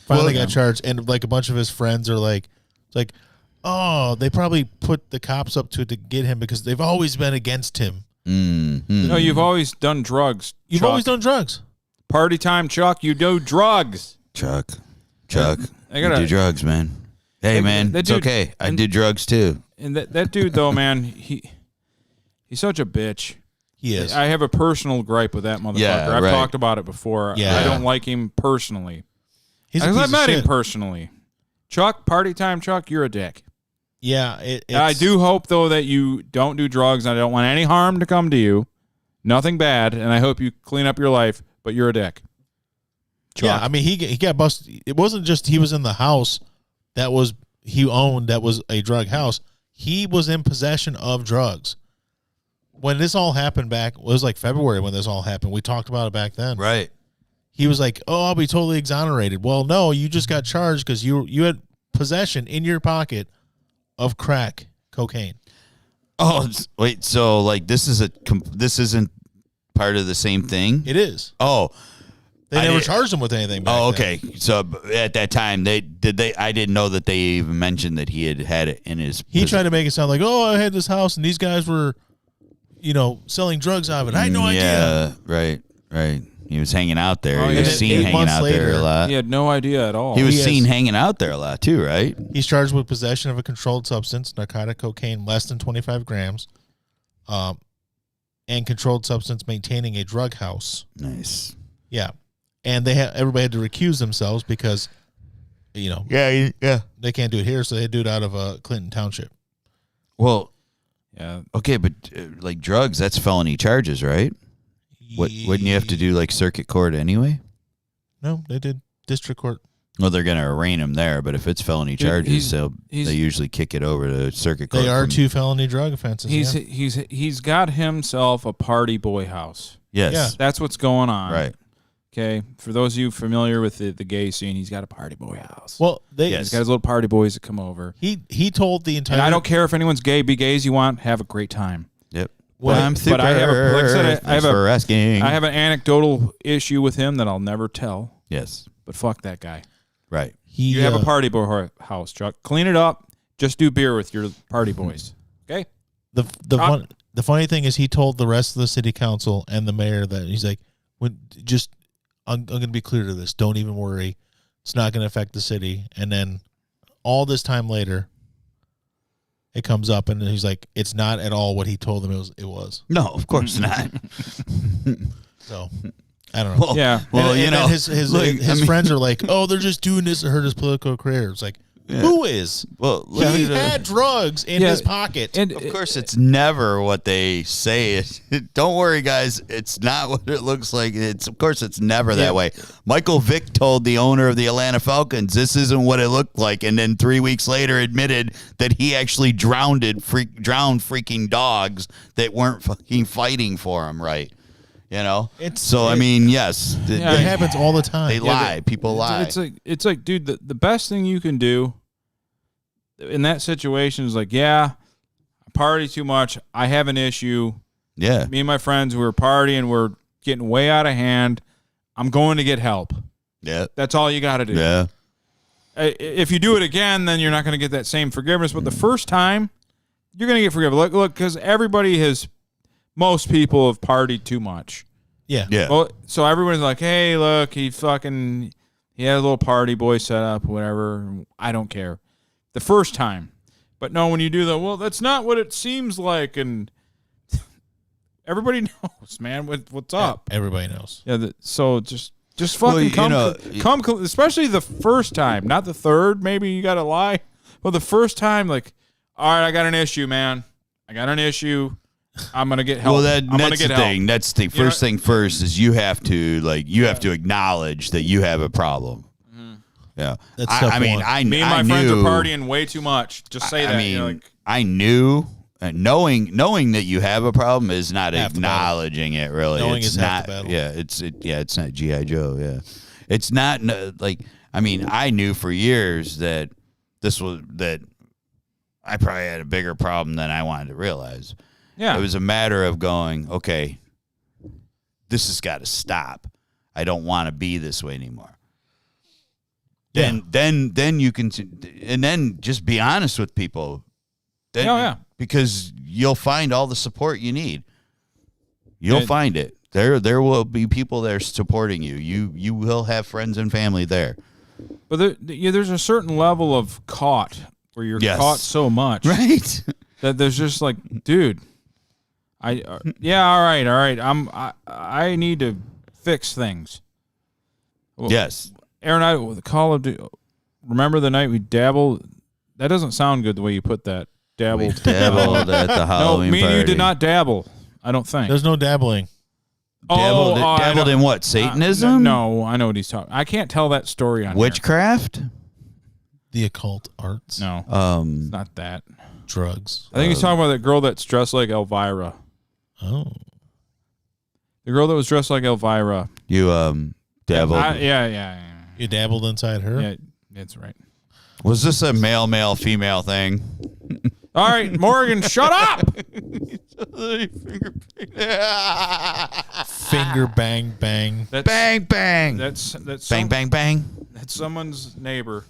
Speaker 3: Got charged, and like a bunch of his friends are like, it's like, oh, they probably put the cops up to get him because they've always been against him.
Speaker 4: Mm-hmm.
Speaker 2: no, you've always done drugs.
Speaker 3: You've
Speaker 2: Chuck.
Speaker 3: always done drugs.
Speaker 2: Party time, Chuck. You do drugs.
Speaker 4: Chuck,
Speaker 2: I gotta-
Speaker 4: you do drugs, man. Hey, man,
Speaker 2: that
Speaker 4: it's
Speaker 2: dude-
Speaker 4: okay. I
Speaker 2: and-
Speaker 4: did drugs too.
Speaker 2: And that dude though, man, he's such a bitch.
Speaker 3: He is.
Speaker 2: I have a personal gripe with that motherfucker.
Speaker 4: Yeah,
Speaker 2: I've
Speaker 4: right.
Speaker 2: talked about it before.
Speaker 3: Yeah.
Speaker 2: I don't like him personally.
Speaker 3: He's a
Speaker 2: Because I
Speaker 3: piece of
Speaker 2: met him
Speaker 3: shit.
Speaker 2: personally. Chuck, party time, Chuck, you're a dick.
Speaker 3: Yeah,
Speaker 2: I do hope though that you don't do drugs. And I don't want any harm to come to you. Nothing bad, and I hope you clean up your life. But you're a dick.
Speaker 3: Yeah,
Speaker 2: Chuck.
Speaker 3: I mean, he got busted. It wasn't just he was in the house that he owned that was a drug house. He was in possession of drugs. When this all happened it was like February when this all happened. We talked about it back then.
Speaker 4: Right.
Speaker 3: He was like, "Oh, I'll be totally exonerated." Well, no, you just got charged because you had possession in your pocket of crack cocaine.
Speaker 4: Oh, wait. So, like, this isn't part of the same thing?
Speaker 3: It is.
Speaker 4: Oh.
Speaker 3: They
Speaker 4: I
Speaker 3: never
Speaker 4: did-
Speaker 3: charged him with anything. Back
Speaker 4: Oh,
Speaker 3: then.
Speaker 4: okay. So at that time, I didn't know that they even mentioned that he had it in his.
Speaker 3: He tried to make it sound like, "Oh, I had this house and these guys were, selling drugs out of it." I had no idea.
Speaker 4: Yeah, right. He was hanging out there.
Speaker 2: Oh,
Speaker 4: He
Speaker 2: yeah.
Speaker 4: was
Speaker 2: And
Speaker 4: seen
Speaker 3: 8
Speaker 4: hanging
Speaker 3: months
Speaker 4: out there
Speaker 3: later,
Speaker 4: a lot.
Speaker 2: He had no idea at all.
Speaker 4: He was
Speaker 3: He
Speaker 4: seen
Speaker 3: has-
Speaker 4: hanging out there a lot too, right?
Speaker 3: He's charged with possession of a controlled substance, narcotic cocaine less than 25 grams, and controlled substance maintaining a drug house.
Speaker 4: Nice.
Speaker 3: Yeah, and everybody had to recuse themselves because,
Speaker 4: Yeah.
Speaker 3: they can't do it here, so they do it out of Clinton Township.
Speaker 4: Well,
Speaker 2: Yeah.
Speaker 4: okay, but like drugs, that's felony charges, right? Wouldn't you have to do like circuit court anyway?
Speaker 3: No, they did district court.
Speaker 4: Well, they're going to arraign him there, but if it's felony
Speaker 2: Dude,
Speaker 4: charges,
Speaker 2: he's-
Speaker 4: they usually kick it over to circuit court.
Speaker 3: They are
Speaker 4: from-
Speaker 3: 2 felony drug offenses.
Speaker 2: He's got himself a party boy house.
Speaker 4: Yes.
Speaker 3: Yeah.
Speaker 2: That's what's going on.
Speaker 4: Right.
Speaker 2: Okay. For those of you familiar with the gay scene, he's got a party boy house.
Speaker 3: Well,
Speaker 2: He's got his little party boys that come over.
Speaker 3: he told the entire.
Speaker 2: And I don't care if anyone's gay. Be gay as you want. Have a great time.
Speaker 4: Yep.
Speaker 3: Well,
Speaker 4: I'm super.
Speaker 2: but I have a- like I said, I
Speaker 4: Thanks
Speaker 2: have a-
Speaker 4: for asking.
Speaker 2: I have an anecdotal issue with him that I'll never tell.
Speaker 4: Yes.
Speaker 2: But fuck that guy.
Speaker 4: Right.
Speaker 2: You have a party boy house, Chuck. Clean it up. Just do beer with your party boys. Okay?
Speaker 3: The funny thing is he told the rest of the city council and the mayor that he's like, I'm going to be clear to this. Don't even worry. It's not going to affect the city. And then all this time later, it comes up and he's like, it's not at all what he told them it was.
Speaker 4: No, of course not.
Speaker 3: So I don't know.
Speaker 4: Well,
Speaker 2: Yeah.
Speaker 4: Well,
Speaker 3: and
Speaker 4: you know,
Speaker 3: his
Speaker 4: look, I mean-
Speaker 3: friends are like, oh, they're just doing this to hurt his political career. It's like, Who is?
Speaker 4: Well,
Speaker 3: He had drugs in his pocket.
Speaker 2: And
Speaker 4: of course, it's never what they say. Don't worry, guys. It's not what it looks like. Of course, it's never that way. Michael Vick told the owner of the Atlanta Falcons, "This isn't what it looked like," and then 3 weeks later admitted that he actually drowned freaking dogs that weren't fucking fighting for him. Right? You know. I mean, yes,
Speaker 3: it happens all the time.
Speaker 4: They lie. People lie.
Speaker 2: It's like, dude, the best thing you can do in that situation is like, yeah, I party too much. I have an issue.
Speaker 4: Yeah.
Speaker 2: Me and my friends, we're partying. We're getting way out of hand. I'm going to get help.
Speaker 4: Yeah.
Speaker 2: That's all you got to do.
Speaker 4: Yeah.
Speaker 2: If you do it again, then you're not going to get that same forgiveness. But the first time, you're going to get forgiven. Look, because most people have partied too much.
Speaker 3: Yeah.
Speaker 4: Yeah.
Speaker 2: Well, so everyone's like, hey, look, he had a little party boy set up, whatever. I don't care. The first time. But no, when you do that's not what it seems like. And everybody knows, man, what's up.
Speaker 3: Everybody knows.
Speaker 2: Yeah. So just fucking come, especially the first time, not the third. Maybe you got to lie. But the first time, like, all right, I got an issue, man. I got an issue. I'm gonna get help.
Speaker 4: Well, that's the thing. That's the first thing first is you have to acknowledge that you have a problem.
Speaker 2: Mm-hmm.
Speaker 4: Yeah,
Speaker 3: that's
Speaker 2: me and my friends are partying way too much. Just say that.
Speaker 4: I mean, I knew, knowing that you have a problem is not acknowledging it. Really,
Speaker 3: knowing
Speaker 4: it's
Speaker 3: is
Speaker 4: not.
Speaker 3: half the battle.
Speaker 4: Yeah, it's not GI Joe. Yeah, it's not like. I mean, I knew for years that I probably had a bigger problem than I wanted to realize.
Speaker 2: Yeah.
Speaker 4: It was a matter of going, okay, this has got to stop. I don't want to be this way anymore. Then you can, and then just be honest with people. Then, because you'll find all the support you need. You'll find it. There will be people there supporting you. You will have friends and family there.
Speaker 2: But there's a certain level of caught where you're caught so much,
Speaker 4: right?
Speaker 2: That there's just like, dude. All right. I need to fix things. Well,
Speaker 4: yes.
Speaker 2: Aaron, the Call of Duty. Remember the night we dabbled? That doesn't sound good the way you put that. Dabbled.
Speaker 4: Dabbled at the Halloween
Speaker 2: me and
Speaker 4: party.
Speaker 2: You did not dabble. I don't think.
Speaker 3: There's no dabbling.
Speaker 4: Dabbled in what? Satanism?
Speaker 2: No, I know what he's talking. I can't tell that story on
Speaker 4: witchcraft.
Speaker 2: Here.
Speaker 3: The occult arts.
Speaker 2: No, it's not that.
Speaker 3: Drugs.
Speaker 2: I think he's talking about that girl that's dressed like Elvira.
Speaker 3: Oh.
Speaker 2: The girl that was dressed like Elvira.
Speaker 4: You dabbled.
Speaker 2: Yeah.
Speaker 3: You dabbled inside her?
Speaker 2: Yeah, that's right.
Speaker 4: Was this a male, female thing?
Speaker 2: All right, Morgan, shut up.
Speaker 3: Finger bang bang.
Speaker 4: Bang bang.
Speaker 2: That's
Speaker 4: bang bang bang.
Speaker 2: That's someone's neighbor.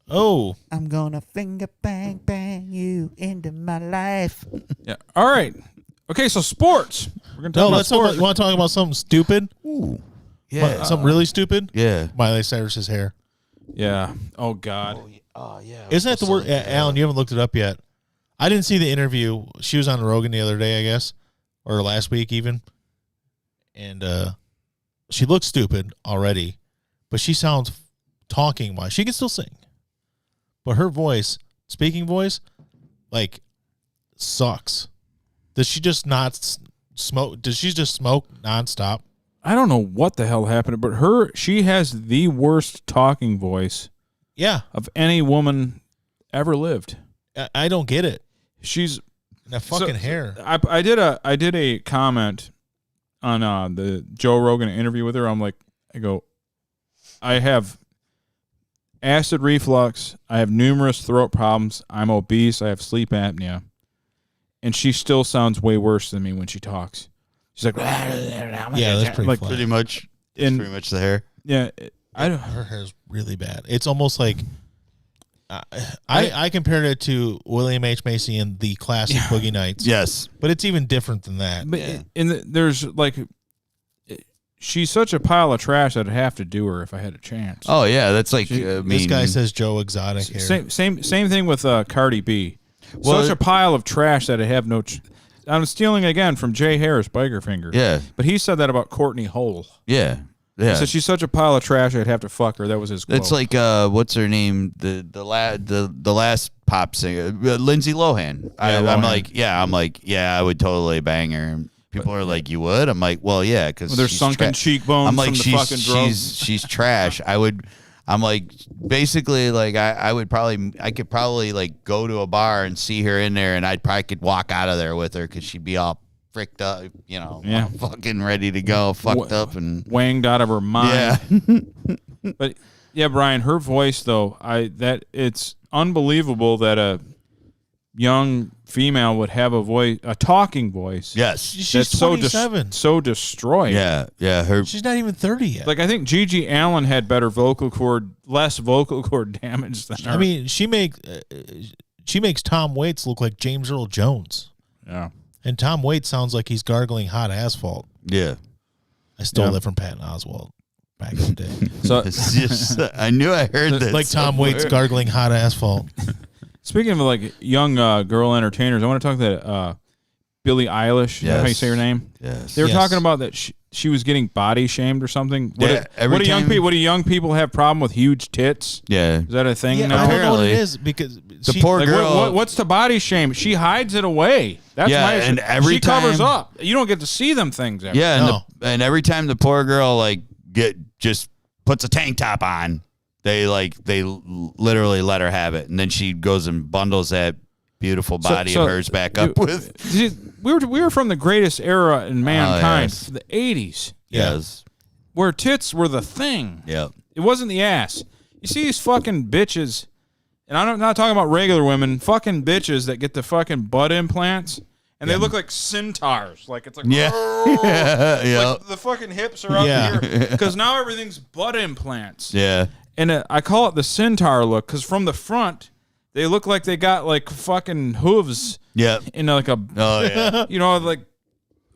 Speaker 3: Oh.
Speaker 4: I'm gonna finger bang bang you into my life.
Speaker 2: Yeah. All right. Okay, so sports. We're gonna talk about sports.
Speaker 3: You want to talk about something stupid?
Speaker 4: Ooh. Yeah.
Speaker 3: Something really stupid?
Speaker 4: Yeah.
Speaker 3: Miley Cyrus's hair.
Speaker 2: Yeah. Oh God.
Speaker 4: Oh yeah.
Speaker 3: Isn't that the word? Alan, you haven't looked it up yet. I didn't see the interview. She was on Rogan the other day, I guess, or last week even. And she looks stupid already, but she sounds talking wise. She can still sing. But her voice, speaking voice, like, sucks. Does she just not smoke? Does she just smoke nonstop?
Speaker 2: I don't know what the hell happened, but she has the worst talking voice.
Speaker 3: Yeah.
Speaker 2: Of any woman ever lived.
Speaker 3: I don't get it.
Speaker 2: She's
Speaker 3: that fucking hair.
Speaker 2: I did a comment on the Joe Rogan interview with her. I have acid reflux. I have numerous throat problems. I'm obese. I have sleep apnea. And she still sounds way worse than me when she talks. She's like,
Speaker 3: yeah, that's pretty flat.
Speaker 4: Pretty much the hair.
Speaker 2: Yeah,
Speaker 3: her hair's really bad. It's almost like I compared it to William H. Macy in the classic Boogie Nights.
Speaker 4: Yes,
Speaker 3: but it's even different than that.
Speaker 2: But there's like, she's such a pile of trash that I'd have to do her if I had a chance.
Speaker 4: Oh yeah, that's like
Speaker 3: this guy says Joe Exotic hair.
Speaker 2: Same thing with Cardi B. Such a pile of trash that I have no. I'm stealing again from Jay Harris, Biker Finger.
Speaker 4: Yeah,
Speaker 2: but he said that about Courtney Hull.
Speaker 4: Yeah, Yeah.
Speaker 2: So she's such a pile of trash. I'd have to fuck her. That was his quote.
Speaker 4: It's like what's her name? The last pop singer, Lindsay Lohan. I'm like, yeah, I would totally bang her. And people are like, you would? I'm like, well, yeah, because
Speaker 2: there's sunken cheekbones.
Speaker 4: I'm like,
Speaker 2: from the fucking
Speaker 4: she's trash. I'm like, basically, like I could probably like go to a bar and see her in there, and I probably could walk out of there with her because she'd be all fricked up,
Speaker 2: Yeah.
Speaker 4: fucking ready to go, fucked up and
Speaker 2: wanged out of her mind.
Speaker 4: Yeah.
Speaker 2: But yeah, Brian, her voice though, it's unbelievable that a young female would have a talking voice.
Speaker 4: Yes.
Speaker 3: She's 27.
Speaker 2: so destroyed.
Speaker 4: Yeah.
Speaker 3: She's not even 30 yet.
Speaker 2: Like I think Gigi Allen had less vocal cord damage than her.
Speaker 3: I mean, she makes Tom Waits look like James Earl Jones.
Speaker 2: Yeah.
Speaker 3: And Tom Waits sounds like he's gargling hot asphalt.
Speaker 4: Yeah.
Speaker 3: I stole that from Patton Oswalt back in the day.
Speaker 2: So
Speaker 4: It's just, I knew I heard that.
Speaker 3: Like Tom Waits gargling hot asphalt.
Speaker 2: speaking of like young girl entertainers, I want to talk to Billie Eilish. Is that how you say her name?
Speaker 4: Yes.
Speaker 2: They were
Speaker 3: Yes.
Speaker 2: talking about that she was getting body shamed or something.
Speaker 4: Yeah,
Speaker 2: What do young people have problem with huge tits?
Speaker 4: Yeah.
Speaker 2: Is that a thing
Speaker 3: Yeah,
Speaker 2: now?
Speaker 3: I don't know what it
Speaker 4: Apparently.
Speaker 3: is because
Speaker 4: The poor
Speaker 2: Like,
Speaker 4: girl.
Speaker 2: what's the body shame? She hides it away. That's
Speaker 4: Yeah,
Speaker 2: my
Speaker 4: and every
Speaker 2: she covers
Speaker 4: time-
Speaker 2: up. You don't get to see them things. Ever.
Speaker 4: Yeah, and,
Speaker 3: No.
Speaker 4: and every time the poor girl like just puts a tank top on, they literally let her have it, and then she goes and bundles that beautiful body of hers back up with.
Speaker 2: See, we were from the greatest era in mankind,
Speaker 4: yes.
Speaker 2: the 80s,
Speaker 4: Yes.
Speaker 2: where tits were the thing.
Speaker 4: Yeah.
Speaker 2: It wasn't the ass. You see these fucking bitches, and I'm not talking about regular women, fucking bitches that get the fucking butt implants, and they look like centaurs. Like it's like,
Speaker 4: Yeah. Yeah.
Speaker 2: like the fucking hips are up
Speaker 3: Yeah.
Speaker 2: here because now everything's butt implants.
Speaker 4: Yeah.
Speaker 2: And I call it the centaur look because from the front they look like they got like fucking hooves
Speaker 4: Yeah.
Speaker 2: in like a
Speaker 4: Oh yeah.
Speaker 2: like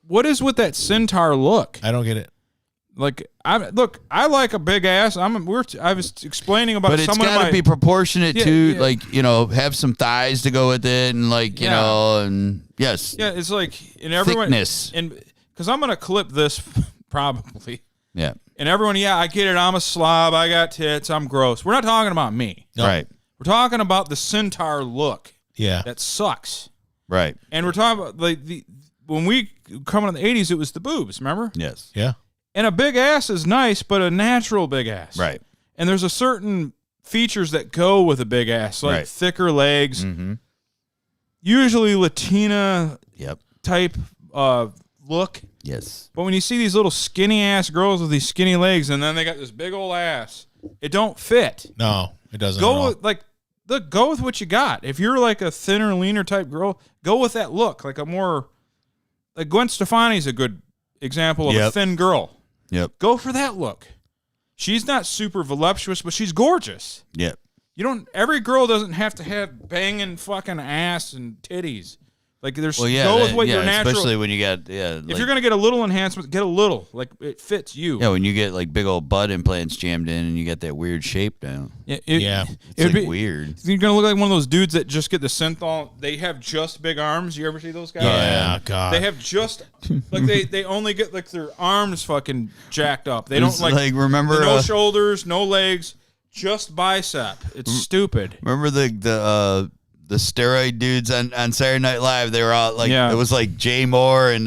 Speaker 2: what is with that centaur look?
Speaker 3: I don't get it.
Speaker 2: Like I like a big ass. I was explaining about
Speaker 4: But it's
Speaker 2: someone
Speaker 4: got to
Speaker 2: of
Speaker 4: be proportionate
Speaker 2: Yeah,
Speaker 4: to
Speaker 2: yeah.
Speaker 4: like have some thighs to go with it, and like and yes.
Speaker 2: yeah, it's like and everyone
Speaker 4: Thickness.
Speaker 2: and because I'm gonna clip this probably.
Speaker 4: Yeah.
Speaker 2: And everyone, I get it. I'm a slob. I got tits. I'm gross. We're not talking about me.
Speaker 3: No.
Speaker 4: Right.
Speaker 2: We're talking about the centaur look.
Speaker 3: Yeah.
Speaker 2: That sucks.
Speaker 4: Right.
Speaker 2: And we're talking about the when we coming in the 80s, it was the boobs. Remember?
Speaker 4: Yes.
Speaker 3: Yeah.
Speaker 2: And a big ass is nice, but a natural big ass.
Speaker 4: Right.
Speaker 2: And there's a certain features that go with a big ass, like
Speaker 4: Right.
Speaker 2: thicker legs,
Speaker 4: Mm-hmm.
Speaker 2: usually Latina
Speaker 4: Yep.
Speaker 2: type look.
Speaker 4: Yes.
Speaker 2: But when you see these little skinny ass girls with these skinny legs, and then they got this big old ass, it don't fit.
Speaker 3: No, it doesn't. at all.
Speaker 2: Go with go with what you got. If you're like a thinner, leaner type girl, go with that look. Like a more like Gwen Stefani's a good example of a
Speaker 4: Yep.
Speaker 2: thin girl.
Speaker 4: Yep.
Speaker 2: Go for that look. She's not super voluptuous, but she's gorgeous.
Speaker 4: Yep.
Speaker 2: Every girl doesn't have to have banging fucking ass and titties. Like there's
Speaker 4: Well, yeah.
Speaker 2: go with what your natural.
Speaker 4: Especially when you got
Speaker 2: If you're gonna get a little enhancement, get a little. Like it fits you.
Speaker 4: when you get like big old butt implants jammed in and you get that weird shape now.
Speaker 2: Yeah.
Speaker 4: It's
Speaker 2: It'd
Speaker 4: like
Speaker 2: be
Speaker 4: weird.
Speaker 2: You're gonna look like one of those dudes that just get the synthol. They have just big arms. You ever see those guys?
Speaker 3: Yeah, God.
Speaker 2: They have just like they only get like their arms fucking jacked up. They
Speaker 4: It's
Speaker 2: don't like
Speaker 4: remember
Speaker 2: no shoulders, no legs, just bicep. It's stupid.
Speaker 4: remember the steroid dudes on Saturday Night Live. They were all like it was like Jay Moore and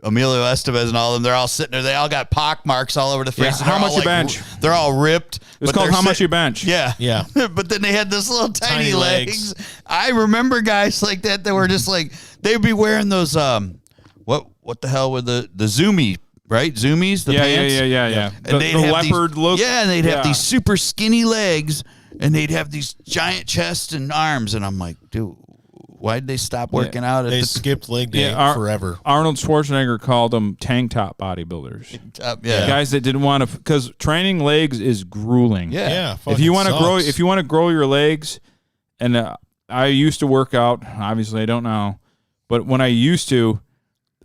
Speaker 4: Emilio Estevez and all of them. They're all sitting there. They all got pock marks all over the face.
Speaker 2: Yeah, how much you bench?
Speaker 4: They're all ripped.
Speaker 2: It's called How Much You Bench.
Speaker 4: Yeah.
Speaker 3: Yeah.
Speaker 4: But then they had this little tiny,
Speaker 3: Tiny
Speaker 4: legs.
Speaker 3: legs.
Speaker 4: I remember guys like that were just like they'd be wearing those what the hell were the Zoomies, right? Zoomies, the pants.
Speaker 2: Yeah.
Speaker 4: And they'd
Speaker 2: the
Speaker 4: have
Speaker 2: leopard
Speaker 4: these,
Speaker 2: look.
Speaker 4: Yeah, and they'd
Speaker 2: Yeah.
Speaker 4: have these super skinny legs, and they'd have these giant chests and arms, and I'm like, dude, why'd they stop working out at
Speaker 3: They
Speaker 4: the
Speaker 3: skipped leg day forever.
Speaker 2: Arnold Schwarzenegger called them tank top bodybuilders.
Speaker 4: top? Yeah,
Speaker 2: Guys that didn't want to, because training legs is grueling.
Speaker 4: yeah,
Speaker 3: Yeah.
Speaker 2: If you want to grow,
Speaker 3: sucks.
Speaker 2: if you want to grow your legs, and I used to work out. Obviously, I don't now, but when I used to,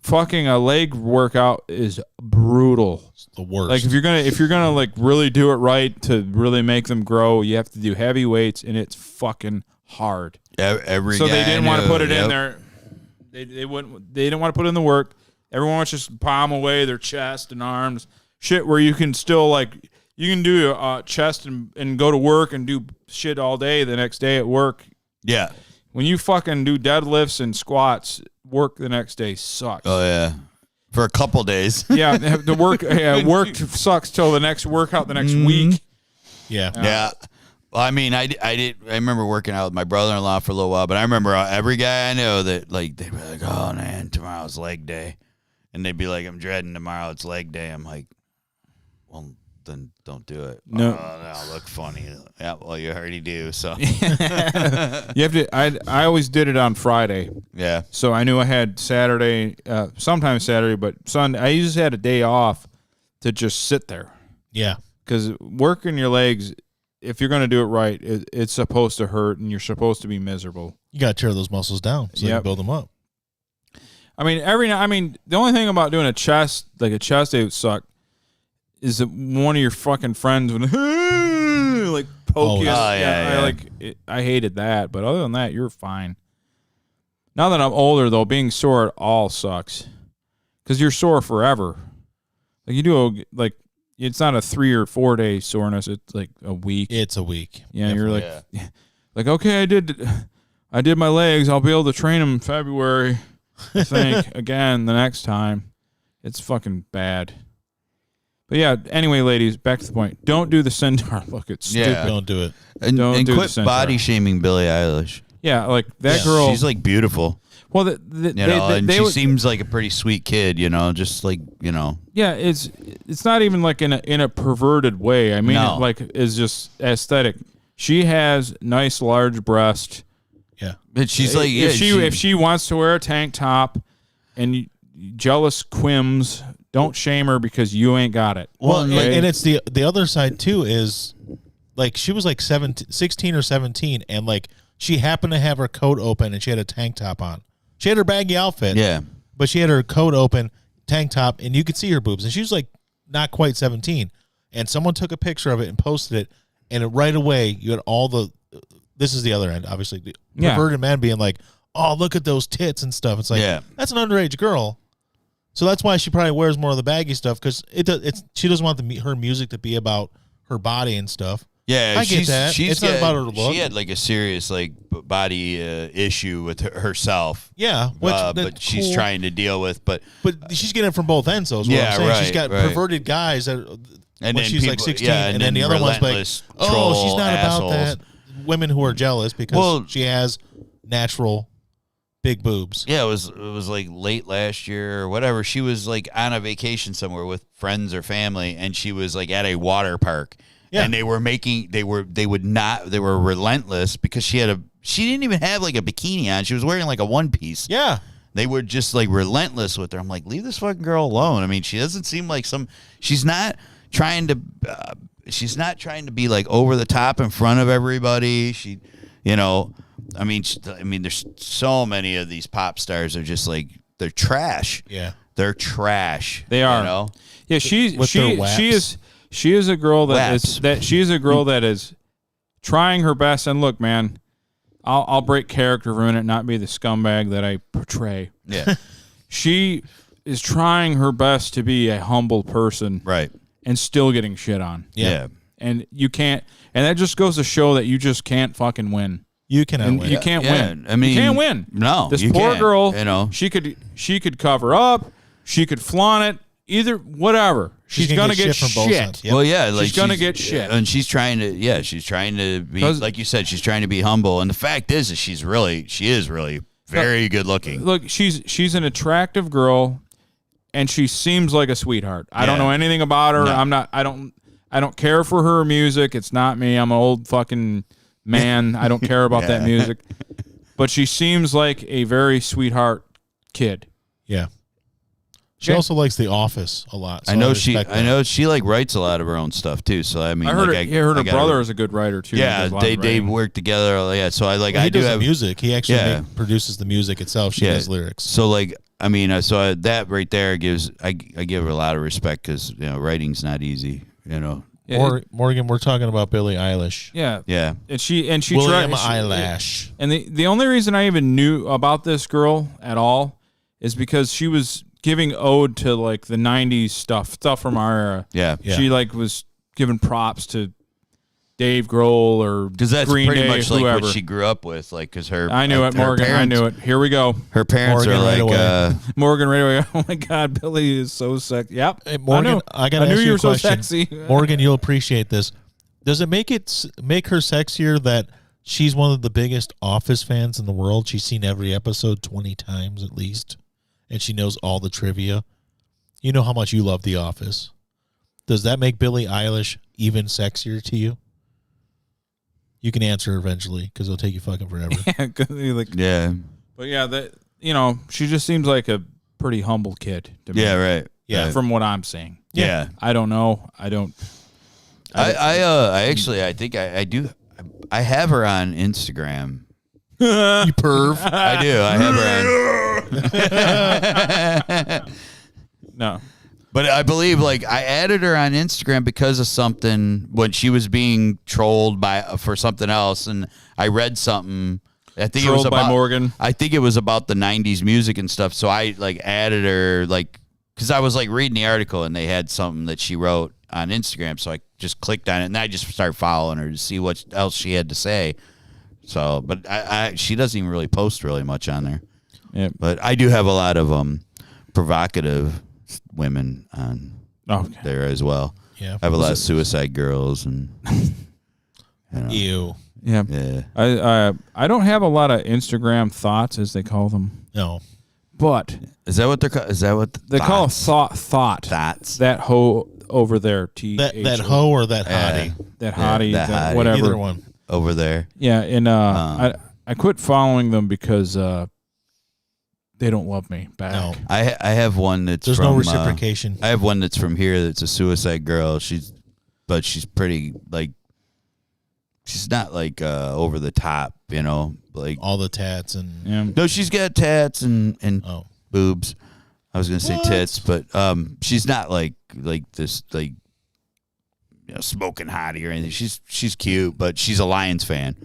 Speaker 2: fucking a leg workout is brutal.
Speaker 3: It's the worst.
Speaker 2: Like if you're gonna like really do it right to really make them grow, you have to do heavy weights, and it's fucking hard.
Speaker 4: Every
Speaker 2: So
Speaker 4: guy
Speaker 2: they didn't want to
Speaker 4: knew,
Speaker 2: put it
Speaker 4: yep.
Speaker 2: in there. They didn't want to put in the work. Everyone wants to just palm away their chest and arms, shit where you can still like you can do a chest and go to work and do shit all day the next day at work.
Speaker 4: Yeah.
Speaker 2: When you fucking do deadlifts and squats, work the next day sucks.
Speaker 4: Oh yeah. For a couple days.
Speaker 2: Yeah, the work sucks till the next workout the next week.
Speaker 3: Yeah.
Speaker 4: Yeah. Well, I mean, I remember working out with my brother-in-law for a little while, but I remember every guy I know that like they'd be like, "Oh man, tomorrow's leg day," and they'd be like, "I'm dreading tomorrow. It's leg day." I'm like, "Well, then don't do it."
Speaker 2: No.
Speaker 4: That'll look funny. Yeah, well, you already do. So
Speaker 2: You have to. I always did it on Friday,
Speaker 4: yeah,
Speaker 2: so I knew I had Saturday, sometimes Saturday, but Sunday. I usually had a day off to just sit there
Speaker 3: Yeah.
Speaker 2: because working your legs, if you're going to do it right, it's supposed to hurt and you're supposed to be miserable.
Speaker 3: You got to tear those muscles down so you
Speaker 2: Yep.
Speaker 3: can build them up.
Speaker 2: I mean, the only thing about doing a chest day would suck is that one of your fucking friends would like poke you.
Speaker 4: yeah.
Speaker 2: I hated that, but other than that, you're fine. Now that I'm older, though, being sore at all sucks because you're sore forever. Like you do, it's not a 3 or 4 day soreness; it's like a week.
Speaker 3: It's a week.
Speaker 2: Yeah, you're like, okay, I did my legs. I'll be able to train them in February. I think again the next time. It's fucking bad. But yeah, anyway, ladies, back to the point. Don't do the centaur look. It's stupid.
Speaker 4: Yeah.
Speaker 3: Don't do it.
Speaker 4: and
Speaker 2: Don't do the
Speaker 4: quit
Speaker 2: centaur.
Speaker 4: body shaming Billie Eilish.
Speaker 2: Yeah, like that
Speaker 3: Yeah.
Speaker 2: girl.
Speaker 4: She's like beautiful,
Speaker 2: well,
Speaker 4: and she seems like a pretty sweet kid. Just like
Speaker 2: yeah, it's not even like in a perverted way. I mean,
Speaker 4: No.
Speaker 2: it like is just aesthetic. She has nice large breast.
Speaker 3: Yeah.
Speaker 4: But she's like,
Speaker 2: if she wants to wear a tank top, and jealous quims, don't shame her because you ain't got it.
Speaker 3: Well,
Speaker 2: Okay?
Speaker 3: and it's the other side too is like she was like 16 or 17 and like she happened to have her coat open and she had a tank top on. She had her baggy outfit.
Speaker 4: yeah,
Speaker 3: But she had her coat open, tank top, and you could see her boobs. And she was like not quite 17. And someone took a picture of it and posted it. And right away, you had all the. This is the other end, obviously. The perverted men being like, "Oh, look at those tits and stuff." It's like that's an underage girl. So that's why she probably wears more of the baggy stuff because she doesn't want her music to be about her body and stuff.
Speaker 4: yeah.
Speaker 3: I get that. It's not about her look.
Speaker 4: She had like a serious like body issue with herself.
Speaker 3: Yeah,
Speaker 4: but she's trying to deal with. But
Speaker 3: she's getting it from both ends. Though, is what I'm saying. She's got perverted guys that.
Speaker 4: and
Speaker 3: when
Speaker 4: then
Speaker 3: she's like 16, and then the other one's like, "Oh, she's not about that." Women who are jealous because she has natural big boobs.
Speaker 4: Yeah, it was like late last year or whatever. She was like on a vacation somewhere with friends or family, and she was like at a water park. Yeah. And they were relentless because she didn't even have like a bikini on. She was wearing like a one piece.
Speaker 3: Yeah.
Speaker 4: They were just like relentless with her. I'm like, leave this fucking girl alone. I mean, she doesn't seem like she's not trying to be like over the top in front of everybody. I mean, there's so many of these pop stars are just like they're trash.
Speaker 3: Yeah,
Speaker 4: they're trash.
Speaker 2: They are. Yeah, she is a girl she is a girl that is trying her best. And look, man, I'll break character for a minute, not be the scumbag that I portray.
Speaker 4: Yeah,
Speaker 2: she is trying her best to be a humble person,
Speaker 4: right,
Speaker 2: and still getting shit on.
Speaker 4: Yeah.
Speaker 2: And you can't, and that just goes to show that you just can't fucking win.
Speaker 3: You cannot win.
Speaker 2: You can't win.
Speaker 4: I mean,
Speaker 2: you can't win.
Speaker 4: No,
Speaker 2: this
Speaker 4: you
Speaker 2: poor
Speaker 4: can't,
Speaker 2: girl. She could cover up. She could flaunt it. Either whatever. She's gonna get
Speaker 3: from both
Speaker 2: shit.
Speaker 3: sides. Yep.
Speaker 4: Well, yeah, like
Speaker 2: she's gonna get shit,
Speaker 4: and she's trying to be like you said. She's trying to be humble, and the fact is that she is really very good looking.
Speaker 2: Look, she's an attractive girl, and she seems like a sweetheart. I don't know anything about her.
Speaker 4: No.
Speaker 2: I don't care for her music. It's not me. I'm an old fucking man. I don't care about that music. But she seems like a very sweetheart kid.
Speaker 3: Yeah. She also likes The Office a lot. So
Speaker 4: I know she like writes a lot of her own stuff too. So I mean,
Speaker 2: I heard her brother is a good writer too.
Speaker 4: Yeah, they work together. Yeah, so I do have
Speaker 3: music. He actually produces the music itself. She does lyrics.
Speaker 4: So like, I mean, that right there I give her a lot of respect because writing's not easy.
Speaker 2: Yeah,
Speaker 3: Morgan, we're talking about Billie Eilish.
Speaker 2: Yeah. And she
Speaker 3: William Eyelash.
Speaker 2: And the only reason I even knew about this girl at all is because she was giving ode to like the '90s stuff from our era.
Speaker 4: Yeah.
Speaker 2: She like was giving props to Dave Grohl or
Speaker 4: Because that's
Speaker 2: Green
Speaker 4: pretty
Speaker 2: Day,
Speaker 4: much like
Speaker 2: whoever.
Speaker 4: what she grew up with. Like, because
Speaker 2: I knew it, Morgan. I knew it. Here we go.
Speaker 4: Her parents
Speaker 3: Morgan
Speaker 4: are
Speaker 3: right
Speaker 4: like,
Speaker 3: away.
Speaker 2: Morgan right away. Oh my God, Billy is so sexy. Yep.
Speaker 3: Hey, Morgan, I got to
Speaker 2: knew
Speaker 3: ask
Speaker 2: you
Speaker 3: you
Speaker 2: were
Speaker 3: a
Speaker 2: so
Speaker 3: question.
Speaker 2: sexy.
Speaker 3: Morgan, you'll appreciate this. Does it make her sexier that she's one of the biggest Office fans in the world? She's seen every episode 20 times at least, and she knows all the trivia. You know how much you love The Office. Does that make Billie Eilish even sexier to you? You can answer eventually because it'll take you fucking forever.
Speaker 2: Yeah, 'cause you like,
Speaker 4: yeah.
Speaker 2: but yeah, that she just seems like a pretty humble kid to me.
Speaker 4: Yeah, right.
Speaker 3: Yeah.
Speaker 2: From what I'm seeing.
Speaker 4: Yeah.
Speaker 2: I don't know. I don't.
Speaker 4: I actually, I think I do. I have her on Instagram.
Speaker 3: You perv.
Speaker 4: I do. I have her on.
Speaker 2: No.
Speaker 4: But I believe, like, I added her on Instagram because of something when she was being trolled for something else, and I read something. I think
Speaker 2: Trolled
Speaker 4: it was about
Speaker 2: by Morgan.
Speaker 4: I think it was about the '90s music and stuff. So I like added her, like, because I was like reading the article and they had something that she wrote on Instagram. So I just clicked on it and I just started following her to see what else she had to say. So, but she doesn't even really post really much on there.
Speaker 2: Yeah.
Speaker 4: But I do have a lot of provocative women on there as well.
Speaker 3: Yeah.
Speaker 4: I have a lot of suicide girls and
Speaker 3: Ew.
Speaker 2: Yeah.
Speaker 4: yeah.
Speaker 2: I don't have a lot of Instagram thoughts, as they call them,
Speaker 3: No.
Speaker 2: but
Speaker 4: Is that what they're called? Is that what
Speaker 2: they call thought.
Speaker 4: thoughts?
Speaker 2: That hoe over there.
Speaker 3: That hoe or that hottie?
Speaker 2: That hottie.
Speaker 4: that
Speaker 2: that
Speaker 4: hottie.
Speaker 2: whatever.
Speaker 3: Either one.
Speaker 4: over there?
Speaker 2: Yeah, and I quit following them because they don't love me back.
Speaker 3: No.
Speaker 4: I have one that's
Speaker 3: There's
Speaker 4: from,
Speaker 3: no reciprocation.
Speaker 4: I have one that's from here. That's a suicide girl. She's pretty, like, she's not like over the top, like
Speaker 3: All the tats and
Speaker 2: Yeah.
Speaker 4: no, she's got tats and
Speaker 3: oh.
Speaker 4: boobs. I was gonna say
Speaker 3: What?
Speaker 4: tits, but she's not like this like smoking hottie or anything. She's cute, but she's a Lions fan.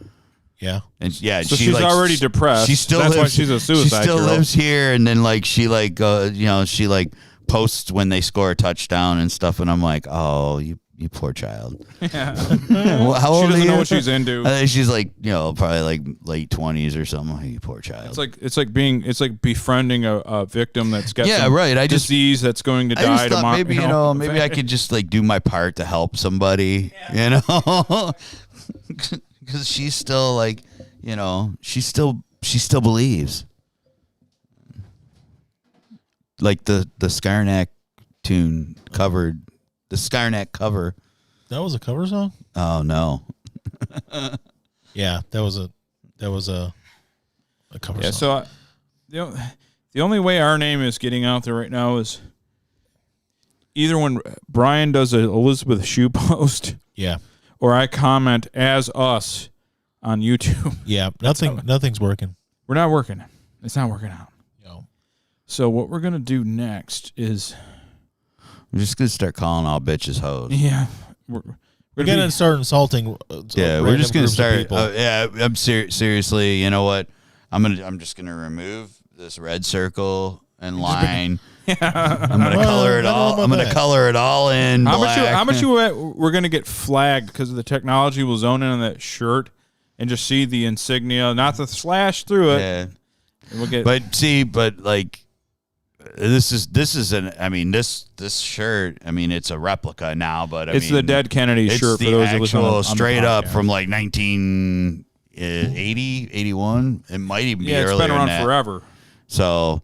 Speaker 3: Yeah.
Speaker 4: And yeah,
Speaker 2: So
Speaker 4: she
Speaker 2: she's
Speaker 4: like,
Speaker 2: already depressed.
Speaker 4: She still
Speaker 2: That's
Speaker 4: lives,
Speaker 2: why she's a suicide
Speaker 4: She still
Speaker 2: girl.
Speaker 4: lives here, and then like she like she like posts when they score a touchdown and stuff, and I'm like, oh, you poor child.
Speaker 2: Yeah.
Speaker 4: Well, how
Speaker 2: She
Speaker 4: old
Speaker 2: doesn't
Speaker 4: are
Speaker 2: know
Speaker 4: you?
Speaker 2: what she's into.
Speaker 4: I think she's like probably like late 20s or something. Oh, you poor child.
Speaker 2: It's like befriending a victim that's got
Speaker 4: Yeah,
Speaker 2: some
Speaker 4: right. I just-
Speaker 2: disease that's going to
Speaker 4: I just
Speaker 2: die
Speaker 4: thought
Speaker 2: tomorrow.
Speaker 4: maybe maybe I could just like do my part to help somebody, because she's still like she still believes, like the Skarnak tune covered the Skarnak cover.
Speaker 3: That was a cover song?
Speaker 4: Oh no,
Speaker 3: Yeah, that was a cover
Speaker 2: Yeah.
Speaker 3: song.
Speaker 2: So the only way our name is getting out there right now is either when Brian does an Elizabeth Shue post,
Speaker 3: Yeah.
Speaker 2: or I comment as us on YouTube.
Speaker 3: Yeah. Nothing's working.
Speaker 2: We're not working. It's not working out.
Speaker 3: No.
Speaker 2: So what we're gonna do next is
Speaker 4: I'm just gonna start calling all bitches hoes.
Speaker 2: we're
Speaker 3: We're
Speaker 2: gonna
Speaker 3: gonna
Speaker 2: be,
Speaker 3: start insulting.
Speaker 4: Yeah, we're
Speaker 3: random
Speaker 4: just gonna
Speaker 3: groups of
Speaker 4: start.
Speaker 3: people.
Speaker 4: I'm seriously. You know what? I'm just gonna remove this red circle and line. I'm gonna color it all. I'm gonna color it all in black.
Speaker 2: how much we're gonna get flagged because of the technology will zone in on that shirt and just see the insignia, not the slash through it.
Speaker 4: Yeah.
Speaker 2: And we'll get,
Speaker 4: But like this shirt. I mean, it's a replica now, but
Speaker 2: it's the Dead Kennedy
Speaker 4: it's
Speaker 2: shirt
Speaker 4: the
Speaker 2: for those who listen
Speaker 4: actual
Speaker 2: on the
Speaker 4: straight up
Speaker 2: podcast.
Speaker 4: from like 1980, 81. It might even be
Speaker 2: Yeah, it's
Speaker 4: earlier
Speaker 2: been around
Speaker 4: than that.
Speaker 2: forever.
Speaker 4: So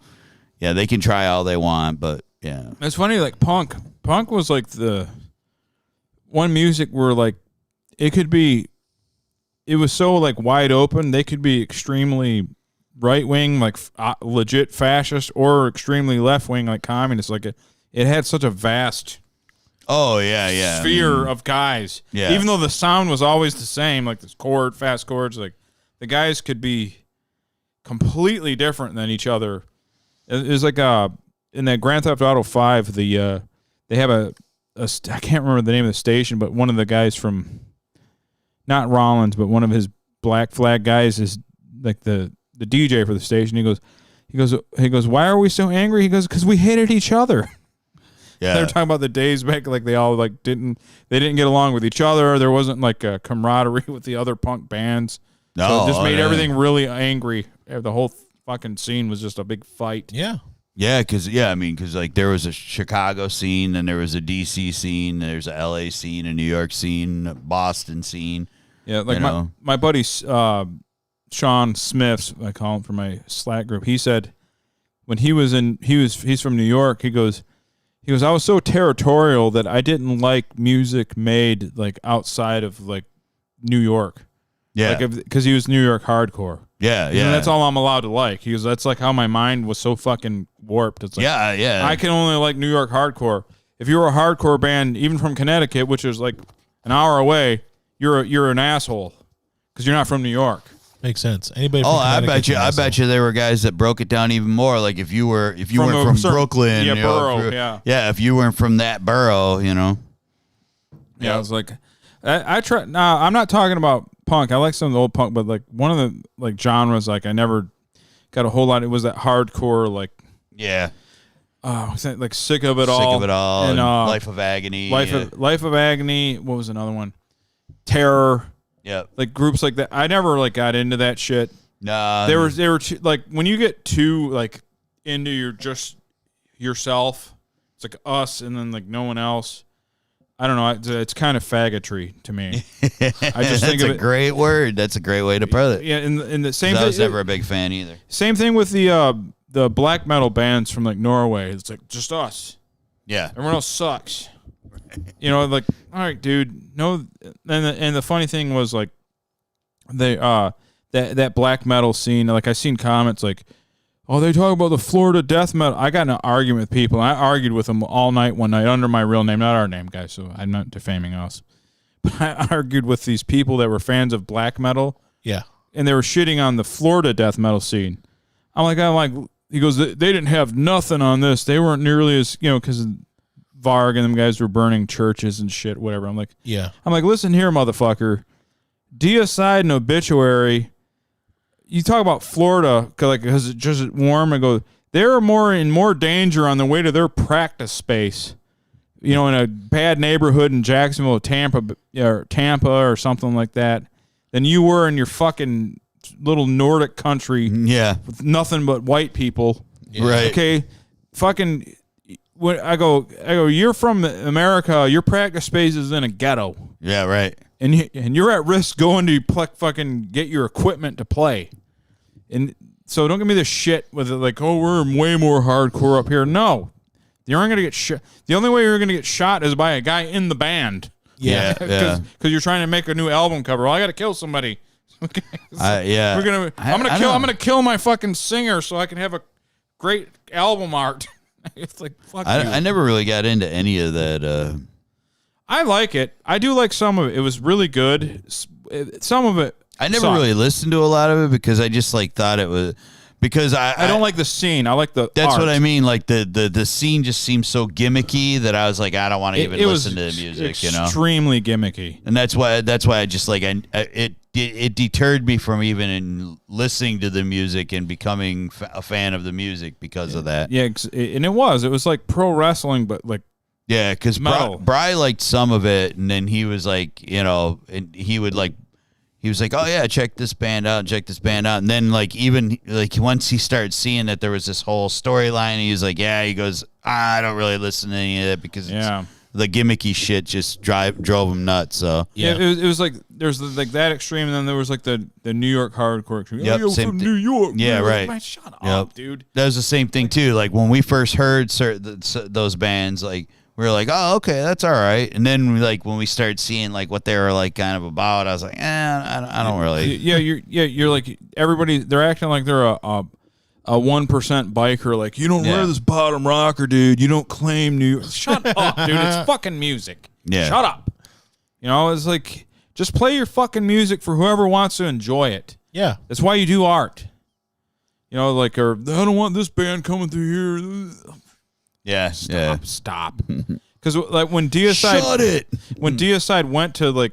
Speaker 4: yeah, they can try all they want, but yeah.
Speaker 2: It's funny, like punk was like the one music where like it was so like wide open. They could be extremely right wing, like legit fascist, or extremely left wing, like communist. Like it had such a vast
Speaker 4: Oh yeah.
Speaker 2: sphere of guys.
Speaker 4: Yeah.
Speaker 2: Even though the sound was always the same, like this chord, fast chords, like the guys could be completely different than each other. It was like in that Grand Theft Auto 5, they have I can't remember the name of the station, but one of the guys from not Rollins, but one of his Black Flag guys is like the DJ for the station. He He goes, why are we so angry? He goes, because we hated each other.
Speaker 4: Yeah.
Speaker 2: They were talking about the days back, like they all like didn't get along with each other. There wasn't like a camaraderie with the other punk bands.
Speaker 4: No,
Speaker 2: So it just made everything really angry. The whole fucking scene was just a big fight.
Speaker 3: Yeah.
Speaker 4: Yeah, because like there was a Chicago scene, and there was a DC scene, there's a LA scene, a New York scene, a Boston scene.
Speaker 2: Yeah, like my buddy Sean Smiths, I call him for my Slack group. He said when he's from New York. He goes, I was so territorial that I didn't like music made like outside of like New York.
Speaker 4: Yeah,
Speaker 2: because he was New York hardcore.
Speaker 4: Yeah, yeah.
Speaker 2: And that's all I'm allowed to like. He goes, that's like how my mind was so fucking warped. It's like,
Speaker 4: yeah.
Speaker 2: I can only like New York hardcore. If you were a hardcore band, even from Connecticut, which is like an hour away, you're an asshole because you're not from New York.
Speaker 3: Makes sense. Anybody?
Speaker 4: I bet you there were guys that broke it down even more. Like if you weren't from Brooklyn,
Speaker 2: borough,
Speaker 4: if you weren't from that borough,
Speaker 2: Yeah, I was like, I try. Nah, I'm not talking about punk. I like some of the old punk, but like one of the like genres, like I never got a whole lot. It was that hardcore, like like Sick of It All,
Speaker 4: and Life of Agony,
Speaker 2: Life of Agony. What was another one? Terror.
Speaker 4: Yeah,
Speaker 2: like groups like that. I never like got into that shit.
Speaker 4: No,
Speaker 2: they were too, like when you get too like into your just yourself. It's like us and then like no one else. I don't know. It's kind of faggotry to me. I just think
Speaker 4: that's a great word. That's a great way to put it.
Speaker 2: Yeah, and the same.
Speaker 4: I was never a big fan either.
Speaker 2: Same thing with the black metal bands from like Norway. It's like just us.
Speaker 4: Yeah,
Speaker 2: everyone else sucks. Like, all right, dude. No, and the funny thing was like, they that black metal scene. Like I seen comments like, oh, they talk about the Florida death metal. I got in an argument with people. And I argued with them all night one night under my real name, not our name, guys. So I'm not defaming us. But I argued with these people that were fans of black metal.
Speaker 3: Yeah,
Speaker 2: and they were shitting on the Florida death metal scene. I'm like, he goes, they didn't have nothing on this. They weren't nearly as because Varg and them guys were burning churches and shit, whatever. I'm like, listen here, motherfucker. Deicide and Obituary. You talk about Florida because it's just warm. I go, they're in more danger on the way to their practice space. In a bad neighborhood in Jacksonville, Tampa or something like that, than you were in your fucking little Nordic country.
Speaker 4: Yeah,
Speaker 2: with nothing but white people.
Speaker 4: Yeah. Right.
Speaker 2: Okay, fucking. When I go, you're from America. Your practice space is in a ghetto.
Speaker 4: Yeah, right.
Speaker 2: And you're at risk going to fucking get your equipment to play. And so don't give me this shit with it like, oh, we're way more hardcore up here. No, you aren't gonna get shot. The only way you're gonna get shot is by a guy in the band.
Speaker 4: Yeah,
Speaker 2: because you're trying to make a new album cover. Well, I got to kill somebody. Okay. I'm gonna kill my fucking singer so I can have a great album art. It's like fuck you.
Speaker 4: I never really got into any of that.
Speaker 2: I like it. I do like some of it. It was really good. Some of it.
Speaker 4: I never really listened to a lot of it because I just thought it was because I
Speaker 2: don't like the scene. I like the.
Speaker 4: That's
Speaker 2: art.
Speaker 4: what I mean. Like the scene just seemed so gimmicky that I was like, I don't want to even listen to the music.
Speaker 2: Extremely gimmicky,
Speaker 4: and that's why I just like it deterred me from even listening to the music and becoming a fan of the music because of that.
Speaker 2: Yeah, and it was like pro wrestling, but like.
Speaker 4: Yeah, because Bry liked some of it, and then he was like, and he was like, oh yeah, check this band out, and then even once he started seeing that there was this whole storyline, he was like, he goes, I don't really listen to any of that because the gimmicky shit just drove him nuts. So
Speaker 2: it was like there's like that extreme, and then there was like the New York hardcore extreme.
Speaker 4: Yep,
Speaker 2: you're from New York.
Speaker 4: Yeah,
Speaker 2: man.
Speaker 4: right.
Speaker 2: Man, shut up, dude.
Speaker 4: That was the same thing too. Like when we first heard those bands, like. We were like, oh, okay, that's all right. And then, when we started seeing what they were kind of about, I was like, I don't really.
Speaker 2: Yeah, you're like everybody. They're acting like they're a 1% biker. Like you don't wear this bottom rocker, dude. You don't claim New York. Shut up, dude. It's fucking music.
Speaker 4: Yeah.
Speaker 2: Shut up. It's like just play your fucking music for whoever wants to enjoy it.
Speaker 3: Yeah,
Speaker 2: that's why you do art. Or I don't want this band coming through here.
Speaker 4: Yeah,
Speaker 2: Stop. Because when Deicide went to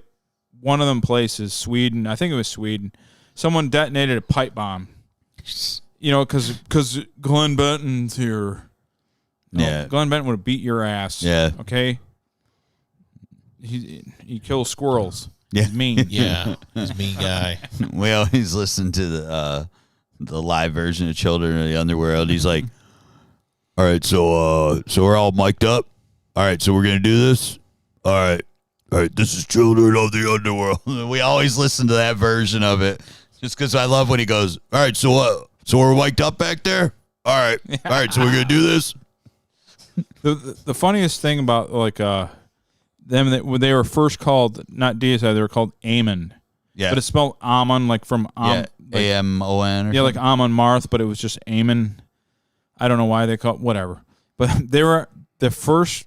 Speaker 2: one of them places, Sweden, I think it was Sweden, someone detonated a pipe bomb you know, because Glenn Benton's here. No,
Speaker 4: Yeah.
Speaker 2: Glenn Benton would have beat your ass.
Speaker 4: Yeah.
Speaker 2: Okay. He kills squirrels.
Speaker 4: Yeah.
Speaker 2: He's mean.
Speaker 3: Yeah, he's a mean guy.
Speaker 4: We always listen to the live version of Children of the Underworld. He's like, all right, so we're all mic'd up. All right, so we're going to do this. All right, this is Children of the Underworld. We always listen to that version of it just because I love when he goes, all right, so we're mic'd up back there? All right, so we're going to do this?
Speaker 2: The funniest thing about like them that when they were first called not deicide, they were called Ammon.
Speaker 4: Yeah.
Speaker 2: But it's spelled Ammon, like from
Speaker 4: Yeah,
Speaker 2: like,
Speaker 4: Amon.
Speaker 2: yeah, like Ammon Marth, but it was just Ammon. I don't know why they call it whatever. But they were the first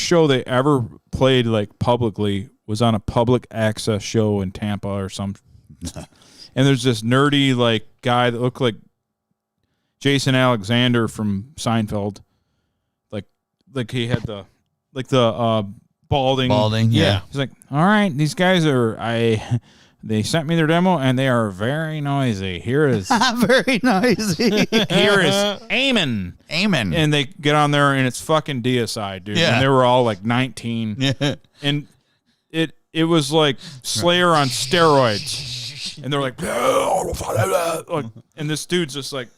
Speaker 2: show they ever played like publicly was on a public access show in Tampa or some. And there's this nerdy like guy that looked like Jason Alexander from Seinfeld. Like he had the balding.
Speaker 4: Yeah.
Speaker 2: He's like, all right, these guys they sent me their demo and they are very noisy. Here is
Speaker 4: Very noisy.
Speaker 2: here is Amen.
Speaker 4: Amen.
Speaker 2: And they get on there and it's fucking deicide, dude.
Speaker 4: Yeah.
Speaker 2: And they were all like 19.
Speaker 4: Yeah.
Speaker 2: And it was like Slayer on steroids. And they're like, and this dude's just like,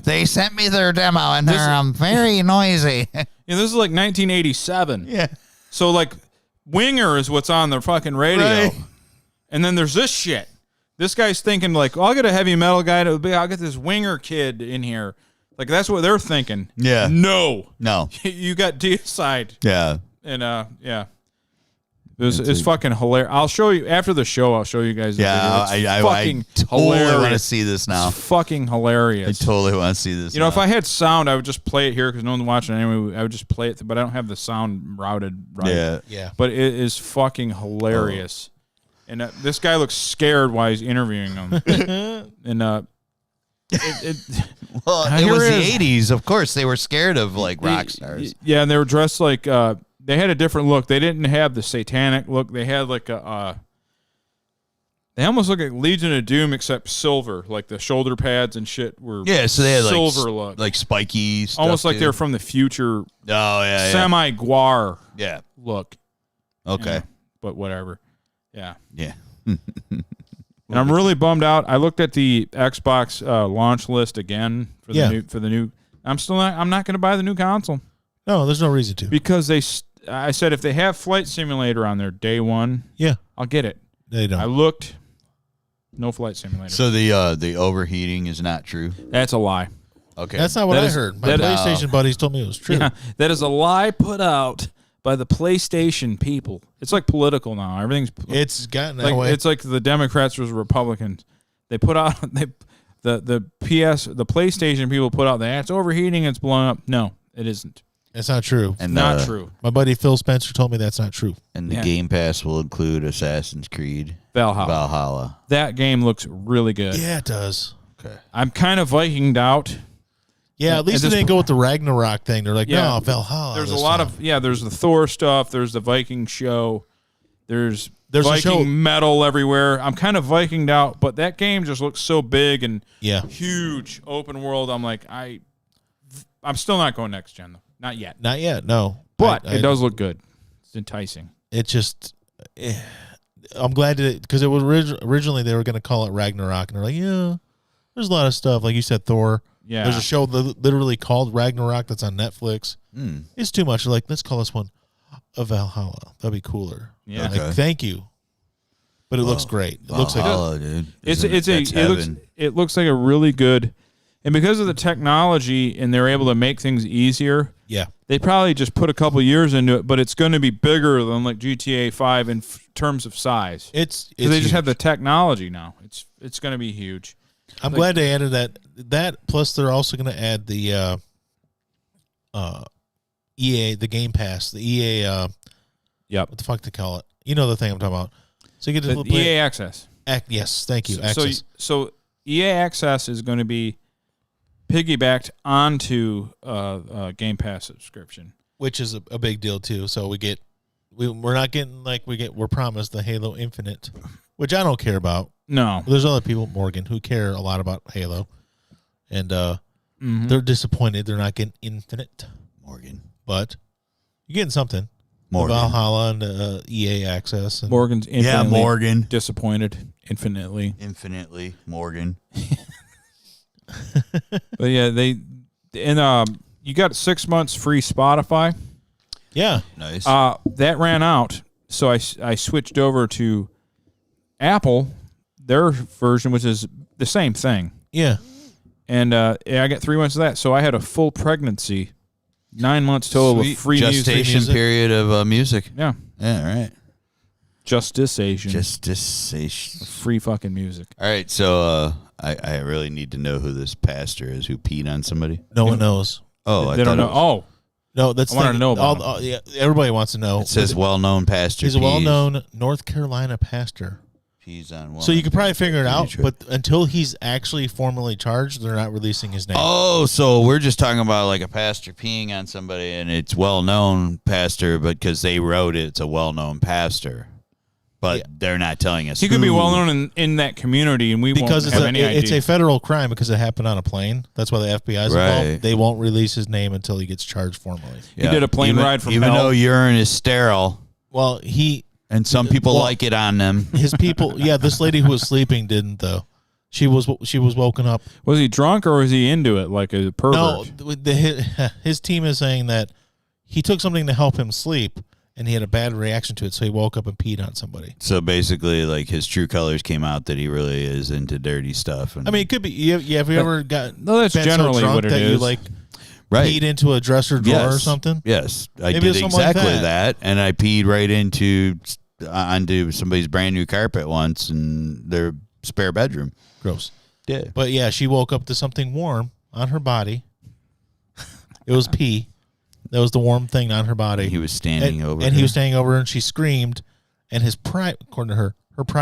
Speaker 4: They sent me their demo and they're very noisy.
Speaker 2: this is like 1987.
Speaker 4: Yeah.
Speaker 2: So like Winger is what's on the fucking radio.
Speaker 4: Right.
Speaker 2: And then there's this shit. This guy's thinking like, I'll get a heavy metal guy I'll get this Winger kid in here. Like that's what they're thinking.
Speaker 4: Yeah.
Speaker 2: No.
Speaker 4: You
Speaker 2: got deicide.
Speaker 4: Yeah.
Speaker 2: And yeah. It's fucking hilarious. I'll show you after the show. I'll show you guys.
Speaker 4: Yeah,
Speaker 2: the video. It's
Speaker 4: I
Speaker 2: fucking
Speaker 4: totally
Speaker 2: hilarious.
Speaker 4: want to see this now.
Speaker 2: It's fucking hilarious.
Speaker 4: I totally want to see this.
Speaker 2: You know, if I had sound, I would just play it here because no one's watching anyway. I would just play it, but I don't have the sound routed right.
Speaker 4: Yeah.
Speaker 3: Yeah.
Speaker 2: But it is fucking hilarious. And this guy looks scared while he's interviewing him. And
Speaker 4: well,
Speaker 2: here
Speaker 4: it was
Speaker 2: it
Speaker 4: the
Speaker 2: is.
Speaker 4: '80s. Of course, they were scared of like rock stars.
Speaker 2: Yeah, and they were dressed like they had a different look. They didn't have the satanic look. They had like a they almost look like Legion of Doom except silver. Like the shoulder pads and shit were
Speaker 4: So they had
Speaker 2: silver look.
Speaker 4: like spiky stuff.
Speaker 2: Almost like
Speaker 4: too.
Speaker 2: they're from the future.
Speaker 4: Oh yeah.
Speaker 2: Semi-guar
Speaker 4: Yeah.
Speaker 2: look.
Speaker 4: Okay.
Speaker 2: Yeah, but whatever. Yeah.
Speaker 4: Yeah.
Speaker 2: And I'm really bummed out. I looked at the Xbox launch list again for the new. I'm not going to buy the new console.
Speaker 3: No, there's no reason to.
Speaker 2: Because I said if they have Flight Simulator on there day one,
Speaker 3: Yeah.
Speaker 2: I'll get it.
Speaker 3: They don't.
Speaker 2: I looked, no Flight Simulator.
Speaker 4: So the overheating is not true.
Speaker 2: That's a lie.
Speaker 4: Okay.
Speaker 3: That's not what
Speaker 2: That
Speaker 3: I
Speaker 2: is-
Speaker 3: heard. My
Speaker 2: that-
Speaker 3: PlayStation buddies told me it was true.
Speaker 2: Yeah, that is a lie put out by the PlayStation people. It's like political now. Everything's
Speaker 3: It's gotten that
Speaker 2: like
Speaker 3: way.
Speaker 2: it's like the Democrats versus Republicans. They put out the PlayStation people put out that it's overheating, it's blowing up. No, it isn't.
Speaker 3: It's not true.
Speaker 4: and
Speaker 2: Not true.
Speaker 3: My buddy Phil Spencer told me that's not true.
Speaker 4: And the
Speaker 2: Yeah.
Speaker 4: Game Pass will include Assassin's Creed
Speaker 2: Valhalla. That game looks really good.
Speaker 3: Yeah, it does.
Speaker 4: Okay.
Speaker 2: I'm kind of Vikinged out.
Speaker 3: Yeah, at least they
Speaker 2: this-
Speaker 3: didn't go with the Ragnarok thing. They're like,
Speaker 2: Yeah.
Speaker 3: no, Valhalla.
Speaker 2: There's a
Speaker 3: this
Speaker 2: lot
Speaker 3: time.
Speaker 2: there's the Thor stuff. There's the Viking show. There's
Speaker 3: a
Speaker 2: Viking
Speaker 3: show-
Speaker 2: metal everywhere. I'm kind of Vikinged out, but that game just looks so big and
Speaker 3: Yeah.
Speaker 2: huge, open world. I'm like, I'm still not going next gen though. Not yet.
Speaker 3: Not yet, no.
Speaker 2: But
Speaker 3: I-
Speaker 2: it does look good. It's enticing.
Speaker 3: It just, I'm glad that because it was originally they were going to call it Ragnarok, and they're like, yeah, there's a lot of stuff like you said, Thor.
Speaker 2: Yeah.
Speaker 3: There's a show literally called Ragnarok that's on Netflix. It's too much. They're like, let's call this one a Valhalla. That'd be cooler.
Speaker 2: Yeah.
Speaker 3: I'm like,
Speaker 4: Okay.
Speaker 3: thank you. But it looks great. It looks like
Speaker 4: Valhalla, dude.
Speaker 2: It's
Speaker 4: That's
Speaker 2: it looks like a really good, and because of the technology and they're able to make things easier.
Speaker 3: yeah.
Speaker 2: They probably just put a couple years into it, but it's going to be bigger than like GTA 5 in terms of size.
Speaker 3: It's
Speaker 2: Because they just
Speaker 3: huge.
Speaker 2: have the technology now. It's going to be huge.
Speaker 3: I'm glad they added that. Plus, they're also going to add the EA, the Game Pass, the EA.
Speaker 2: Yep.
Speaker 3: What the fuck they call it? You know the thing I'm talking about. So you get to
Speaker 2: The
Speaker 3: play.
Speaker 2: EA Access.
Speaker 3: Yes, thank you.
Speaker 2: So
Speaker 3: Access.
Speaker 2: so EA Access is going to be piggybacked onto Game Pass subscription.
Speaker 3: Which is a big deal too. So we're not getting like we're promised the Halo Infinite, which I don't care about.
Speaker 2: No.
Speaker 3: There's other people, Morgan, who care a lot about Halo, and they're disappointed they're not getting Infinite.
Speaker 4: Morgan.
Speaker 3: But you're getting something.
Speaker 4: Morgan.
Speaker 3: Valhalla and EA access. And
Speaker 2: Morgan's infinitely
Speaker 4: Morgan.
Speaker 2: disappointed. Infinitely.
Speaker 4: Morgan.
Speaker 2: But yeah, you got 6 months free Spotify.
Speaker 3: yeah.
Speaker 4: Nice.
Speaker 2: That ran out, so I switched over to Apple, their version, which is the same thing.
Speaker 3: Yeah.
Speaker 2: And I got 3 months of that, so I had a full pregnancy, 9 months total of free
Speaker 4: gestation
Speaker 2: music.
Speaker 4: period of music.
Speaker 2: Yeah,
Speaker 4: Yeah, right.
Speaker 2: Gestation.
Speaker 4: Gestation.
Speaker 2: Free fucking music.
Speaker 4: All right, so I really need to know who this pastor is who peed on somebody.
Speaker 3: No one knows.
Speaker 4: Oh,
Speaker 2: They don't know. Oh,
Speaker 3: No, that's
Speaker 2: I wanted to know about him.
Speaker 3: yeah, everybody wants to know.
Speaker 4: it says well-known pastor.
Speaker 3: He's a well-known North Carolina pastor.
Speaker 4: Pees on.
Speaker 3: So you could probably figure it out,
Speaker 4: Detroit.
Speaker 3: but until he's actually formally charged, they're not releasing his name.
Speaker 4: Oh, so we're just talking about like a pastor peeing on somebody, and it's well-known pastor, but because they wrote it, it's a well-known pastor. But they're not telling us.
Speaker 2: he could be well known in that community, and we
Speaker 3: Because
Speaker 2: won't have any idea.
Speaker 3: it's a federal crime because it happened on a plane. That's why the FBI is
Speaker 4: Right.
Speaker 3: involved. They won't release his name until he gets charged formally.
Speaker 2: He did a plane ride from
Speaker 4: even
Speaker 2: hell.
Speaker 4: though urine is sterile,
Speaker 3: Well,
Speaker 4: and some people like it on them.
Speaker 3: his people, this lady who was sleeping didn't though. She was woken up.
Speaker 2: Was he drunk or was he into it like a pervert?
Speaker 3: No, his team is saying that he took something to help him sleep, and he had a bad reaction to it, so he woke up and peed on somebody.
Speaker 4: So basically, like his true colors came out that he really is into dirty stuff. And
Speaker 3: I mean, it could be. Yeah, have you ever got?
Speaker 2: No, that's
Speaker 3: been
Speaker 2: generally
Speaker 3: so drunk
Speaker 2: what it
Speaker 3: that
Speaker 2: is.
Speaker 3: You like
Speaker 4: right.
Speaker 3: peed into a dresser drawer or something.
Speaker 4: Yes, I
Speaker 3: Maybe
Speaker 4: did
Speaker 3: it's something like
Speaker 4: exactly
Speaker 3: that.
Speaker 4: and I peed right onto somebody's brand new carpet once in their spare bedroom.
Speaker 3: Gross.
Speaker 4: Yeah,
Speaker 3: But yeah, she woke up to something warm on her body. It was pee. That was the warm thing on her body.
Speaker 4: he was standing over,
Speaker 3: and
Speaker 4: her.
Speaker 3: he was standing over her, and she screamed. And according to her,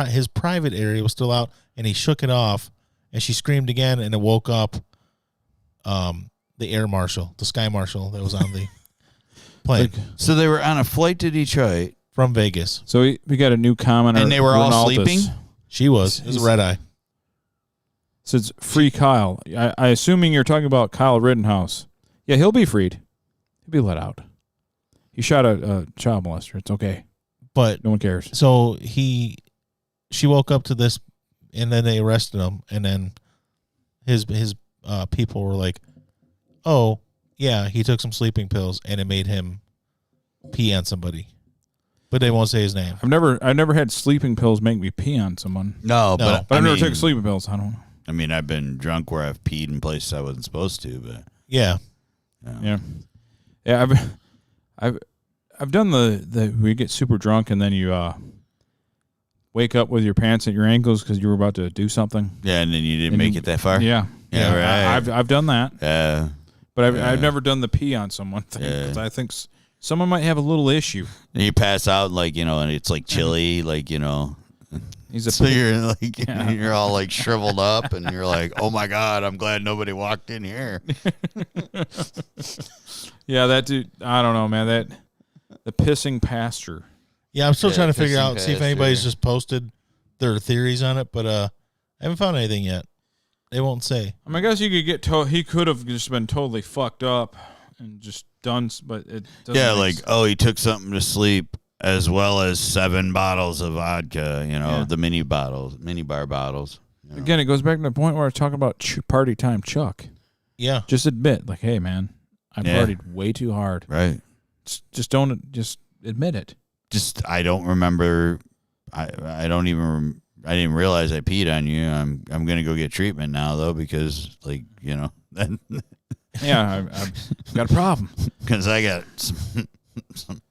Speaker 3: his private area was still out, and he shook it off, and she screamed again, and it woke up the air marshal, the sky marshal that was on the plane
Speaker 4: So they were on a flight to Detroit,
Speaker 3: from Vegas.
Speaker 2: So we got a new commenter.
Speaker 4: and they were all
Speaker 2: Ronaldus.
Speaker 4: sleeping.
Speaker 3: She was. It was a red eye.
Speaker 2: Says free Kyle. I assuming you're talking about Kyle Rittenhouse. Yeah, he'll be freed. He'll be let out. He shot a child molester. It's okay.
Speaker 3: But
Speaker 2: No one cares.
Speaker 3: so she woke up to this, and then they arrested him, and then his people were like, "Oh, yeah, he took some sleeping pills, and it made him pee on somebody." But they won't say his name.
Speaker 2: I've never had sleeping pills make me pee on someone.
Speaker 4: No,
Speaker 3: No.
Speaker 4: but
Speaker 2: But I've never
Speaker 4: mean,
Speaker 2: taken sleeping pills. I don't know.
Speaker 4: I mean, I've been drunk where I've peed in places I wasn't supposed to, but
Speaker 3: Yeah.
Speaker 2: Yeah, I've done the where you get super drunk and then you wake up with your pants at your ankles because you were about to do something.
Speaker 4: yeah, and then you didn't
Speaker 2: And
Speaker 4: make
Speaker 2: you-
Speaker 4: it that far.
Speaker 2: Yeah,
Speaker 4: Yeah, right.
Speaker 2: I've done that, but I've
Speaker 4: Yeah.
Speaker 2: never done the pee on someone thing because
Speaker 4: Yeah.
Speaker 2: I think someone might have a little issue.
Speaker 4: And you pass out and it's like chilly,
Speaker 2: He's a
Speaker 4: so you're like
Speaker 2: Yeah.
Speaker 4: you're all like shriveled up, and you're like, oh my god, I'm glad nobody walked in here.
Speaker 2: yeah, that dude. I don't know, man. The pissing pastor.
Speaker 3: Yeah, I'm still
Speaker 4: Yeah,
Speaker 3: trying to figure
Speaker 4: pissing
Speaker 3: out, see if
Speaker 4: pastor.
Speaker 3: anybody's just posted their theories on it, but I haven't found anything yet. They won't say.
Speaker 2: I mean, I guess you could get he could have just been totally fucked up and just done, but it doesn't
Speaker 4: Yeah,
Speaker 2: make
Speaker 4: like
Speaker 2: sense.
Speaker 4: he took something to sleep as well as 7 bottles of vodka. The mini bar bottles.
Speaker 2: Again, it goes back to the point where I was talking about party time Chuck.
Speaker 3: Yeah.
Speaker 2: Just admit, like, hey, man, I
Speaker 4: Yeah.
Speaker 2: partied way too hard.
Speaker 4: Right.
Speaker 2: Just admit it.
Speaker 4: Just I don't remember. I don't even. I didn't realize I peed on you. I'm gonna go get treatment now though because then
Speaker 2: Yeah, I've got a problem.
Speaker 4: because I got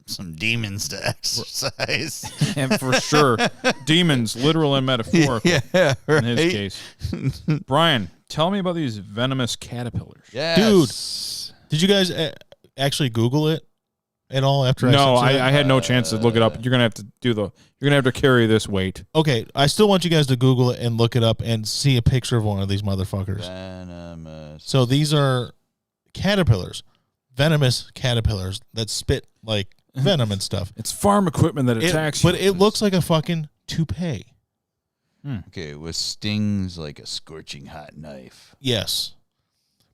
Speaker 4: some demons to exercise.
Speaker 2: And for sure, demons, literal and metaphorical
Speaker 4: Yeah, right.
Speaker 2: in his case. Brian, tell me about these venomous caterpillars.
Speaker 4: Yes.
Speaker 3: Did you guys actually Google it at all after
Speaker 2: No,
Speaker 3: I sent you that?
Speaker 2: I had no chance to look it up. You're gonna have to you're gonna have to carry this weight.
Speaker 3: Okay, I still want you guys to Google it and look it up and see a picture of one of these motherfuckers.
Speaker 4: Venomous.
Speaker 3: So these are caterpillars, venomous caterpillars that spit like venom and stuff.
Speaker 2: It's farm equipment that attacks
Speaker 3: But
Speaker 2: you.
Speaker 3: it looks like a fucking toupee.
Speaker 4: Okay, with stings like a scorching hot knife.
Speaker 3: Yes,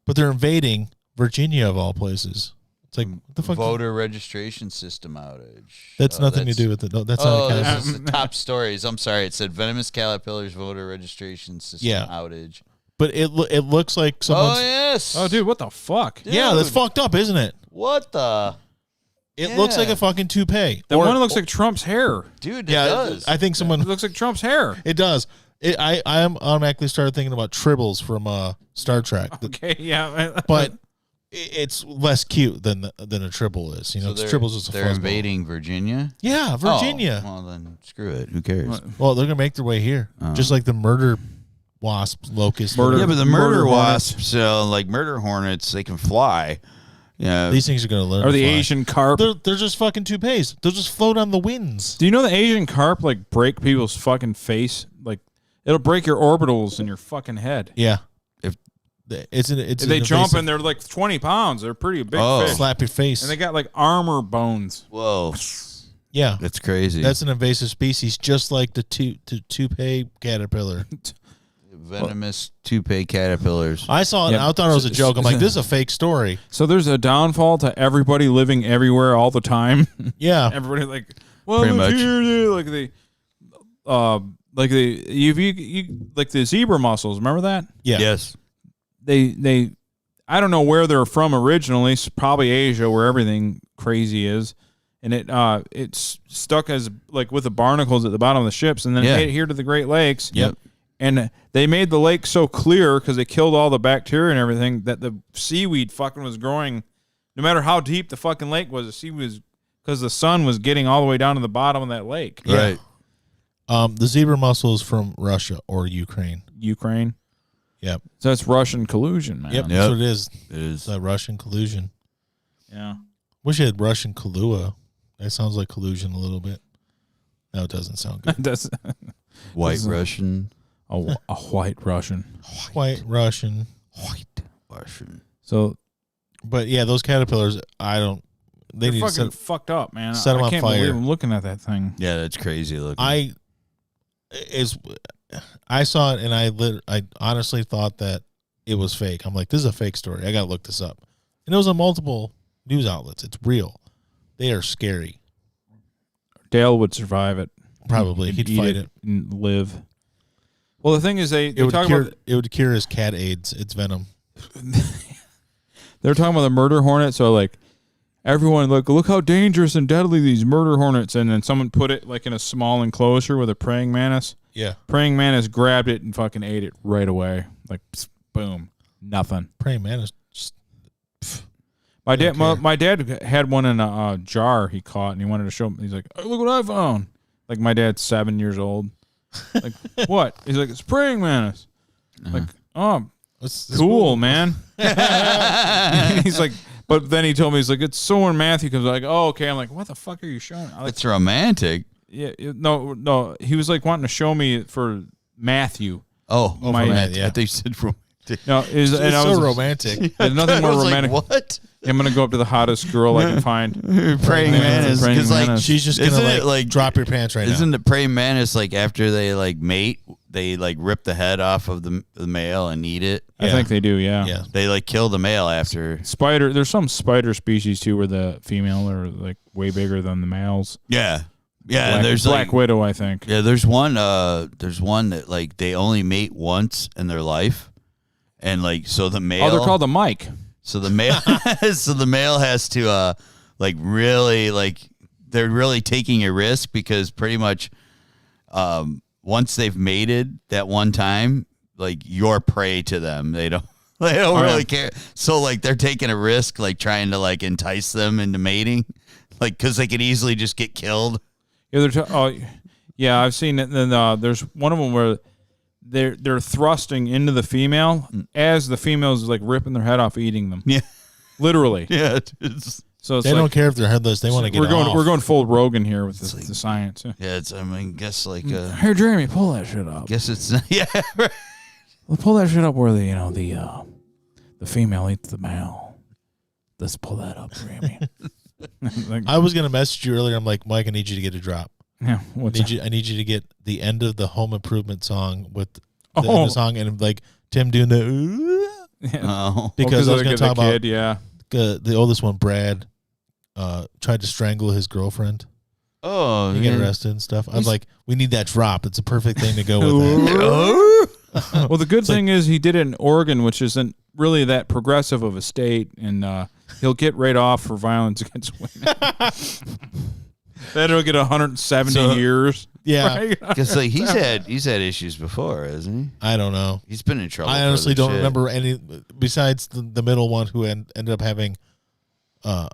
Speaker 3: but they're invading Virginia of all places. It's like what the fuck?
Speaker 4: Voter registration system outage.
Speaker 3: That's nothing to do with it. No, that's not a
Speaker 4: this is the top stories. I'm sorry. It said venomous caterpillars voter registration system outage.
Speaker 3: But it looks like someone's...
Speaker 4: Oh, yes.
Speaker 2: Oh, dude, what the fuck?
Speaker 4: Dude.
Speaker 3: Yeah, that's fucked up, isn't it?
Speaker 4: What the?
Speaker 3: It looks like a fucking toupee.
Speaker 2: That one looks like Trump's hair.
Speaker 4: Dude, it does.
Speaker 3: I think someone...
Speaker 2: It looks like Trump's hair.
Speaker 3: It does. I automatically started thinking about Tribbles from Star Trek.
Speaker 2: Okay, yeah.
Speaker 3: But it's less cute than a Tribble is. You know,
Speaker 4: So
Speaker 3: Tribbles is a
Speaker 4: they're
Speaker 3: fuzzball.
Speaker 4: invading Virginia?
Speaker 3: Yeah, Virginia.
Speaker 4: Oh, well, then screw it. Who cares?
Speaker 3: Well, they're going to make their way here. Just like the murder wasp, locust.
Speaker 4: Yeah, but the murder
Speaker 2: hornets.
Speaker 4: wasps, like murder hornets, they can fly. Yeah.
Speaker 3: These things are going to learn
Speaker 2: Or
Speaker 3: to
Speaker 2: the
Speaker 3: fly.
Speaker 2: Asian carp.
Speaker 3: They're just fucking toupees. They'll just float on the winds.
Speaker 2: Do you know the Asian carp like break people's fucking face? Like it'll break your orbitals in your fucking head.
Speaker 3: Yeah.
Speaker 4: If
Speaker 3: It's
Speaker 2: If they jump and they're like 20 pounds. They're pretty big fish.
Speaker 3: slap your face.
Speaker 2: And they got like armor bones.
Speaker 4: Whoa,
Speaker 3: Yeah.
Speaker 4: that's crazy.
Speaker 3: That's an invasive species, just like the toupee caterpillar.
Speaker 4: Venomous toupee caterpillars.
Speaker 3: I saw it.
Speaker 2: Yeah.
Speaker 3: And I thought it was a joke. I'm like, this is a fake story.
Speaker 2: So there's a downfall to everybody living everywhere all the time.
Speaker 3: Yeah.
Speaker 2: Everybody like, well,
Speaker 4: Pretty much.
Speaker 2: like the zebra mussels. Remember that?
Speaker 3: Yeah.
Speaker 4: Yes.
Speaker 2: They I don't know where they're from originally. It's probably Asia, where everything crazy is, and it's stuck as like with the barnacles at the bottom of the ships, and then it made it here to the Great Lakes.
Speaker 3: Yep.
Speaker 2: And they made the lake so clear because they killed all the bacteria and everything that the seaweed fucking was growing. No matter how deep the fucking lake was, the seaweed was because the sun was getting all the way down to the bottom of that lake.
Speaker 3: Yeah. Right. The zebra mussel is from Russia or Ukraine.
Speaker 2: Ukraine.
Speaker 3: Yep.
Speaker 2: So that's Russian collusion, man.
Speaker 3: Yep. That's what it is.
Speaker 4: It is.
Speaker 3: It's a Russian collusion.
Speaker 2: Yeah.
Speaker 3: Wish it had Russian Kahlua. That sounds like collusion a little bit. No, it doesn't sound good.
Speaker 2: That's
Speaker 4: White Russian.
Speaker 2: a white Russian.
Speaker 3: White Russian.
Speaker 4: White Russian.
Speaker 2: So
Speaker 3: But yeah, those caterpillars,
Speaker 2: they're
Speaker 3: need to
Speaker 2: fucking
Speaker 3: set,
Speaker 2: fucking fucked up, man.
Speaker 3: set 'em
Speaker 2: I
Speaker 3: on
Speaker 2: can't
Speaker 3: fire.
Speaker 2: believe I'm looking at that thing.
Speaker 4: Yeah, that's crazy looking.
Speaker 3: I saw it and I honestly thought that it was fake. I'm like, this is a fake story. I got to look this up. And it was on multiple news outlets. It's real. They are scary.
Speaker 2: Dale would survive it.
Speaker 3: Probably. He'd
Speaker 2: eat
Speaker 3: fight it.
Speaker 2: and live. Well, the thing is, they
Speaker 3: It would
Speaker 2: talk
Speaker 3: cure,
Speaker 2: about
Speaker 3: it would cure his cat AIDS. It's venom.
Speaker 2: they're talking about the murder hornet. So like everyone look how dangerous and deadly these murder hornets. And then someone put it like in a small enclosure with a praying mantis.
Speaker 3: Yeah.
Speaker 2: Praying mantis grabbed it and fucking ate it right away. Like psst, boom, nothing.
Speaker 3: Praying mantis. Just,
Speaker 2: My dad,
Speaker 3: care.
Speaker 2: my dad had one in a jar he caught, and he wanted to show me. He's like, oh, "Look what I found!" Like my dad's 7 years old. Like what? He's like, "It's praying mantis." Like, oh,
Speaker 3: it's
Speaker 2: cool, man. He's like, but then he told me he's like, "It's so when Matthew comes." Like, oh, okay. I'm like, "What the fuck are you showing?" I'm like,
Speaker 4: it's romantic.
Speaker 2: yeah, no. He was like wanting to show me for Matthew.
Speaker 4: Oh,
Speaker 2: my-
Speaker 4: romantic.
Speaker 3: yeah.
Speaker 4: I think you said romantic.
Speaker 2: No,
Speaker 3: It's
Speaker 2: and I
Speaker 3: so
Speaker 2: was,
Speaker 3: romantic.
Speaker 2: There's nothing more
Speaker 4: I was
Speaker 2: romantic.
Speaker 4: Like, what?
Speaker 2: I'm gonna go up to the hottest girl I can find.
Speaker 4: Praying mantis.
Speaker 2: Praying
Speaker 4: Because like
Speaker 2: mantis.
Speaker 3: She's just going
Speaker 4: Isn't
Speaker 3: to
Speaker 4: it, like,
Speaker 3: drop your pants right
Speaker 4: isn't
Speaker 3: now.
Speaker 4: the praying mantis like after they like mate, they like rip the head off of the male and eat it?
Speaker 2: I
Speaker 3: Yeah.
Speaker 2: think they do. Yeah.
Speaker 3: Yeah.
Speaker 4: They like kill the male after.
Speaker 2: Spider. There's some spider species too where the female are like way bigger than the males.
Speaker 4: Yeah, yeah.
Speaker 2: Black,
Speaker 4: there's
Speaker 2: Black
Speaker 4: like
Speaker 2: Widow, I think.
Speaker 4: yeah. There's one that like they only mate once in their life, and like so the male.
Speaker 2: Oh, they're called a Mike.
Speaker 4: So the male, so the male has to like really like they're really taking a risk because pretty much once they've mated that one time, like you're prey to them. They don't really care. So like they're taking a risk, like trying to like entice them into mating, like because they could easily just get killed.
Speaker 2: Yeah, yeah, I've seen it. And then there's one of them where they're thrusting into the female as the female is like ripping their head off, eating them.
Speaker 4: Yeah,
Speaker 2: literally.
Speaker 4: yeah. It's,
Speaker 2: So it's
Speaker 3: They
Speaker 2: like,
Speaker 3: don't care if they're headless. They want to get off.
Speaker 2: we're going full Rogan here with
Speaker 4: It's like-
Speaker 2: the science.
Speaker 4: yeah. It's I mean, guess like
Speaker 2: Here, Jeremy, pull that shit up.
Speaker 4: guess it's yeah. Right.
Speaker 2: Well, pull that shit up where the female eats the male. Let's pull that up, Jeremy. Like,
Speaker 3: I was going to message you earlier. I'm like, Mike, I need you to get a drop.
Speaker 2: Yeah, what's
Speaker 3: I need you to get the end of the Home Improvement song with the
Speaker 2: Oh.
Speaker 3: end of the song and like Tim doing the
Speaker 4: Oh.
Speaker 3: because I was
Speaker 2: they're
Speaker 3: going to talk
Speaker 2: the
Speaker 3: about
Speaker 2: kid, yeah.
Speaker 3: the oldest one, Brad, tried to strangle his girlfriend.
Speaker 4: Oh,
Speaker 3: He got
Speaker 4: yeah.
Speaker 3: arrested and stuff. I'm like, we need that drop. It's a perfect thing to go with that.
Speaker 2: Well, the good thing is he did it in Oregon, which isn't really that progressive of a state, and he'll get right off for violence against women. Then he'll get 170 years.
Speaker 3: Yeah.
Speaker 2: Right?
Speaker 4: Because like he's had issues before, hasn't he?
Speaker 3: I don't know.
Speaker 4: He's been in trouble.
Speaker 3: I
Speaker 4: for
Speaker 3: honestly
Speaker 4: this
Speaker 3: don't
Speaker 4: shit.
Speaker 3: remember any besides the middle one who ended up having a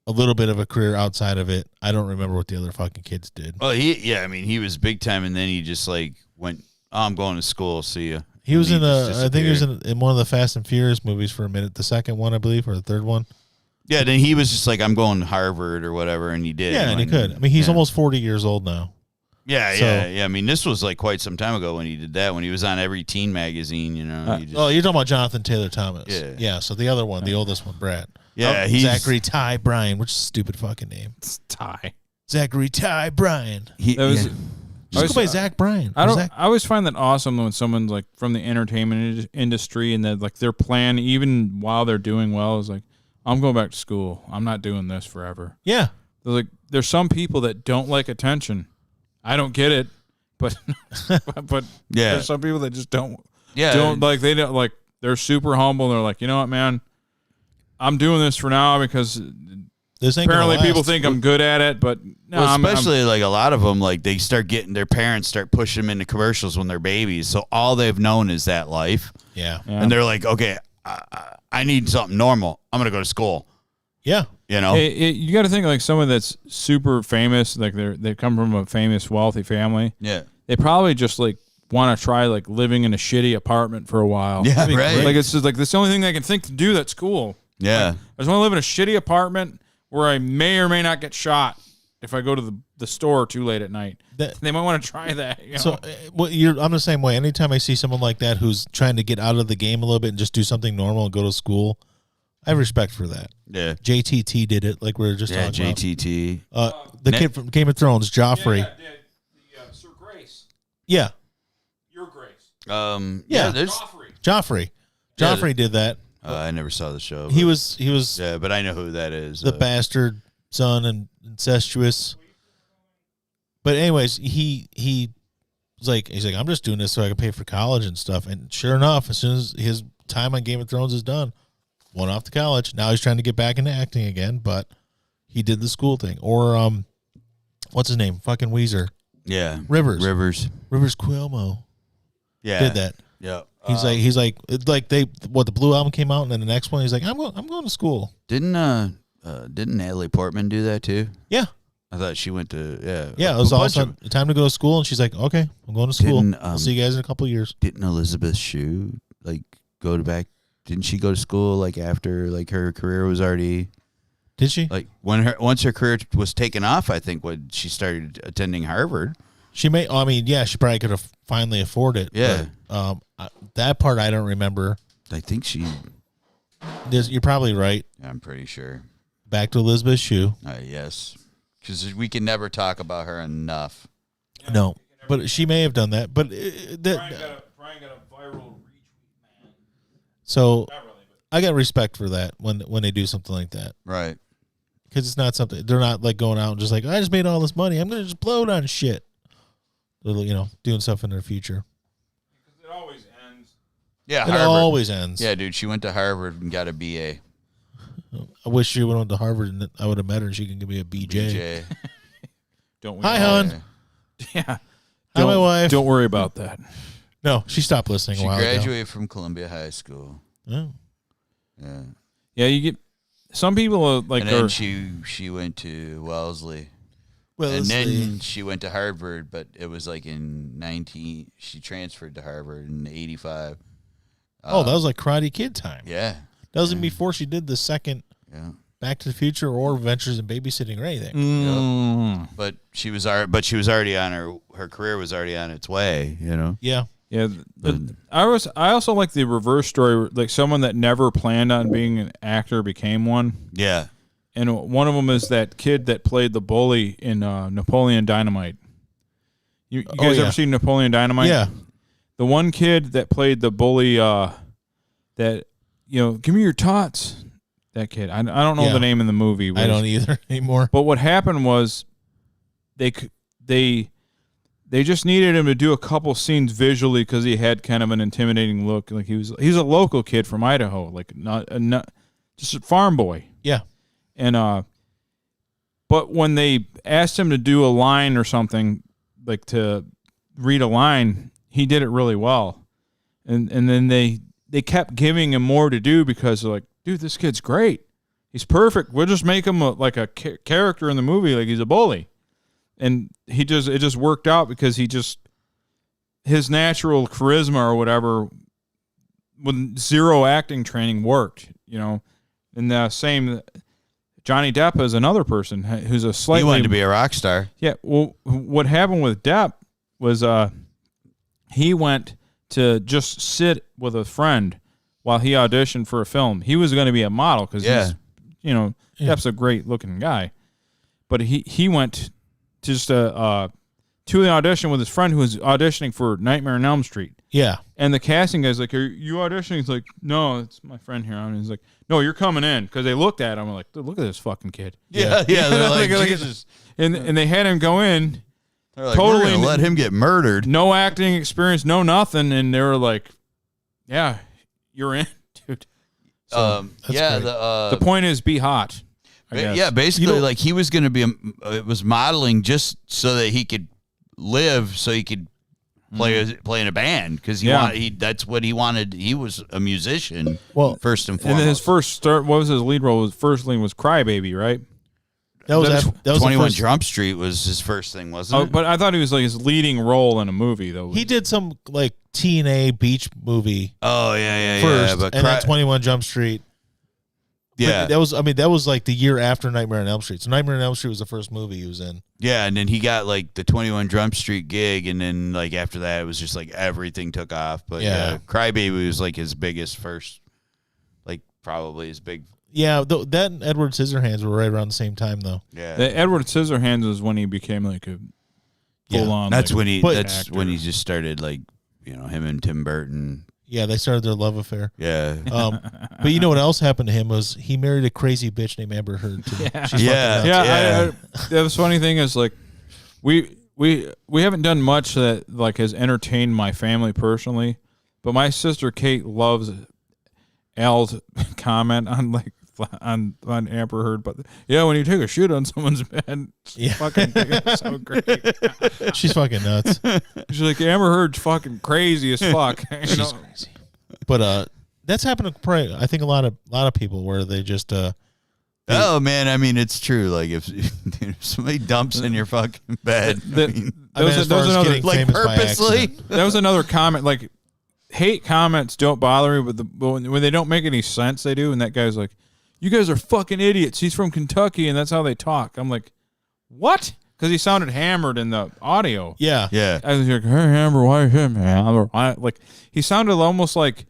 Speaker 3: little bit of a career outside of it. I don't remember what the other fucking kids did.
Speaker 4: Well, he was big time, and then he just like went. Oh, I'm going to school. See ya.
Speaker 3: He was
Speaker 4: And
Speaker 3: in
Speaker 4: just
Speaker 3: I think he was
Speaker 4: disappeared.
Speaker 3: in one of the Fast and Furious movies for a minute. The second one, I believe, or the third one.
Speaker 4: Yeah, then he was just like, I'm going to Harvard or whatever, and he did.
Speaker 3: Yeah, and he
Speaker 4: When-
Speaker 3: could. I mean, he's
Speaker 4: yeah.
Speaker 3: almost 40 years old now.
Speaker 4: Yeah,
Speaker 3: So-
Speaker 4: yeah. I mean, this was like quite some time ago when he did that. When he was on every teen magazine, you know. He just,
Speaker 3: Oh, you're talking about Jonathan Taylor Thomas.
Speaker 4: Yeah.
Speaker 3: Yeah. So the other one, the oldest one, Brad.
Speaker 4: yeah, he's
Speaker 3: Zachary Ty Bryan, which is a stupid fucking name.
Speaker 2: It's Ty.
Speaker 3: Zachary Ty Bryan.
Speaker 4: He,
Speaker 2: That was.
Speaker 4: yeah.
Speaker 3: Just go by Zach Bryan.
Speaker 2: I don't.
Speaker 3: Zach-
Speaker 2: I always find that awesome when someone's like from the entertainment industry and that like their plan, even while they're doing well, is like, I'm going back to school. I'm not doing this forever.
Speaker 3: Yeah.
Speaker 2: They're like, there's some people that don't like attention. I don't get it, but but
Speaker 4: Yeah.
Speaker 2: there's some people that just don't
Speaker 4: Yeah.
Speaker 2: like they don't like they're super humble. And they're like, you know what, man, I'm doing this for now because
Speaker 3: This ain't
Speaker 2: apparently
Speaker 3: gonna
Speaker 2: people
Speaker 3: last.
Speaker 2: think I'm good at it, but no,
Speaker 4: Well,
Speaker 2: I'm
Speaker 4: especially like a lot of them, like they start getting their parents start pushing them into commercials when they're babies. So all they've known is that life,
Speaker 3: Yeah.
Speaker 2: Yeah.
Speaker 4: and they're like, okay, I need something normal. I'm gonna go to school.
Speaker 3: Yeah.
Speaker 4: You know,
Speaker 2: you got to think like someone that's super famous, like they come from a famous, wealthy family.
Speaker 4: yeah,
Speaker 2: They probably just like want to try like living in a shitty apartment for a while.
Speaker 4: Yeah,
Speaker 2: That'd be
Speaker 4: right.
Speaker 2: great. Like it's just like that's the only thing I can think to do that's cool.
Speaker 4: yeah.
Speaker 2: I just want to live in a shitty apartment where I may or may not get shot if I go to the store too late at night. They might want to try that. You know?
Speaker 3: So I'm the same way. Anytime I see someone like that who's trying to get out of the game a little bit and just do something normal and go to school, I have respect for that.
Speaker 4: Yeah.
Speaker 3: JTT did it, like we were just
Speaker 4: Yeah,
Speaker 3: talking
Speaker 4: JTT.
Speaker 3: about. The kid from Game of Thrones, Joffrey.
Speaker 2: Sir Grace,
Speaker 3: Yeah.
Speaker 2: your Grace,
Speaker 3: Yeah.
Speaker 4: There's.
Speaker 3: Joffrey.
Speaker 4: Yeah,
Speaker 3: Joffrey did that.
Speaker 4: I never saw the show.
Speaker 3: He
Speaker 4: but-
Speaker 3: was
Speaker 4: Yeah, but I know who that is.
Speaker 3: the bastard son and incestuous. But anyways, he's like I'm just doing this so I can pay for college and stuff. And sure enough, as soon as his time on Game of Thrones is done, went off to college. Now he's trying to get back into acting again, but he did the school thing. Or what's his name? Fucking Weezer.
Speaker 4: Yeah.
Speaker 3: Rivers Cuomo
Speaker 4: Yeah.
Speaker 3: did that.
Speaker 4: Yeah.
Speaker 3: He's like the Blue Album came out, and then the next one he's like, I'm going to school.
Speaker 4: Didn't Natalie Portman do that too?
Speaker 3: Yeah.
Speaker 4: I thought she went to
Speaker 3: Yeah, it was
Speaker 4: a
Speaker 3: all
Speaker 4: bunch
Speaker 3: of a sudden time to go to school, and she's like, "Okay, I'm going to school.
Speaker 4: Didn't,
Speaker 3: I'll see you guys in a couple of years."
Speaker 4: Didn't Elizabeth Shue like go to back? Didn't she go to school like after like her career was already
Speaker 3: Did she?
Speaker 4: like once her career was taken off? I think when she started attending Harvard.
Speaker 3: She may. I mean, yeah, she probably could have finally afford it.
Speaker 4: Yeah.
Speaker 3: But, that part I don't remember.
Speaker 4: I think she.
Speaker 3: You're probably right.
Speaker 4: I'm pretty sure.
Speaker 3: Back to Elizabeth Shue.
Speaker 4: Yes, because we can never talk about her enough.
Speaker 3: No, but she may have done that. But
Speaker 2: Brian got a viral retweet, man.
Speaker 3: so
Speaker 2: Not really,
Speaker 3: I got respect for that when they do something like that,
Speaker 4: Right.
Speaker 3: because it's not something they're not like going out and just like, I just made all this money, I'm gonna just blow it on shit. They're, doing stuff in their future.
Speaker 2: but it always ends.
Speaker 4: Yeah,
Speaker 3: It
Speaker 4: Harvard.
Speaker 3: always ends.
Speaker 4: Yeah, dude, she went to Harvard and got a BA.
Speaker 3: I wish she went to Harvard and I would have met her and she can give me a BJ.
Speaker 4: BJ.
Speaker 2: Don't we?
Speaker 3: Hi,
Speaker 2: all?
Speaker 3: hon.
Speaker 2: Yeah.
Speaker 3: Hi,
Speaker 2: Don't,
Speaker 3: my wife.
Speaker 2: Don't worry about that.
Speaker 3: No, she stopped listening
Speaker 4: She
Speaker 3: a while
Speaker 4: graduated from Columbia High School.
Speaker 3: ago.
Speaker 4: Yeah.
Speaker 2: Yeah, you get some people are like
Speaker 4: And then
Speaker 2: are,
Speaker 4: she went to Wellesley.
Speaker 3: Well,
Speaker 4: And then she went to Harvard, but it was like she transferred to Harvard in 85.
Speaker 3: that was like Karate Kid time.
Speaker 4: Yeah.
Speaker 3: That was before she did the second
Speaker 4: Yeah.
Speaker 3: Back to the Future or Adventures in Babysitting or anything.
Speaker 4: But she was already on her career was already on its way,
Speaker 3: Yeah.
Speaker 2: yeah. I also like the reverse story, like someone that never planned on being an actor became one.
Speaker 4: Yeah.
Speaker 2: And one of them is that kid that played the bully in Napoleon Dynamite. You guys ever seen Napoleon Dynamite?
Speaker 3: Yeah.
Speaker 2: The one kid that played the bully, that, give me your tots. That kid. I don't know the name in the movie.
Speaker 3: I don't either anymore.
Speaker 2: But what happened was they just needed him to do a couple scenes visually because he had kind of an intimidating look. Like he's a local kid from Idaho, like not just a farm boy.
Speaker 3: Yeah.
Speaker 2: And but when they asked him to do a line or something, like to read a line, he did it really well. And then they kept giving him more to do because they're like, dude, this kid's great. He's perfect. We'll just make him like a character in the movie, like he's a bully. And it just worked out because his natural charisma or whatever, with zero acting training, worked, And the same, Johnny Depp is another person who's a slightly...
Speaker 4: He wanted to be a rock star.
Speaker 2: Yeah, well, what happened with Depp was he went to just sit with a friend while he auditioned for a film. He was going to be a model because he's, Depp's a great-looking guy. But he went just to the audition with his friend who was auditioning for Nightmare on Elm Street.
Speaker 3: Yeah.
Speaker 2: And the casting guy's like, are you auditioning? He's like, no, it's my friend here. And he's like, no, you're coming in. Because they looked at him and like, look at this fucking kid.
Speaker 4: Yeah. They're like, Jesus.
Speaker 2: And they had him go in.
Speaker 4: They're like, totally, we're going to let him get murdered.
Speaker 2: No acting experience, no nothing. And they were like, yeah, you're in, dude. So,
Speaker 4: the
Speaker 2: point is be hot.
Speaker 4: Yeah, basically, like he was going to be, it was modeling just so that he could live, so he could play in a band because that's what he wanted. He was a musician, first and foremost.
Speaker 2: And his first start, what was his lead role? His first lead was Crybaby, right?
Speaker 3: That was
Speaker 4: 21 Jump Street was his first thing, wasn't it?
Speaker 2: But I thought he was like his leading role in a movie, though.
Speaker 3: He did some like TNA beach movie.
Speaker 4: Oh yeah,
Speaker 3: first,
Speaker 4: But
Speaker 3: and then 21 Jump Street.
Speaker 4: Yeah,
Speaker 3: but that was like the year after Nightmare on Elm Street. So Nightmare on Elm Street was the first movie he was in.
Speaker 4: Yeah, and then he got like the 21 Jump Street gig, and then like after that, it was just like everything took off. But Crybaby was like his biggest first, like probably his big.
Speaker 3: Yeah, that and Edward Scissorhands were right around the same time, though.
Speaker 4: Yeah,
Speaker 2: the Edward Scissorhands was when he became like a full on.
Speaker 4: That's when he. That's
Speaker 2: actor.
Speaker 4: when he just started like him and Tim Burton.
Speaker 3: Yeah, they started their love affair.
Speaker 4: Yeah.
Speaker 3: But you know what else happened to him was he married a crazy bitch named Amber Heard too.
Speaker 2: Yeah. The funny thing is like we haven't done much that like has entertained my family personally, but my sister Kate loves Al's comment on like on Amber Heard, but when you take a shit on someone's bed, fucking it's so great.
Speaker 3: She's fucking nuts.
Speaker 2: She's like, Amber Heard's fucking crazy as fuck.
Speaker 3: She's crazy. But that's happened to probably I think a lot of people where they just
Speaker 4: oh man, I mean it's true. Like if somebody dumps in your fucking bed,
Speaker 2: that was another
Speaker 4: like purposely.
Speaker 2: That was another comment. Like hate comments don't bother me, but when they don't make any sense, they do. And that guy's like, you guys are fucking idiots. He's from Kentucky, and that's how they talk. I'm like, what? Because he sounded hammered in the audio.
Speaker 3: Yeah.
Speaker 2: I was like, hey, Amber, why him, Amber? Like, he sounded almost like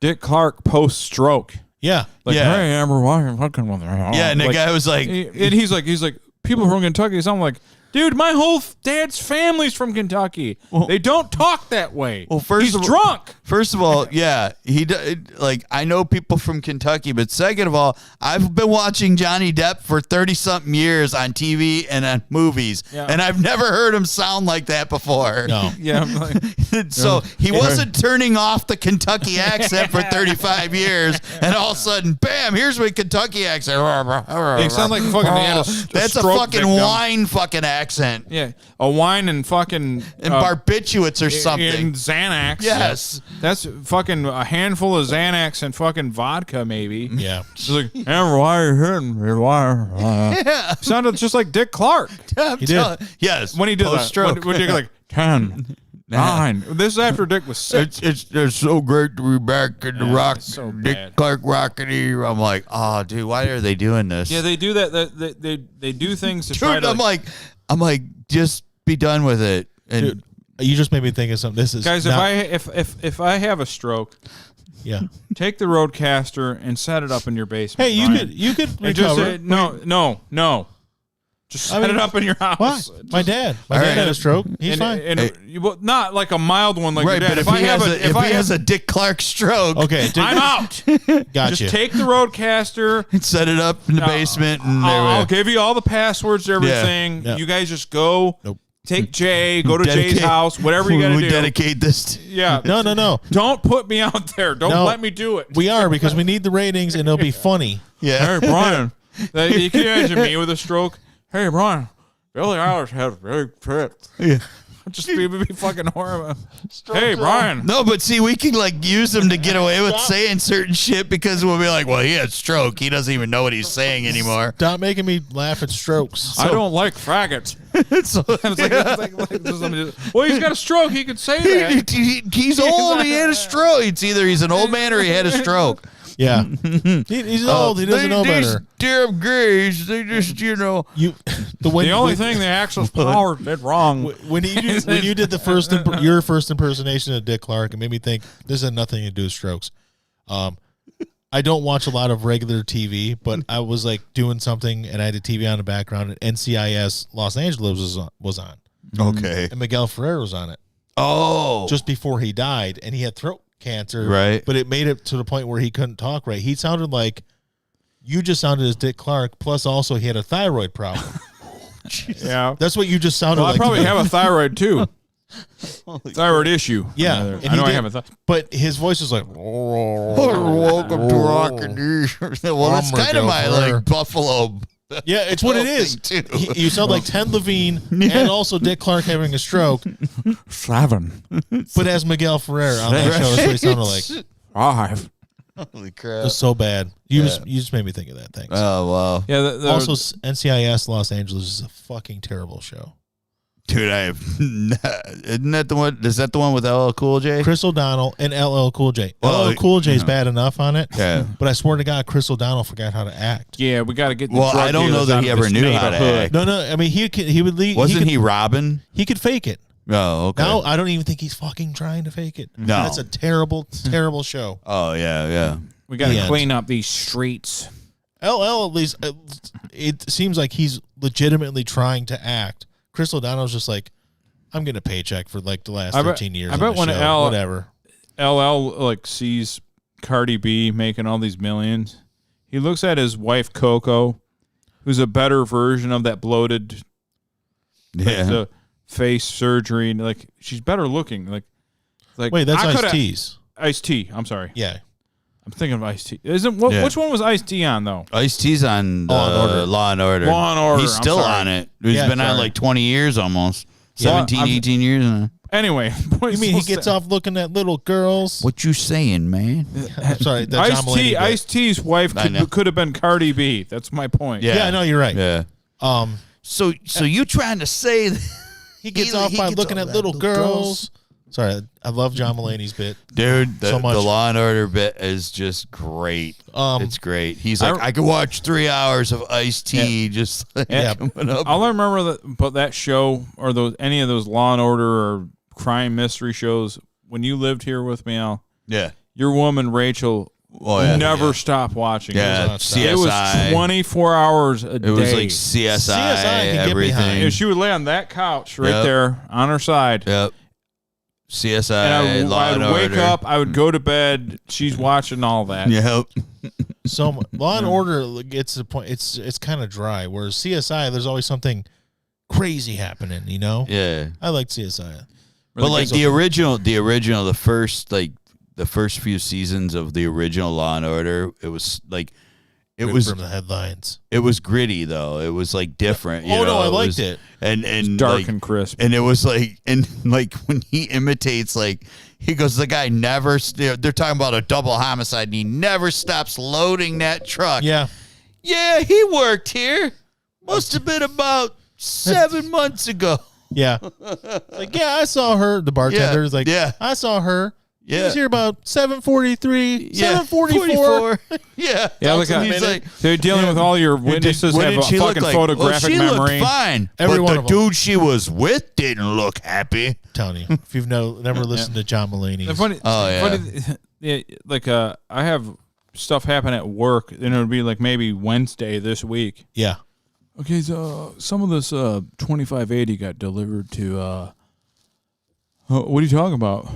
Speaker 2: Dick Clark post-stroke.
Speaker 3: Yeah.
Speaker 2: Like, hey, Amber, why are you fucking with her?
Speaker 4: Yeah, and the guy was like...
Speaker 2: And he's like, people from Kentucky. So I'm like, dude, my whole dad's family's from Kentucky. Well, they don't talk that way. Well, he's drunk.
Speaker 4: First of all, like I know people from Kentucky, but second of all, I've been watching Johnny Depp for 30-something years on TV and on movies, and I've never heard him sound like that before.
Speaker 3: No.
Speaker 4: So he wasn't turning off the Kentucky accent for 35 years, and all of a sudden, bam, here's my Kentucky accent.
Speaker 2: They sound like fucking.
Speaker 4: That's a fucking wine fucking accent.
Speaker 2: Yeah, a wine and fucking
Speaker 4: and barbiturates or something.
Speaker 2: And Xanax.
Speaker 4: Yes.
Speaker 2: That's fucking a handful of Xanax and fucking vodka, maybe.
Speaker 3: Yeah.
Speaker 2: It's like, Amber, why are you hitting me? Why? Sounded just like Dick Clark.
Speaker 4: He did. Yes.
Speaker 2: When he did that. When Dick like 10, 9. This is after Dick was 6.
Speaker 4: It's so great to be back in the rock.
Speaker 2: So
Speaker 4: Dick Clark rockety. I'm like, oh, dude, why are they doing this?
Speaker 2: Yeah, they do that. They do things to try to.
Speaker 4: I'm like, just be done with it. And
Speaker 3: dude, you just made me think of something. This is
Speaker 2: guys. If I have a stroke, take the Roadcaster and set it up in your basement.
Speaker 3: Hey, you could recover.
Speaker 2: Just no. Just set it up in your house.
Speaker 3: Why? My dad had a stroke. He's fine.
Speaker 2: Well, not like a mild one like
Speaker 4: Right,
Speaker 2: your dad.
Speaker 4: but if he has a Dick Clark stroke,
Speaker 3: Okay,
Speaker 2: I'm out.
Speaker 3: gotcha.
Speaker 2: Just take the Roadcaster.
Speaker 4: set it up in the basement, and
Speaker 2: I'll give you all the passwords, everything.
Speaker 3: Yeah.
Speaker 2: You guys just go.
Speaker 3: Nope.
Speaker 2: Take Jay. Go to Jay's house. Whatever you got to do.
Speaker 4: We dedicate this.
Speaker 2: Yeah.
Speaker 3: No.
Speaker 2: Don't put me out there. Don't let me do it.
Speaker 3: We are, because we need the ratings, and it'll be funny.
Speaker 4: Yeah.
Speaker 2: Hey, Brian. You can imagine me with a stroke. Hey, Brian. Billie Eilish has big tits.
Speaker 4: Yeah.
Speaker 2: Just be fucking horrible. Hey, Brian.
Speaker 4: No, but see, we can like use him to get away with saying certain shit because we'll be like, well, he had stroke. He doesn't even know what he's saying anymore.
Speaker 3: Stop making me laugh at strokes.
Speaker 2: I don't like faggots. Well, he's got a stroke. He could say that.
Speaker 4: He's old. He had a stroke. It's either he's an old man or he had a stroke.
Speaker 3: Yeah. He's old. He doesn't know better.
Speaker 4: Damn gays. They just,
Speaker 3: The
Speaker 2: only thing the Axel's power did wrong.
Speaker 3: When you did the your first impersonation of Dick Clark, it made me think this had nothing to do with strokes. I don't watch a lot of regular TV, but I was like doing something and I had a TV on the background, and NCIS Los Angeles was on.
Speaker 4: Okay.
Speaker 3: And Miguel Ferrer was on it.
Speaker 4: Oh.
Speaker 3: Just before he died, and he had throat cancer.
Speaker 4: Right.
Speaker 3: But it made it to the point where he couldn't talk right. He sounded like you just sounded as Dick Clark, plus also he had a thyroid problem.
Speaker 2: Yeah.
Speaker 3: That's what you just sounded
Speaker 2: Well,
Speaker 3: like.
Speaker 2: I probably have a thyroid too. Thyroid issue.
Speaker 3: Yeah.
Speaker 2: I know I have a thyroid.
Speaker 3: But his voice was like,
Speaker 4: welcome to Rock and Well, that's kind of my like Buffalo.
Speaker 3: yeah, it's what it is. You sound like Ted Levine and also Dick Clark having a stroke,
Speaker 2: 7.
Speaker 3: but as Miguel Ferrer on that show. That's what he sounded like.
Speaker 2: 5.
Speaker 4: Holy
Speaker 3: It
Speaker 4: crap.
Speaker 3: was so bad. You just made me think of that. Thanks.
Speaker 4: Oh, wow.
Speaker 2: Yeah.
Speaker 3: Also, NCIS Los Angeles is a fucking terrible show.
Speaker 4: Dude, isn't that the one? Is that the one with LL Cool J?
Speaker 3: Chris O'Donnell and LL Cool J.
Speaker 4: Well,
Speaker 3: LL Cool J is bad enough on it.
Speaker 4: Yeah.
Speaker 3: But I swear to God, Chris O'Donnell forgot how to act.
Speaker 2: Yeah, we got to get. The
Speaker 4: Well,
Speaker 2: drug
Speaker 4: I don't know
Speaker 2: dealers
Speaker 4: that
Speaker 2: out
Speaker 4: he
Speaker 2: of
Speaker 4: ever
Speaker 2: this
Speaker 4: knew how to
Speaker 2: neighborhood.
Speaker 4: act.
Speaker 3: No. I mean, he would leave.
Speaker 4: Wasn't he Robin?
Speaker 3: He could fake it.
Speaker 4: Oh, okay.
Speaker 3: No, I don't even think he's fucking trying to fake it.
Speaker 4: No.
Speaker 3: That's a terrible, terrible show.
Speaker 4: Oh, yeah.
Speaker 2: We got to
Speaker 3: The
Speaker 2: clean up these streets.
Speaker 3: LL, at least, it seems like he's legitimately trying to act. Chris O'Donnell's just like, I'm getting a paycheck for like the last 13 years.
Speaker 2: I bet
Speaker 3: on the
Speaker 2: when
Speaker 3: show. Whatever.
Speaker 2: LL like sees Cardi B making all these millions, he looks at his wife Coco, who's a better version of that bloated, the face surgery, and like she's better looking. Like
Speaker 3: Wait, that's Ice-T's.
Speaker 2: Ice-T. I'm sorry.
Speaker 3: Yeah.
Speaker 2: I'm thinking of Ice-T. Which one was Ice-T on though?
Speaker 4: Ice-T's on Law and Order.
Speaker 2: Law and Order.
Speaker 4: He's still on it. He's been on like 20 years almost. 17, 18 years.
Speaker 2: Anyway.
Speaker 3: You mean he gets off looking at little girls?
Speaker 4: What you saying, man?
Speaker 3: I'm sorry.
Speaker 2: Ice-T's wife could have been Cardi B. That's my point.
Speaker 3: Yeah, I know you're right.
Speaker 4: Yeah. So you trying to say that
Speaker 3: he gets off by looking at little girls? Sorry, I love John Mulaney's bit.
Speaker 4: Dude, the
Speaker 3: so much.
Speaker 4: Law and Order bit is just great. It's great. He's like, I could watch 3 hours of Ice-T just coming up.
Speaker 2: All I remember about that show or any of those Law and Order or crime mystery shows when you lived here with me, Al.
Speaker 4: Yeah.
Speaker 2: Your woman Rachel never stopped watching.
Speaker 4: Yeah,
Speaker 2: CSI. It was 24 hours a day.
Speaker 4: It was like CSI everything.
Speaker 2: And she would lay on that couch right there on her side.
Speaker 4: Yep. CSI, Law and Order.
Speaker 2: I would wake up, I would go to bed, she's watching all that.
Speaker 4: Yep.
Speaker 3: So Law and Order gets to the point, it's kind of dry, whereas CSI, there's always something crazy happening, you know?
Speaker 4: Yeah.
Speaker 3: I like CSI.
Speaker 4: But like the original, the first few seasons of the original Law and Order, it was like, it was
Speaker 3: from the headlines.
Speaker 4: It was gritty though. It was like different. You know?
Speaker 3: I liked it.
Speaker 4: And
Speaker 2: dark
Speaker 4: like,
Speaker 2: and crisp.
Speaker 4: And it was like, and like when he imitates, like he goes, the guy never. They're talking about a double homicide, and he never stops loading that truck.
Speaker 3: Yeah.
Speaker 4: Yeah, he worked here. Must have been about 7 months ago.
Speaker 3: Yeah. Like, yeah, I saw her. The bartender is like, I saw her. Yeah. He was here about 7:43, 7:44.
Speaker 4: Yeah.
Speaker 2: Yeah, look,
Speaker 4: he's like,
Speaker 2: they're dealing with all your witnesses have a fucking photographic
Speaker 4: she
Speaker 2: memory.
Speaker 4: Looked fine.
Speaker 3: Every
Speaker 4: but
Speaker 3: one
Speaker 4: the
Speaker 3: of them.
Speaker 4: dude she was with didn't look happy.
Speaker 3: I'm telling you, if you've never listened to John Mulaney.
Speaker 2: I have stuff happen at work, and it would be like maybe Wednesday this week.
Speaker 3: Yeah.
Speaker 2: Okay, so some of this 2580 got delivered to. What are you talking about?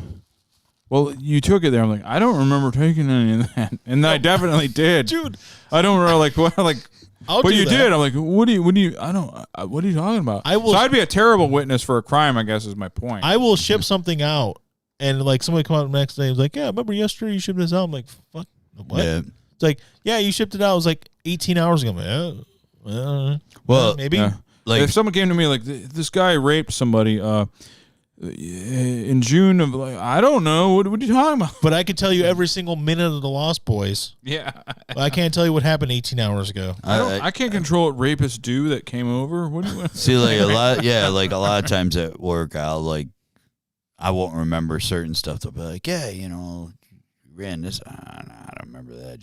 Speaker 2: Well, you took it there. I'm like, I don't remember taking any of that, and I definitely did,
Speaker 3: Dude.
Speaker 2: I don't remember
Speaker 3: I'll
Speaker 2: but
Speaker 3: do
Speaker 2: you
Speaker 3: that.
Speaker 2: did. I'm like, what are you? I don't. What are you talking about?
Speaker 3: I will-
Speaker 2: So I'd be a terrible witness for a crime. I guess is my point.
Speaker 3: I will ship something out, and like somebody come out the next day and was like, "Yeah, remember yesterday you shipped this out?" I'm like, "Fuck, what?"
Speaker 4: Yeah.
Speaker 3: It's like, "Yeah, you shipped it out." It was like 18 hours ago. I'm like,
Speaker 4: Well,
Speaker 3: maybe.
Speaker 2: Yeah.
Speaker 4: Like-
Speaker 2: if someone came to me like, this guy raped somebody in June of I don't know. What are you talking about?
Speaker 3: But I could tell you every single minute of the Lost Boys.
Speaker 2: Yeah.
Speaker 3: But I can't tell you what happened 18 hours ago.
Speaker 2: I can't control what rapists do that came over. What do you
Speaker 4: See, like a lot of times at work, I won't remember certain stuff. They'll be like, yeah, you ran this. I don't remember that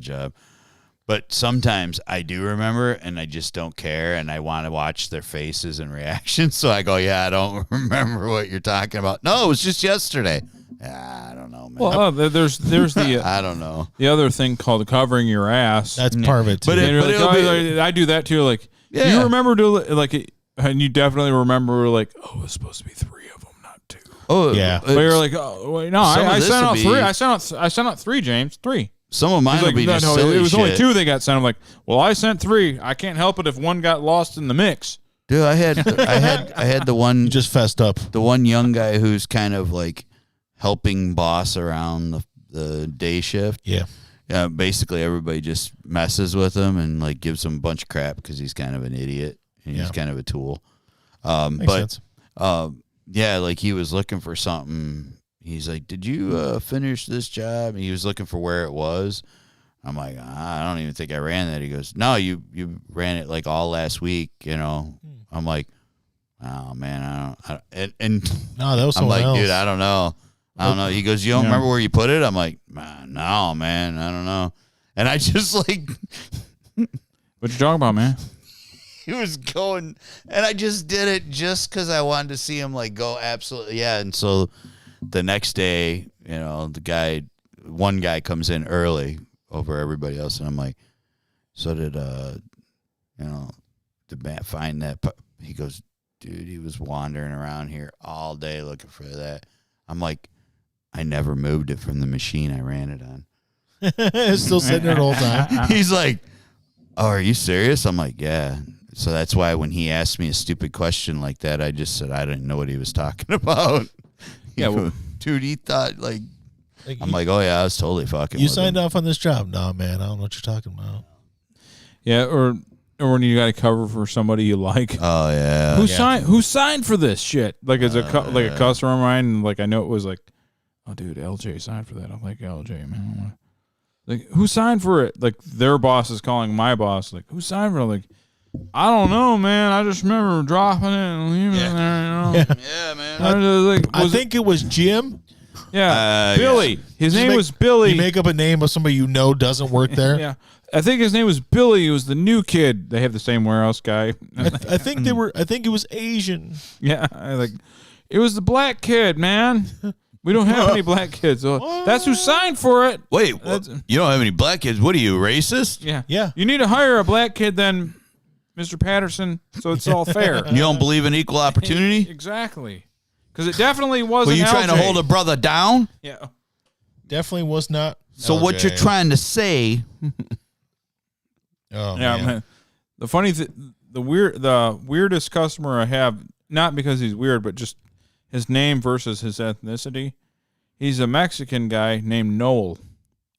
Speaker 4: job. But sometimes I do remember, and I just don't care, and I want to watch their faces and reactions. So I go, yeah, I don't remember what you're talking about. No, it was just yesterday. I don't know, man.
Speaker 2: Well, there's the
Speaker 4: I don't know.
Speaker 2: the other thing called covering your ass.
Speaker 3: That's part of it, too.
Speaker 4: But
Speaker 2: And you're
Speaker 4: but
Speaker 2: like,
Speaker 4: it'll
Speaker 2: oh,
Speaker 4: be-
Speaker 2: I do that too. Like,
Speaker 4: Yeah.
Speaker 2: you remember and you definitely remember like, oh, it was supposed to be 3 of them, not 2.
Speaker 4: Oh,
Speaker 3: Yeah.
Speaker 2: But you're like, oh, wait, no,
Speaker 4: Some of
Speaker 2: I
Speaker 4: this
Speaker 2: sent
Speaker 4: will
Speaker 2: out
Speaker 4: be-
Speaker 2: 3. I sent out 3, James, 3.
Speaker 4: some of mine
Speaker 2: He's
Speaker 4: will
Speaker 2: like,
Speaker 4: be just
Speaker 2: no,
Speaker 4: silly
Speaker 2: it was
Speaker 4: shit.
Speaker 2: only 2 they got sent. I'm like, well, I sent 3. I can't help it if one got lost in the mix.
Speaker 4: Dude, I had the
Speaker 3: You
Speaker 4: one
Speaker 3: just fessed up.
Speaker 4: the one young guy who's kind of like helping boss around the day shift.
Speaker 3: Yeah.
Speaker 4: Yeah, basically everybody just messes with him and like gives him a bunch of crap because he's kind of an idiot and he's
Speaker 3: Yeah.
Speaker 4: kind of a tool.
Speaker 3: Makes sense.
Speaker 4: Yeah, like he was looking for something. He's like, "Did you finish this job?" And he was looking for where it was. I'm like, I don't even think I ran that. He goes, "No, you ran it like all last week." I'm like, "Oh man, I don't." And
Speaker 3: No, that was
Speaker 4: I'm
Speaker 3: someone
Speaker 4: like,
Speaker 3: else.
Speaker 4: "Dude, I don't know. He goes, "You don't remember where you put it?" I'm like, "No, man, I don't know." And I just like,
Speaker 2: What you talking about, man?
Speaker 4: he was going, and I just did it just because I wanted to see him like go absolutely, yeah. And so the next day, one guy comes in early over everybody else, and I'm like, "So did Matt find that?" He goes, "Dude, he was wandering around here all day looking for that." I'm like, "I never moved it from the machine I ran it on."
Speaker 3: It's still sitting there the whole time.
Speaker 4: He's like, "Oh, are you serious?" I'm like, "Yeah." So that's why when he asked me a stupid question like that, I just said I didn't know what he was talking about.
Speaker 2: Yeah, well-
Speaker 4: Dude, he thought like,
Speaker 3: Like,
Speaker 4: I'm like, "Oh yeah, I was totally fucking."
Speaker 3: you
Speaker 4: with
Speaker 3: signed
Speaker 4: him.
Speaker 3: off on this job? No, man, I don't know what you're talking about.
Speaker 2: Yeah, or when you got to cover for somebody you like.
Speaker 4: Oh yeah.
Speaker 2: Who signed for this shit? Like as a customer of mine, and like I know it was like, oh dude, LJ signed for that. I'm like, LJ, man. Like, who signed for it? Like their boss is calling my boss, like, who signed for it? I'm like, I don't know, man. I just remember dropping it and leaving it there,
Speaker 4: Yeah, man.
Speaker 3: I think it was Jim.
Speaker 2: Billy. His name was Billy.
Speaker 3: You make up a name of somebody you know doesn't work there.
Speaker 2: Yeah. I think his name was Billy. He was the new kid. They have the same warehouse guy.
Speaker 3: I think they were. I think it was Asian.
Speaker 2: Yeah, it was the black kid, man. We don't have any black kids. So that's who signed for it.
Speaker 4: Wait, you don't have any black kids? What are you, racist?
Speaker 2: Yeah.
Speaker 3: Yeah.
Speaker 2: You need to hire a black kid then, Mr. Patterson, so it's all fair.
Speaker 4: You don't believe in equal opportunity?
Speaker 2: Exactly. Because it definitely wasn't.
Speaker 4: Were you trying to
Speaker 2: LJ.
Speaker 4: hold a brother down?
Speaker 2: Yeah.
Speaker 3: Definitely was not.
Speaker 4: So what you're trying to say?
Speaker 3: Oh
Speaker 2: Yeah,
Speaker 3: man.
Speaker 2: man. The funny the weirdest customer I have, not because he's weird, but just his name versus his ethnicity. He's a Mexican guy named Noel.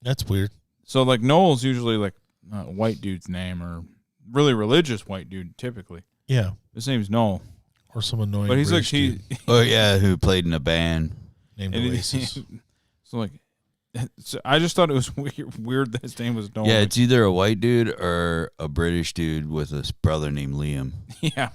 Speaker 3: That's weird.
Speaker 2: So like Noel's usually like a white dude's name or really religious white dude typically.
Speaker 3: Yeah.
Speaker 2: His name's Noel.
Speaker 3: Or some annoying.
Speaker 2: But he's like
Speaker 3: British dude
Speaker 4: Oh yeah, who played in a band?
Speaker 3: named
Speaker 2: and
Speaker 3: Oasis.
Speaker 2: so like so I just thought it was weird that his name was Noel.
Speaker 4: Yeah, it's either a white dude or a British dude with a brother named Liam.
Speaker 2: yeah.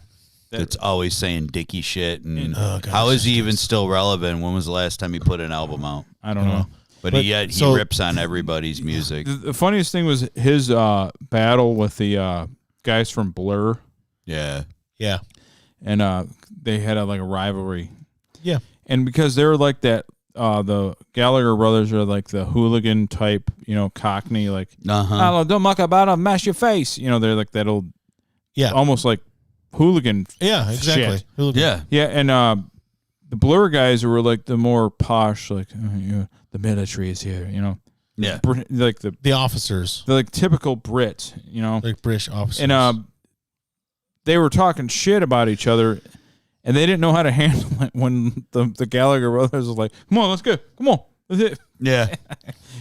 Speaker 4: That's always saying dicky shit. And
Speaker 3: Oh, gosh,
Speaker 4: how is he even still relevant? When was the last time he put an album out?
Speaker 2: I don't know.
Speaker 4: But
Speaker 3: But-
Speaker 4: yet he
Speaker 3: so-
Speaker 4: rips on everybody's music.
Speaker 2: The funniest thing was his battle with the guys from Blur,
Speaker 4: Yeah.
Speaker 3: Yeah.
Speaker 2: and they had a rivalry.
Speaker 3: Yeah.
Speaker 2: And because they're like that, the Gallagher brothers are like the hooligan type, Cockney, like,
Speaker 4: Uh-huh.
Speaker 2: "Oh, don't muck about it, mash your face." They're like that old
Speaker 3: Yeah.
Speaker 2: almost like hooligan.
Speaker 3: Yeah, exactly.
Speaker 2: Shit.
Speaker 3: Hooligan.
Speaker 4: Yeah.
Speaker 2: Yeah, and the Blur guys were like the more posh, like the military is here,
Speaker 4: Yeah.
Speaker 2: like
Speaker 3: The officers,
Speaker 2: the like typical Brits,
Speaker 3: like British officers.
Speaker 2: and they were talking shit about each other, and they didn't know how to handle it when the Gallagher brothers was like, "Come on, let's go, come on,"
Speaker 4: Yeah.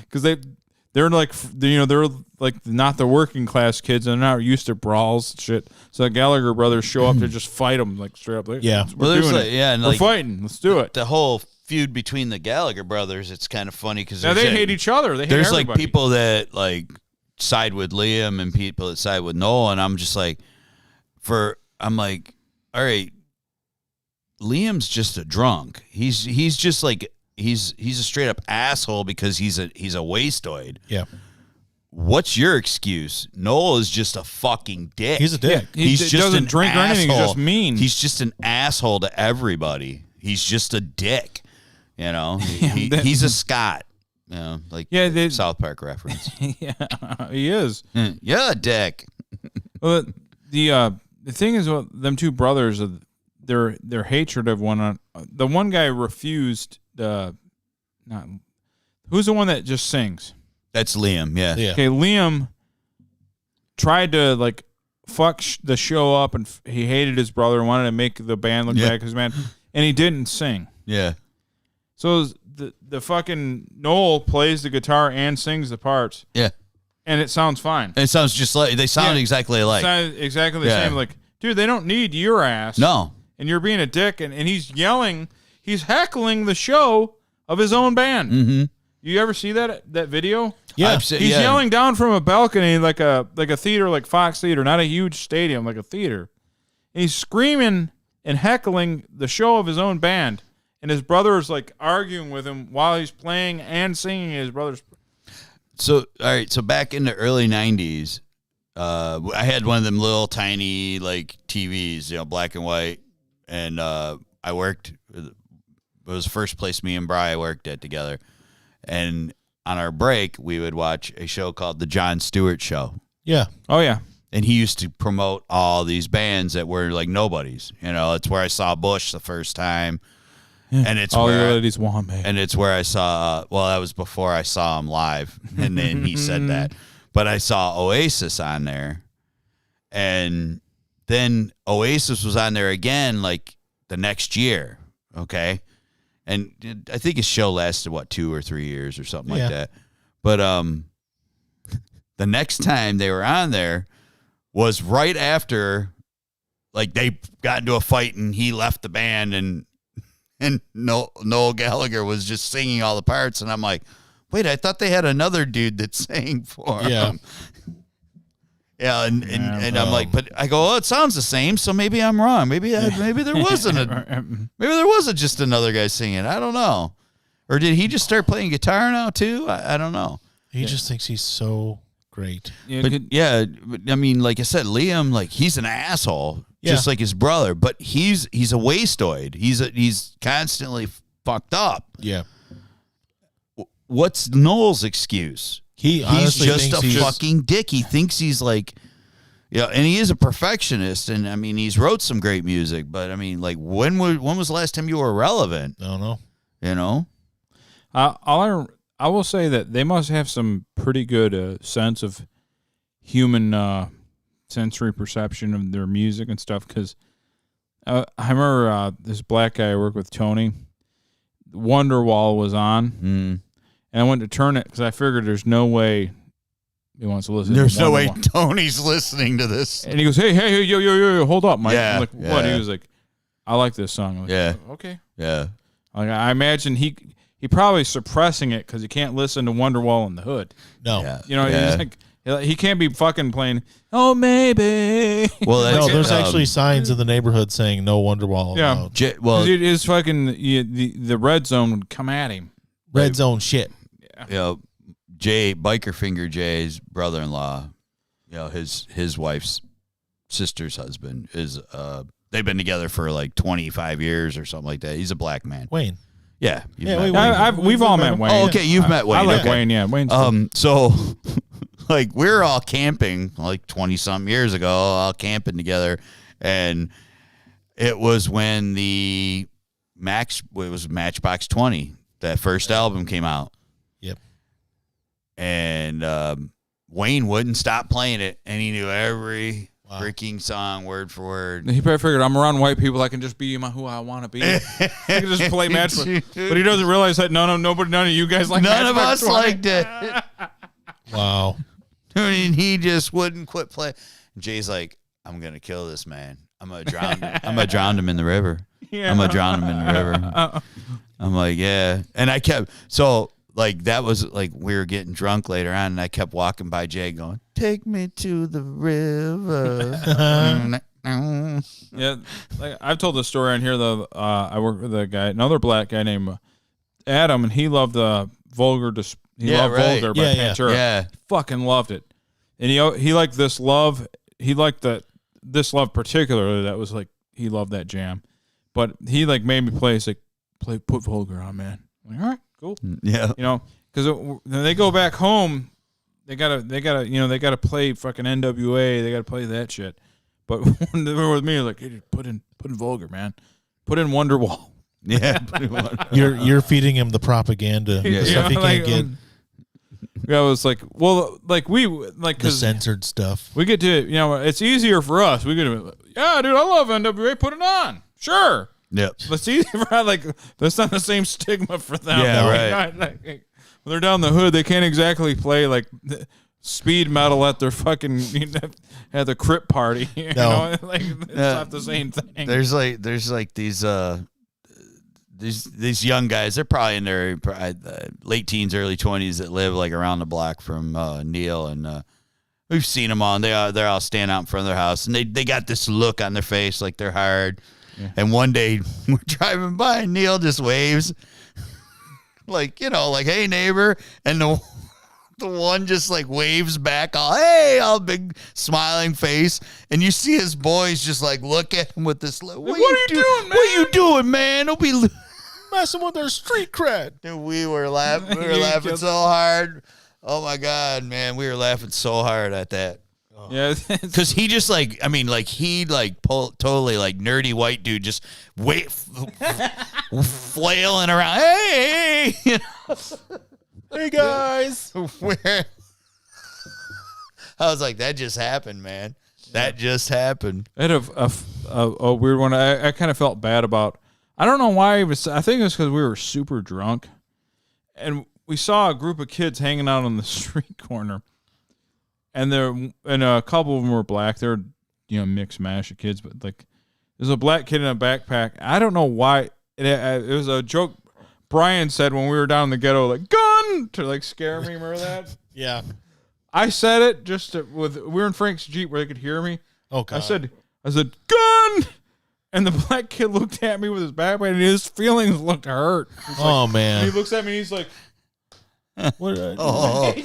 Speaker 2: because they're like they're like not the working class kids and they're not used to brawls and shit. So the Gallagher brothers show up to just fight them like straight up. Like,
Speaker 3: Yeah.
Speaker 2: we're
Speaker 4: there's
Speaker 2: doing it.
Speaker 4: and
Speaker 2: We're fighting. Let's do it.
Speaker 4: The whole feud between the Gallagher brothers, it's kind of funny because
Speaker 2: Now they hate each other. They hate
Speaker 4: there's
Speaker 2: everybody.
Speaker 4: like people that like side with Liam and people that side with Noel, and I'm just like, I'm like, all right, Liam's just a drunk. He's just like he's a straight up asshole because he's a wastoid.
Speaker 3: Yeah.
Speaker 4: What's your excuse? Noel is just a fucking dick.
Speaker 3: He's a dick.
Speaker 2: He
Speaker 4: He's just
Speaker 2: doesn't
Speaker 4: an
Speaker 2: drink or anything. He's
Speaker 4: asshole.
Speaker 2: just mean.
Speaker 4: He's just an asshole to everybody. He's just a dick. He's a Scot. Like South Park reference.
Speaker 2: Yeah, he is.
Speaker 4: You're a dick.
Speaker 2: Well, the thing is, them two brothers, their hatred of one another. The one guy refused. Who's the one that just sings?
Speaker 4: That's Liam. Yeah.
Speaker 3: Yeah.
Speaker 2: Okay, Liam tried to like fuck the show up, and he hated his brother and wanted to make the band look bad because man, and he didn't sing.
Speaker 4: Yeah.
Speaker 2: So the fucking Noel plays the guitar and sings the parts.
Speaker 4: Yeah.
Speaker 2: And it sounds fine.
Speaker 4: It sounds just like they sound exactly alike.
Speaker 2: Sound exactly the same. Like, dude, they don't need your ass.
Speaker 4: No.
Speaker 2: And you're being a dick, and he's yelling, he's heckling the show of his own band.
Speaker 4: Mm-hmm.
Speaker 2: You ever see that video?
Speaker 3: Yeah.
Speaker 2: He's yelling down from a balcony like a theater, like Fox Theater, not a huge stadium, like a theater. And he's screaming and heckling the show of his own band, and his brother is like arguing with him while he's playing and singing his brother's.
Speaker 4: So all right, so back in the early '90s, I had one of them little tiny like TVs, black and white, and I worked. It was the first place me and Bri worked at together, and on our break we would watch a show called The Jon Stewart Show.
Speaker 3: Yeah.
Speaker 2: Oh yeah.
Speaker 4: And he used to promote all these bands that were like nobodies. It's where I saw Bush the first time. And it's
Speaker 2: all
Speaker 4: where
Speaker 2: your ladies want me.
Speaker 4: And it's where I saw, that was before I saw him live. And then he said that. But I saw Oasis on there. And then Oasis was on there again, like the next year. Okay. And I think his show lasted, 2 or 3 years or something like that. But the next time they were on there was right after, like, they got into a fight and he left the band and Noel Gallagher was just singing all the parts, and I'm like, wait, I thought they had another dude that sang for him. Yeah, and I'm like, but I go, it sounds the same, so maybe I'm wrong. Maybe there wasn't just another guy singing. I don't know, or did he just start playing guitar now too? I don't know.
Speaker 3: He just thinks he's so great.
Speaker 4: But I mean, like I said, Liam, like he's an asshole. Just like his brother, but he's a wastoid. He's constantly fucked up.
Speaker 3: Yeah.
Speaker 4: What's Noel's excuse?
Speaker 3: He's
Speaker 4: just a fucking dick. He thinks he's like, and he is a perfectionist. And I mean, he's wrote some great music, but I mean, like, when was the last time you were relevant?
Speaker 3: I don't know.
Speaker 2: I will say that they must have some pretty good sense of human sensory perception of their music and stuff, because I remember this black guy I work with, Tony, Wonderwall was on, and I went to turn it because I figured there's no way he wants to listen.
Speaker 4: There's no way Tony's listening to this.
Speaker 2: And he goes, hey, yo, hold up, Mike.
Speaker 4: Yeah,
Speaker 2: I'm like, what? He was like, I like this song. I'm like,
Speaker 4: yeah.
Speaker 2: Okay.
Speaker 4: Yeah.
Speaker 2: Like, I imagine he probably suppressing it because he can't listen to Wonderwall in the hood.
Speaker 3: No.
Speaker 2: He's like, he can't be fucking playing, oh, maybe.
Speaker 4: Well,
Speaker 3: there's actually signs in the neighborhood saying no Wonderwall.
Speaker 2: Yeah. His fucking, the red zone would come at him.
Speaker 3: Red zone shit.
Speaker 2: Yeah.
Speaker 4: Biker Finger Jay's brother-in-law, his wife's sister's husband is, they've been together for like 25 years or something like that. He's a black man.
Speaker 3: Wayne.
Speaker 4: Yeah.
Speaker 2: We've all met Wayne.
Speaker 4: Oh, okay. You've met Wayne.
Speaker 2: I like
Speaker 4: okay.
Speaker 2: Wayne, yeah. Wayne's
Speaker 4: so like we were all camping like 20-something years ago, all camping together, and it was when it was Matchbox 20, that first album came out.
Speaker 3: Yep.
Speaker 4: And Wayne wouldn't stop playing it, and he knew every freaking song word for word.
Speaker 2: He probably figured, I'm around white people, I can just be who I want to be. I can just play Matchbox. But he doesn't realize that none of you guys like
Speaker 4: None
Speaker 2: Matchbox
Speaker 4: of us
Speaker 2: 20.
Speaker 4: liked it.
Speaker 3: Wow.
Speaker 4: And he just wouldn't quit playing. Jay's like, I'm gonna kill this man. I'm gonna drown him. I'm gonna drown him in the river.
Speaker 2: Yeah.
Speaker 4: I'm gonna drown him in the river. I'm like, yeah. And I kept like that was like we were getting drunk later on, and I kept walking by Jay going, take me to the river.
Speaker 2: Yeah, like I've told the story on here though. I worked with another black guy named Adam, and he loved the Vulgar. He loved Vulgar by Pantera.
Speaker 4: Yeah,
Speaker 2: fucking loved it, and he liked this love. He liked this love particularly. That was like he loved that jam, but he like made me play. He's like, put Vulgar on, man. I'm like, all right, cool.
Speaker 4: Yeah,
Speaker 2: because when they go back home, they gotta play fucking NWA. They gotta play that shit. But when they were with me, like, hey, put in Vulgar, man. Put in Wonderwall.
Speaker 4: Yeah,
Speaker 3: You're feeding him the propaganda.
Speaker 4: Yeah,
Speaker 3: Stuff he can't get.
Speaker 2: Yeah, it was like, well, like
Speaker 3: The
Speaker 2: because
Speaker 3: censored stuff.
Speaker 2: we get to, it's easier for us. We get to, yeah, dude, I love NWA. Put it on, sure.
Speaker 4: Yep.
Speaker 2: But it's easier for like that's not the same stigma for them.
Speaker 4: Yeah,
Speaker 2: right. When they're down the hood, they can't exactly play like speed metal at their fucking at the Crip party. You know, like it's not the same thing.
Speaker 4: There's like these young guys. They're probably in their late teens, early 20s that live like around the block from Neil, and we've seen them all. And they're all standing out in front of their house, and they got this look on their face like they're hard. Yeah. And one day we're driving by, and Neil just waves, like like, hey neighbor, and the one just like waves back, all big smiling face, and you see his boys just like look at him with this. What are you doing, man? What are you doing, man? Don't be
Speaker 3: messing with their street cred.
Speaker 4: And we were laughing. We were laughing so hard. Oh my god, man, we were laughing so hard at that.
Speaker 2: Yeah,
Speaker 4: because he just totally like nerdy white dude just flailing around. Hey,
Speaker 3: hey guys.
Speaker 4: I was like, that just happened, man. That just happened.
Speaker 2: I had a weird one. I kind of felt bad about. I don't know why. I think it was because we were super drunk, and we saw a group of kids hanging out on the street corner. And a couple of them were black. They're mixed mash of kids, but like there's a black kid in a backpack. I don't know why. It was a joke Brian said when we were down in the ghetto, like gun to like scare me. Remember that?
Speaker 3: Yeah.
Speaker 2: I said it we were in Frank's Jeep where they could hear me.
Speaker 3: Oh God.
Speaker 2: I said gun, and the black kid looked at me with his backpack, and his feelings looked hurt.
Speaker 3: Man.
Speaker 2: And he looks at me, and he's like.
Speaker 3: What
Speaker 4: no, not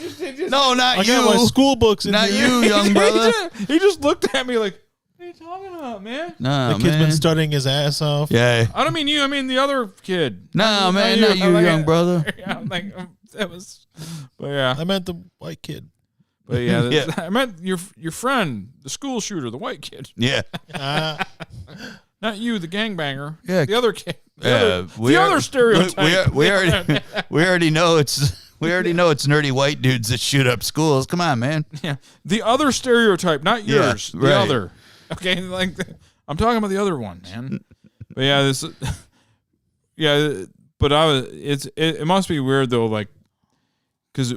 Speaker 3: I
Speaker 4: you.
Speaker 3: got my school books in
Speaker 4: not
Speaker 3: here.
Speaker 4: you, young brother.
Speaker 2: He just looked at me like, what are you talking about, man?
Speaker 4: No,
Speaker 3: the kid's been studying his ass off.
Speaker 4: Yeah.
Speaker 2: I don't mean you. I mean the other kid.
Speaker 4: No, man, not you, young brother.
Speaker 2: Yeah, like that was. But yeah,
Speaker 3: I meant the white kid.
Speaker 2: But yeah, I meant your friend, the school shooter, the white kid.
Speaker 4: Yeah.
Speaker 2: Not you, the gangbanger.
Speaker 4: Yeah.
Speaker 2: The other kid.
Speaker 4: The
Speaker 2: other stereotype.
Speaker 4: We already know it's. We already know it's nerdy white dudes that shoot up schools. Come on, man.
Speaker 2: Yeah. The other stereotype, not yours.
Speaker 4: Yeah,
Speaker 2: the
Speaker 4: right.
Speaker 2: other. Okay, I'm talking about the other one, man. But but it must be weird though, like, because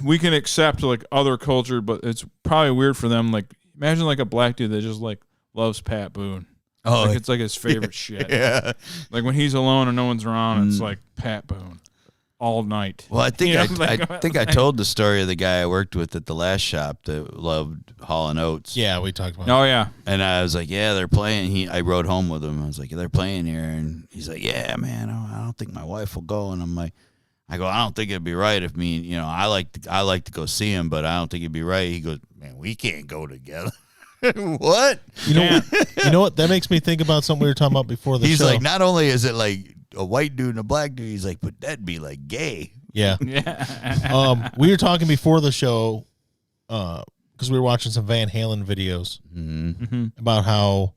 Speaker 2: we can accept like other culture, but it's probably weird for them. Like, imagine like a black dude that just like loves Pat Boone.
Speaker 4: Oh,
Speaker 2: like it's like his favorite shit.
Speaker 4: Yeah.
Speaker 2: Like when he's alone and no one's around, it's like Pat Boone. All night.
Speaker 4: Well, I think
Speaker 2: I
Speaker 4: I told the story of the guy I worked with at the last shop that loved Hall & Oates.
Speaker 3: Yeah, we talked about.
Speaker 2: Oh yeah.
Speaker 4: And I was like, yeah, they're playing. I rode home with him. I was like, they're playing here, and he's like, yeah, man, I don't think my wife will go. And I'm like, I don't think it'd be right if me, I like to go see him, but I don't think it'd be right. He goes, man, we can't go together. What?
Speaker 3: You know what? That makes me think about something we were talking about before the show.
Speaker 4: He's like, not only is it like a white dude and a black dude, he's like, but that'd be like gay.
Speaker 3: Yeah. Yeah. We were talking before the show because we were watching some Van Halen videos
Speaker 4: Mm-hmm.
Speaker 3: about how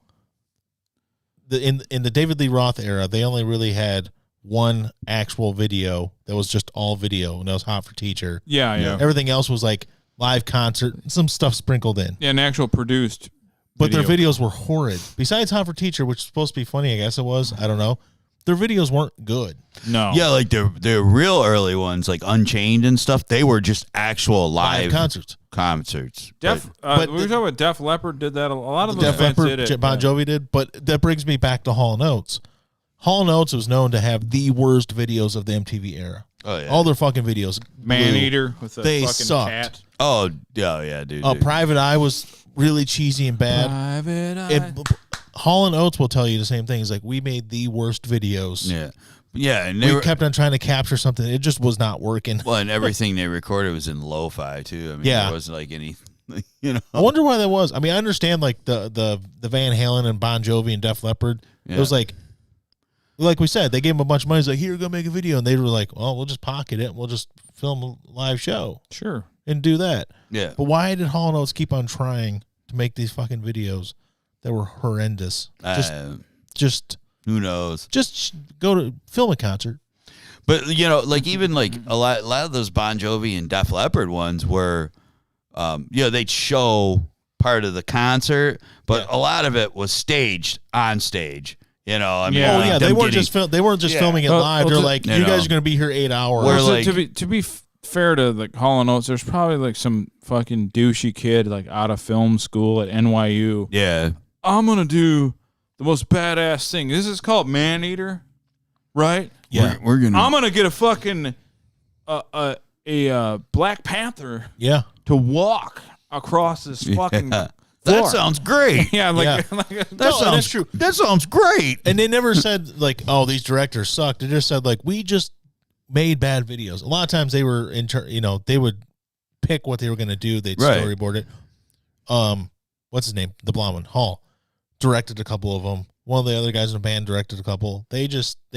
Speaker 3: in the David Lee Roth era, they only really had one actual video that was just all video, and that was Hot for Teacher.
Speaker 2: Yeah.
Speaker 3: Everything else was like live concert, some stuff sprinkled in.
Speaker 2: Yeah, an actual produced.
Speaker 3: But
Speaker 2: video.
Speaker 3: their videos were horrid. Besides Hot for Teacher, which was supposed to be funny, I guess it was. I don't know. Their videos weren't good.
Speaker 2: No.
Speaker 4: Yeah, like the real early ones, like Unchained and stuff, they were just actual live
Speaker 3: concerts.
Speaker 2: Def,
Speaker 3: But
Speaker 2: we were talking about Def Leppard did that. A lot of those
Speaker 3: Def
Speaker 2: bands
Speaker 3: Leppard,
Speaker 2: did it.
Speaker 3: Bon Jovi did. But that brings me back to Hall & Oates. Hall & Oates was known to have the worst videos of the MTV era.
Speaker 4: Oh yeah.
Speaker 3: All their fucking videos.
Speaker 2: Man
Speaker 3: blew.
Speaker 2: Eater with the
Speaker 3: They
Speaker 2: fucking
Speaker 3: sucked.
Speaker 2: cat.
Speaker 4: Oh yeah, dude.
Speaker 3: Private Eye was really cheesy and bad.
Speaker 2: Private Eye.
Speaker 3: Hall & Oates will tell you the same thing. It's like, we made the worst videos.
Speaker 4: Yeah, and
Speaker 3: We kept on trying to capture something. It just was not working.
Speaker 4: well, and everything they recorded was in lo-fi too. I mean,
Speaker 3: Yeah.
Speaker 4: there wasn't like any, you know.
Speaker 3: I wonder why that was. I mean, I understand like the Van Halen and Bon Jovi and Def Leppard.
Speaker 4: Yeah.
Speaker 3: It was like we said, they gave them a bunch of money. It's like, here, go make a video. And they were like, well, we'll just pocket it. We'll just film a live show
Speaker 2: Sure.
Speaker 3: and do that.
Speaker 4: Yeah.
Speaker 3: But why did Hall & Oates keep on trying to make these fucking videos that were horrendous? Just
Speaker 4: Who knows?
Speaker 3: go to film a concert.
Speaker 4: But you know, like even like a lot of those Bon Jovi and Def Leppard ones were, they'd show part of the concert, but a lot of it was staged on stage. You know, I mean,
Speaker 2: Yeah.
Speaker 3: Oh yeah, they
Speaker 4: them
Speaker 3: weren't
Speaker 4: getting-
Speaker 3: just filming it live. They're like, you guys are going to be here 8 hours.
Speaker 4: We're
Speaker 2: So
Speaker 4: like-
Speaker 2: to be fair to like Hall & Oates, there's probably like some fucking douchey kid like out of film school at NYU.
Speaker 4: Yeah.
Speaker 2: I'm gonna do the most badass thing. This is called Man Eater, right?
Speaker 3: Yeah.
Speaker 4: We're gonna.
Speaker 2: I'm gonna get a fucking a Black Panther
Speaker 3: Yeah.
Speaker 2: to walk across this fucking.
Speaker 4: That
Speaker 2: floor.
Speaker 4: sounds great.
Speaker 2: Yeah, like,
Speaker 3: Yeah.
Speaker 2: like
Speaker 4: That
Speaker 3: No, and
Speaker 4: sounds
Speaker 3: that's true.
Speaker 4: That sounds great.
Speaker 3: And they never said like, oh, these directors sucked. They just said like, we just made bad videos. A lot of times they were they would pick what they were going to do. They'd
Speaker 4: Right.
Speaker 3: storyboard it. What's his name? The blonde one, Hall, directed a couple of them. One of the other guys in the band directed a couple. They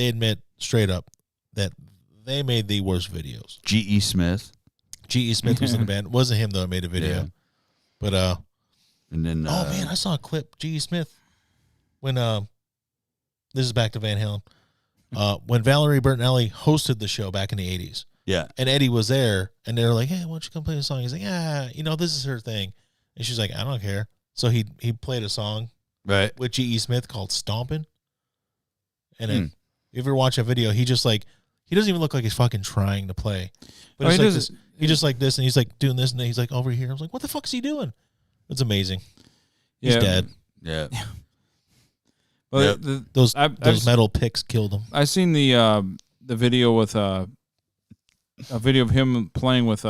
Speaker 3: admit straight up that they made the worst videos.
Speaker 4: G.E. Smith.
Speaker 3: G.E. Smith was in the band. It wasn't him though that made a video.
Speaker 4: Yeah.
Speaker 3: But
Speaker 4: And then
Speaker 3: oh man, I saw a clip. G.E. Smith when this is back to Van Halen. When Valerie Bertinelli hosted the show back in the 80s,
Speaker 4: yeah.
Speaker 3: and Eddie was there, and they were like, "Hey, why don't you come play the song?" He's like, "Yeah, this is her thing," and she's like, "I don't care." So he played a song
Speaker 4: Right.
Speaker 3: with G.E. Smith called "Stompin'," and then if you ever watch that video, he just like he doesn't even look like he's fucking trying to play, but
Speaker 2: Oh,
Speaker 3: he's
Speaker 2: he
Speaker 3: like
Speaker 2: doesn't-
Speaker 3: this, he's just like this, and he's like doing this, and then he's like over here. I was like, "What the fuck is he doing?" It's amazing. He's dead.
Speaker 4: Yeah.
Speaker 2: But
Speaker 4: Yep.
Speaker 3: Those metal picks killed him.
Speaker 2: I seen the video with a video of him playing with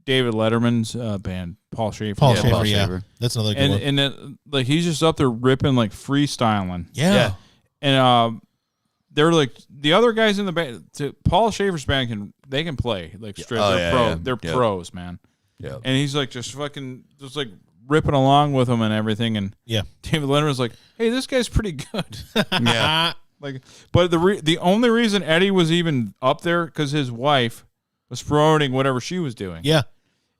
Speaker 2: David Letterman's band, Paul Schaefer.
Speaker 3: Paul
Speaker 4: Yeah,
Speaker 3: Schaefer,
Speaker 4: Paul
Speaker 3: yeah,
Speaker 4: Schaefer.
Speaker 3: that's another good one.
Speaker 2: And it, like he's just up there ripping like freestyling,
Speaker 3: Yeah.
Speaker 2: and they're like the other guys in the band. Paul Schaefer's band can play like straight.
Speaker 4: Oh,
Speaker 2: they're
Speaker 4: yeah,
Speaker 2: pro.
Speaker 4: yeah.
Speaker 2: They're
Speaker 4: Yep.
Speaker 2: pros, man.
Speaker 4: Yeah.
Speaker 2: And he's like just like ripping along with them and everything. And
Speaker 3: Yeah.
Speaker 2: David Letterman's like, hey, this guy's pretty good.
Speaker 4: Yeah.
Speaker 2: Like, but the only reason Eddie was even up there because his wife was promoting whatever she was doing.
Speaker 3: Yeah.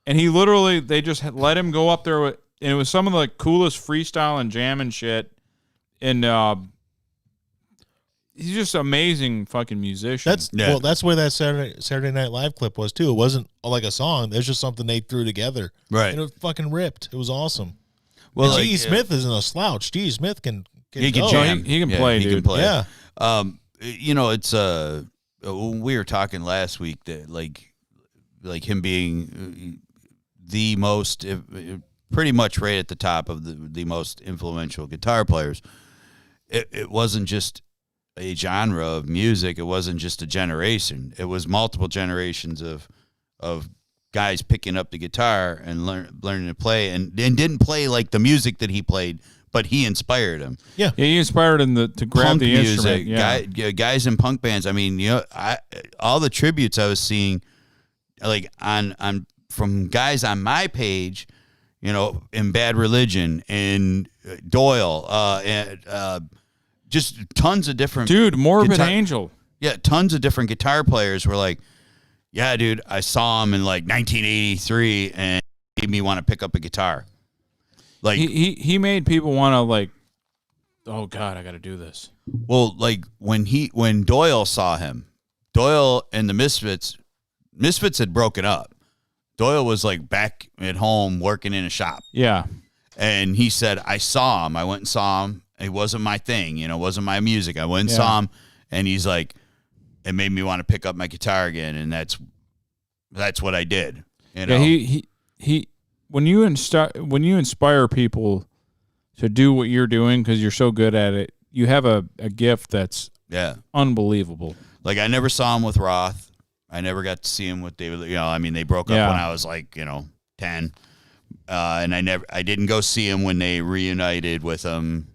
Speaker 2: And he literally, they just let him go up there with, and it was some of the coolest freestyle and jam and shit. And he's just an amazing fucking musician.
Speaker 3: That's where that Saturday Night Live clip was too. It wasn't like a song. It's just something they threw together.
Speaker 4: Right.
Speaker 3: And it fucking ripped. It was awesome.
Speaker 4: Well,
Speaker 3: Well,
Speaker 4: like,
Speaker 3: G.E. Smith isn't a slouch. G.E. Smith can
Speaker 4: He can
Speaker 3: go.
Speaker 4: jam.
Speaker 2: He can play,
Speaker 4: He
Speaker 2: dude.
Speaker 4: can play.
Speaker 3: Yeah.
Speaker 4: It's we were talking last week that like him being the most pretty much right at the top of the most influential guitar players. It wasn't just a genre of music. It wasn't just a generation. It was multiple generations of guys picking up the guitar and learning to play and didn't play like the music that he played, but he inspired him.
Speaker 2: Yeah, he inspired him to grab
Speaker 4: Punk
Speaker 2: the
Speaker 4: music,
Speaker 2: instrument. Yeah.
Speaker 4: guys in punk bands. I mean, all the tributes I was seeing, like on from guys on my page, in Bad Religion and Doyle, and just tons of different
Speaker 2: Dude, Morbid Angel.
Speaker 4: Yeah, tons of different guitar players were like, yeah, dude, I saw him in like 1983, and made me want to pick up a guitar. Like
Speaker 2: he made people want to like, oh God, I got to do this.
Speaker 4: Well, like when Doyle saw him, Doyle and the Misfits had broken up. Doyle was like back at home working in a shop.
Speaker 2: Yeah.
Speaker 4: And he said, I saw him. I went and saw him. It wasn't my thing, it wasn't my music. I went and saw him, and he's like, it made me want to pick up my guitar again, and that's what I did.
Speaker 2: Yeah, he when you inspire people to do what you're doing because you're so good at it, you have a gift that's unbelievable.
Speaker 4: Like I never saw him with Roth. I never got to see him with David. They broke up when I was like 10, and I didn't go see him when they reunited with him.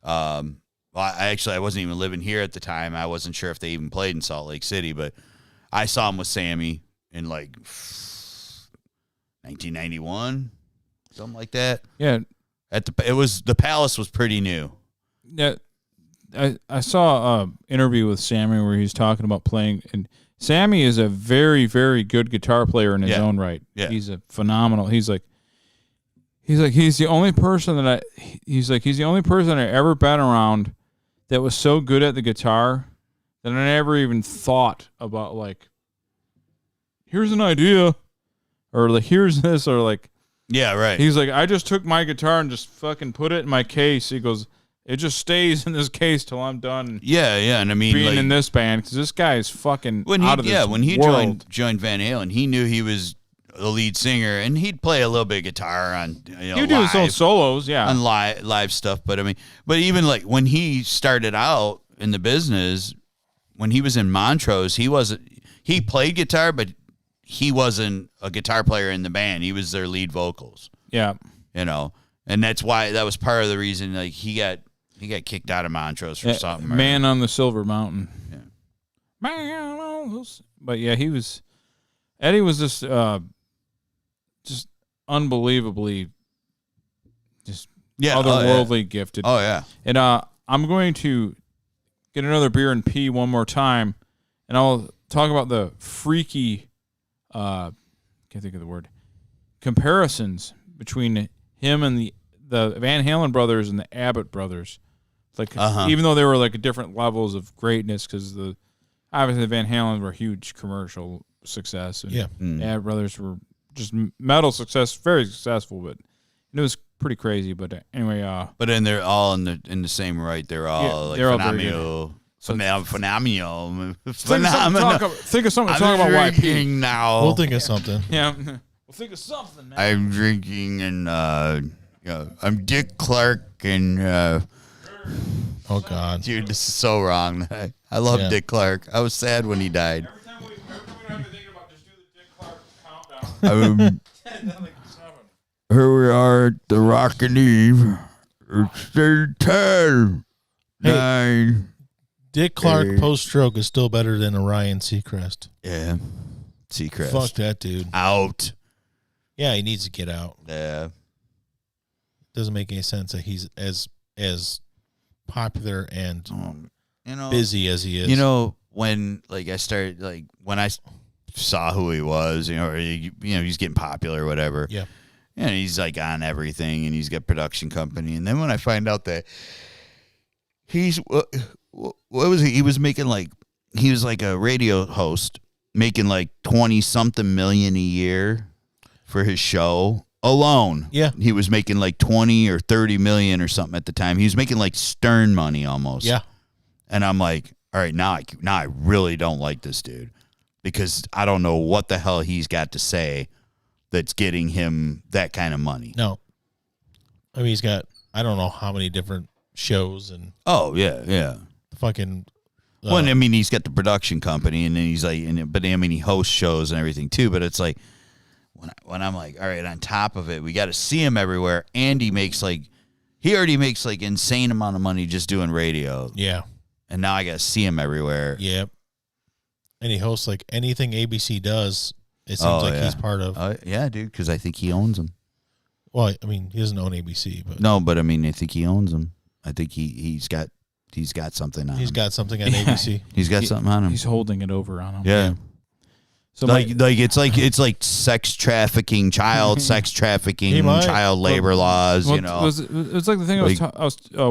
Speaker 4: Well, I wasn't even living here at the time. I wasn't sure if they even played in Salt Lake City, but I saw him with Sammy in like 1991, something like that.
Speaker 2: Yeah,
Speaker 4: the Palace was pretty new.
Speaker 2: Yeah, I saw an interview with Sammy where he's talking about playing, and Sammy is a very, very good guitar player in his own right.
Speaker 4: Yeah.
Speaker 2: He's a phenomenal. He's the only person that he's the only person I ever been around that was so good at the guitar that I never even thought about like, here's an idea, or like here's this, or like,
Speaker 4: yeah, right.
Speaker 2: He's like, I just took my guitar and just fucking put it in my case. He goes, it just stays in this case till I'm done.
Speaker 4: Yeah, and I mean,
Speaker 2: being in this band because this guy is fucking out of this world.
Speaker 4: When he joined Van Halen, he knew he was the lead singer, and he'd play a little bit of guitar on
Speaker 2: he would do his own solos, on
Speaker 4: live stuff. But I mean, even like when he started out in the business, when he was in Montrose, he played guitar, but he wasn't a guitar player in the band. He was their lead vocals.
Speaker 2: Yeah,
Speaker 4: and that's why that was part of the reason like he got kicked out of Montrose for something.
Speaker 2: Man on the Silver Mountain.
Speaker 4: Yeah.
Speaker 2: Man on the... But yeah, Eddie was just unbelievably otherworldly gifted.
Speaker 4: Oh yeah.
Speaker 2: And I'm going to get another beer and pee one more time, and I'll talk about the freaky can't think of the word comparisons between him and the Van Halen brothers and the Abbott brothers. Like even though they were like different levels of greatness, because obviously the Van Halen were a huge commercial success, and the Abbott brothers were just metal success, very successful, but it was pretty crazy. But anyway,
Speaker 4: but then they're all in the same right. They're all phenomenal. Phenomenal.
Speaker 2: Think of something to talk about YP
Speaker 4: now.
Speaker 3: We'll think of something.
Speaker 2: Yeah, we'll think of something, man.
Speaker 4: I'm drinking, and I'm Dick Clark, and
Speaker 3: oh God,
Speaker 4: dude, this is so wrong. I love Dick Clark. I was sad when he died.
Speaker 2: Every time we have to think about, just do the Dick Clark countdown.
Speaker 4: Here we are at the Rockin' Eve. It's 10, 9.
Speaker 3: Dick Clark post-stroke is still better than Orion Seacrest.
Speaker 4: Yeah, Seacrest.
Speaker 3: Fuck that dude.
Speaker 4: Out.
Speaker 3: Yeah, he needs to get out.
Speaker 4: Yeah.
Speaker 3: Doesn't make any sense that he's as popular and busy as he is.
Speaker 4: When I started, when I saw who he was, or he's getting popular or whatever.
Speaker 3: Yeah.
Speaker 4: And he's like on everything, and he's got production company. And then when I find out that he's what was he was making, he was like a radio host making like 20-something million a year for his show alone.
Speaker 3: Yeah.
Speaker 4: He was making like 20 or 30 million or something at the time. He was making like Stern money almost.
Speaker 3: Yeah.
Speaker 4: And I'm like, all right, now I really don't like this dude, because I don't know what the hell he's got to say that's getting him that kind of money.
Speaker 3: No. I mean, he's got, I don't know how many different shows and.
Speaker 4: Oh, yeah.
Speaker 3: Fucking.
Speaker 4: Well, I mean, he's got the production company, and then he's like, but I mean, he hosts shows and everything too. But it's like, when I'm like, all right, on top of it, we got to see him everywhere, and he already makes like insane amount of money just doing radio.
Speaker 3: Yeah.
Speaker 4: And now I got to see him everywhere.
Speaker 3: Yep. And he hosts like anything ABC does. It seems he's part of.
Speaker 4: Yeah, dude, because I think he owns them.
Speaker 3: Well, I mean, he doesn't own ABC, but
Speaker 4: no, but I mean, I think he owns them. I think he's got something on him.
Speaker 3: He's got something on ABC.
Speaker 4: He's got something on him.
Speaker 2: He's holding it over on him.
Speaker 4: Yeah.
Speaker 2: So
Speaker 4: like it's like sex trafficking, child sex trafficking, child labor laws.
Speaker 2: Well,
Speaker 4: you know,
Speaker 2: it's like the thing we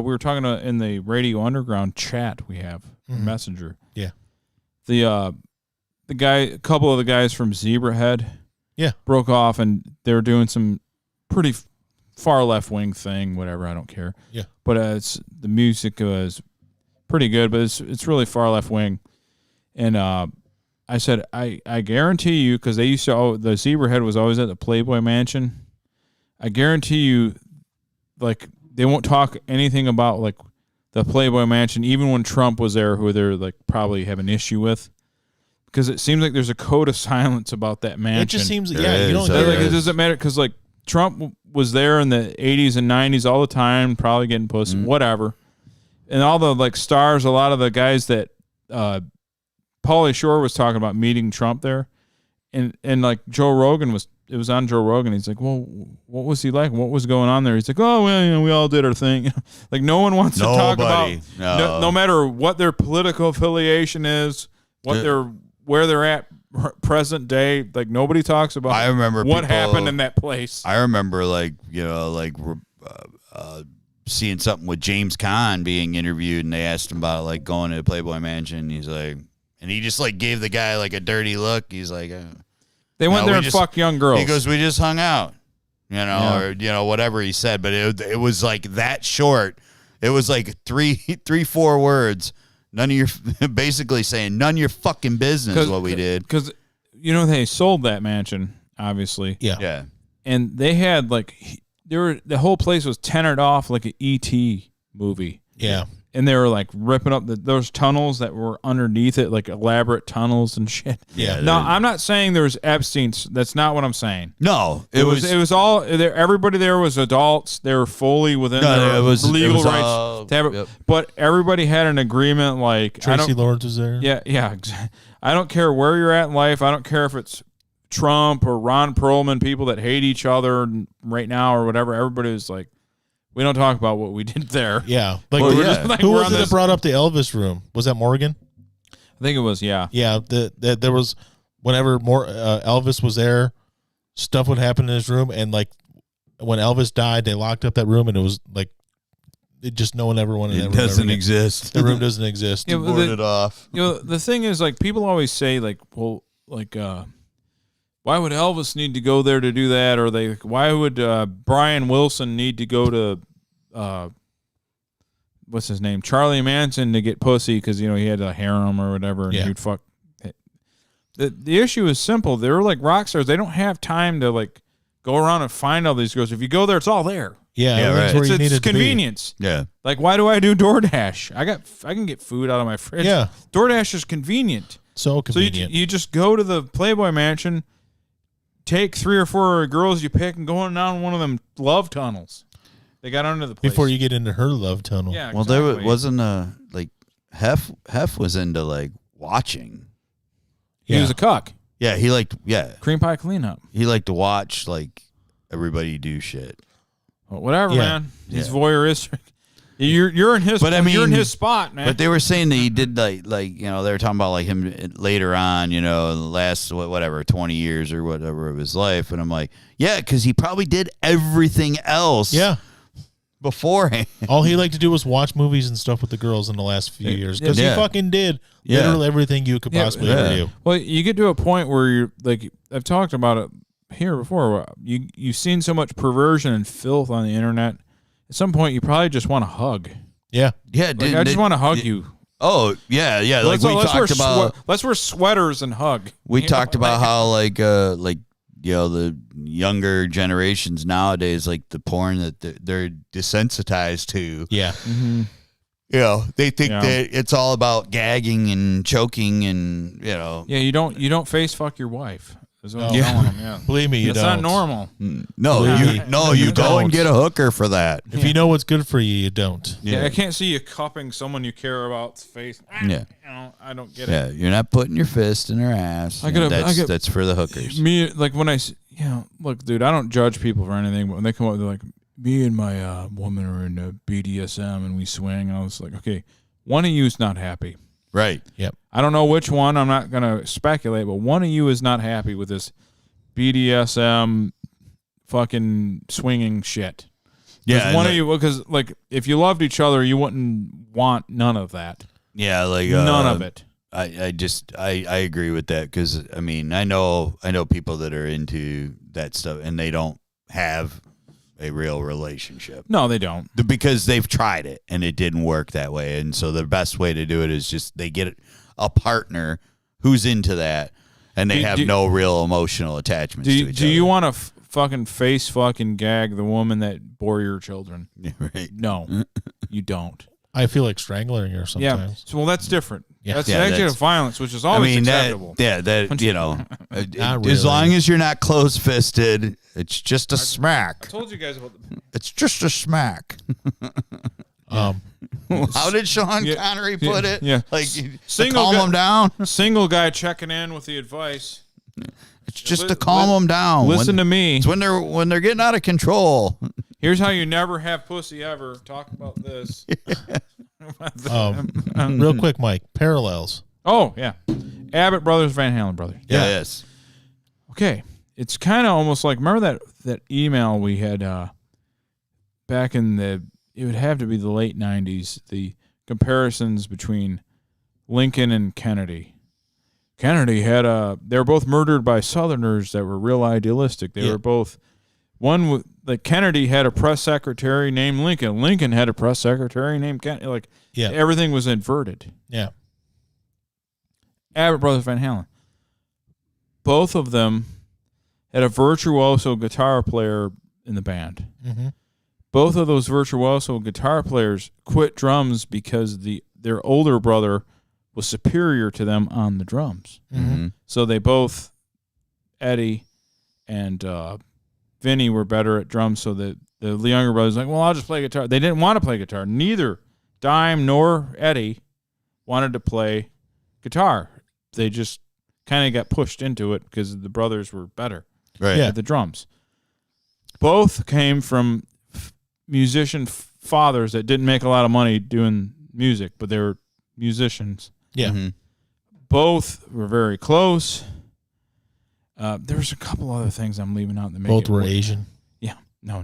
Speaker 2: were talking about in the Radio Underground chat we have Messenger.
Speaker 3: Yeah,
Speaker 2: the guy, a couple of the guys from Zebrahead, broke off and they were doing some pretty far left wing thing. Whatever, I don't care.
Speaker 3: Yeah,
Speaker 2: but the music was pretty good, but it's really far left wing, and I said, I guarantee you, because they used to, the Zebrahead was always at the Playboy Mansion. I guarantee you, like, they won't talk anything about, like, the Playboy Mansion, even when Trump was there, who they're, like, probably have an issue with. Because it seems like there's a code of silence about that mansion.
Speaker 3: It just seems, you
Speaker 2: don't like, it doesn't matter, because, like, Trump was there in the 80s and 90s all the time, probably getting pussy, whatever. And all the, like, stars, a lot of the guys that, Pauly Shore was talking about meeting Trump there, and like Joe Rogan it was on Joe Rogan. He's like, well, what was he like? What was going on there? He's like, oh, well, we all did our thing. Like, no one wants to talk about, no matter what their political affiliation is, where they're at present day. Like, nobody talks about.
Speaker 4: I remember
Speaker 2: what happened in that place.
Speaker 4: I remember, seeing something with James Caan being interviewed, and they asked him about like going to the Playboy Mansion. He's like. And he just like gave the guy like a dirty look. He's like,
Speaker 2: they went there and fucked young girls.
Speaker 4: He goes, we just hung out, or whatever he said. But it was like that short. It was like 4 words. None of your basically saying none of your fucking business what we did.
Speaker 2: Because they sold that mansion, obviously.
Speaker 4: Yeah.
Speaker 2: And they had like the whole place was tendered off like an E.T. movie.
Speaker 3: Yeah.
Speaker 2: And they were like ripping up those tunnels that were underneath it, like elaborate tunnels and shit.
Speaker 3: Yeah.
Speaker 2: No, I'm not saying there was Epstein. That's not what I'm saying.
Speaker 4: No,
Speaker 2: it was all there. Everybody there was adults. They were fully within their legal rights to have it. But everybody had an agreement. Like
Speaker 3: Tracy Lords was there.
Speaker 2: Yeah. I don't care where you're at in life. I don't care if it's Trump or Ron Perlman, people that hate each other right now or whatever. Everybody was like. We don't talk about what we did there.
Speaker 3: Yeah. Like, who was it that brought up the Elvis room? Was that Morgan?
Speaker 2: I think it was, yeah.
Speaker 3: Yeah. There was, whenever Elvis was there, stuff would happen in his room. And, like, when Elvis died, they locked up that room, and it was, like, no one ever wanted that room.
Speaker 4: It doesn't exist.
Speaker 3: The room doesn't exist.
Speaker 4: Yeah, boarded off.
Speaker 2: The thing is, like, people always say, like, well, like, why would Elvis need to go there to do that? Or why would Brian Wilson need to go to what's his name, Charlie Manson, to get pussy because he had a harem or whatever, and he'd fuck. The issue is simple. They're like rock stars. They don't have time to like go around and find all these girls. If you go there, it's all there.
Speaker 3: Yeah, right.
Speaker 2: It's convenience.
Speaker 4: Yeah.
Speaker 2: Like, why do I do DoorDash? I can get food out of my fridge.
Speaker 3: Yeah.
Speaker 2: DoorDash is convenient.
Speaker 3: So convenient.
Speaker 2: So you just go to the Playboy Mansion. Take 3 or 4 girls you pick and go down one of them love tunnels. They got under the place.
Speaker 3: Before you get into her love tunnel.
Speaker 2: Yeah,
Speaker 4: exactly. Well, there wasn't like Hef was into like watching.
Speaker 2: He was a cuck.
Speaker 4: Yeah, he liked
Speaker 2: cream pie cleanup.
Speaker 4: He liked to watch like everybody do shit.
Speaker 2: Well, whatever, man. He's voyeuristic. You're in his. But I mean, you're in his spot, man.
Speaker 4: But they were saying that he did like they were talking about like him later on, the last 20 years or whatever of his life, and I'm like, yeah, because he probably did everything else.
Speaker 3: Yeah.
Speaker 4: Beforehand,
Speaker 3: all he liked to do was watch movies and stuff with the girls in the last few years because he fucking did literally everything you could possibly ever do.
Speaker 2: Well, you get to a point where you're like, I've talked about it here before. You've seen so much perversion and filth on the internet. At some point, you probably just want to hug.
Speaker 3: Yeah.
Speaker 2: Yeah. I just want to hug you.
Speaker 4: Oh, yeah. Like we talked about.
Speaker 2: Let's wear sweaters and hug.
Speaker 4: We talked about how the younger generations nowadays, like the porn that they're desensitized to.
Speaker 3: Yeah.
Speaker 2: Mm-hmm.
Speaker 4: They think that it's all about gagging and choking and,
Speaker 2: Yeah, you don't face fuck your wife. That's what I'm telling them, yeah.
Speaker 3: Believe me, you
Speaker 2: don't. It's not normal.
Speaker 4: No, you go and get a hooker for that.
Speaker 3: If you know what's good for you, you don't.
Speaker 2: Yeah, I can't see you cupping someone you care about's face.
Speaker 4: Yeah.
Speaker 2: I don't get it.
Speaker 4: Yeah, you're not putting your fist in her ass. That's for the hookers.
Speaker 2: Me, like when look, dude, I don't judge people for anything, but when they come up, they're like, me and my woman are in BDSM and we swing, and I was like, okay, one of you's not happy.
Speaker 4: Right.
Speaker 3: Yep.
Speaker 2: I don't know which one. I'm not going to speculate, but one of you is not happy with this BDSM fucking swinging shit.
Speaker 4: Yeah.
Speaker 2: One of you, because like if you loved each other, you wouldn't want none of that.
Speaker 4: Yeah, like
Speaker 2: None of it.
Speaker 4: I agree with that because I mean I know people that are into that stuff and they don't have a real relationship.
Speaker 2: No, they don't.
Speaker 4: Because they've tried it and it didn't work that way. And so the best way to do it is just they get a partner who's into that and they have no real emotional attachments to each other.
Speaker 2: Do you want to fucking fucking gag the woman that bore your children?
Speaker 4: Right.
Speaker 2: No, you don't.
Speaker 3: I feel like strangling her sometimes.
Speaker 2: Yeah. So, well, that's different.
Speaker 3: Yeah.
Speaker 2: That's
Speaker 4: Yeah,
Speaker 2: negative violence, which is always acceptable.
Speaker 4: As long as you're not close-fisted, it's just a smack.
Speaker 2: I told you guys about
Speaker 4: It's just a smack. How did Sean Connery put it?
Speaker 2: Yeah.
Speaker 4: Like,
Speaker 2: Single
Speaker 4: calm
Speaker 2: guy-
Speaker 4: them down.
Speaker 2: single guy checking in with the advice.
Speaker 4: It's just to calm them down.
Speaker 2: Listen to me.
Speaker 4: It's when they're getting out of control.
Speaker 2: Here's how you never have pussy ever. Talk about this.
Speaker 3: Real quick, Mike. Parallels.
Speaker 2: Oh, yeah. Abbott Brothers, Van Halen Brothers.
Speaker 4: Yeah. Yes.
Speaker 2: Okay. It's kind of almost like, remember that email we had back in it would have to be the late 90s, the comparisons between Lincoln and Kennedy. Kennedy had they were both murdered by Southerners that were real idealistic. They were both, Kennedy had a press secretary named Lincoln. Lincoln had a press secretary named Kennedy. Like, everything was inverted.
Speaker 3: Yeah.
Speaker 2: Abbott Brothers, Van Halen. Both of them had a virtuoso guitar player in the band.
Speaker 3: Mm-hmm.
Speaker 2: Both of those virtuoso guitar players quit drums because their older brother was superior to them on the drums.
Speaker 3: Mm-hmm.
Speaker 2: So they both, Eddie and Vinny, were better at drums. So the younger brother's like, well, I'll just play guitar. They didn't want to play guitar. Neither Dime nor Eddie wanted to play guitar. They just kind of got pushed into it because the brothers were better at the drums. Both came from musician fathers that didn't make a lot of money doing music, but they were musicians.
Speaker 3: Yeah.
Speaker 4: Mm-hmm.
Speaker 2: Both were very close. There's a couple other things I'm leaving out. That
Speaker 3: Both were Asian.
Speaker 2: Yeah. No.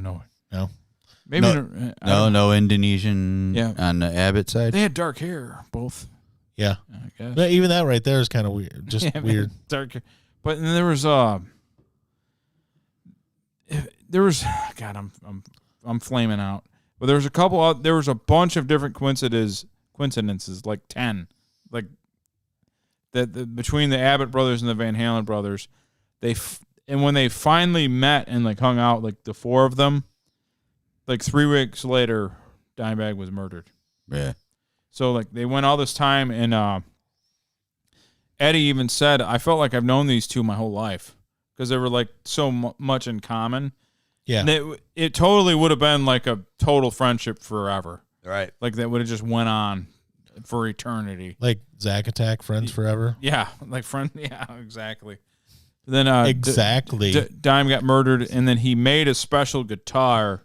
Speaker 3: Maybe
Speaker 4: no Indonesian on the Abbott side.
Speaker 2: They had dark hair, both.
Speaker 3: Yeah.
Speaker 2: I guess.
Speaker 3: But even that right there is kind of weird. Just weird.
Speaker 2: Dark hair. But then there was God, I'm flaming out. But there was a couple. There was a bunch of different coincidences, like 10, like that between the Abbott brothers and the Van Halen brothers. And when they finally met and like hung out, like the four of them, like 3 weeks later, Dimebag was murdered.
Speaker 4: Yeah.
Speaker 2: So like they went all this time, and Eddie even said, "I felt like I've known these two my whole life because they were like so much in common."
Speaker 3: Yeah.
Speaker 2: And it totally would have been like a total friendship forever.
Speaker 4: Right.
Speaker 2: Like that would have just went on for eternity.
Speaker 3: Like Zack Attack, Friends Forever.
Speaker 2: Yeah, like friend. Yeah, exactly. Then
Speaker 3: exactly.
Speaker 2: Dime got murdered, and then he made a special guitar.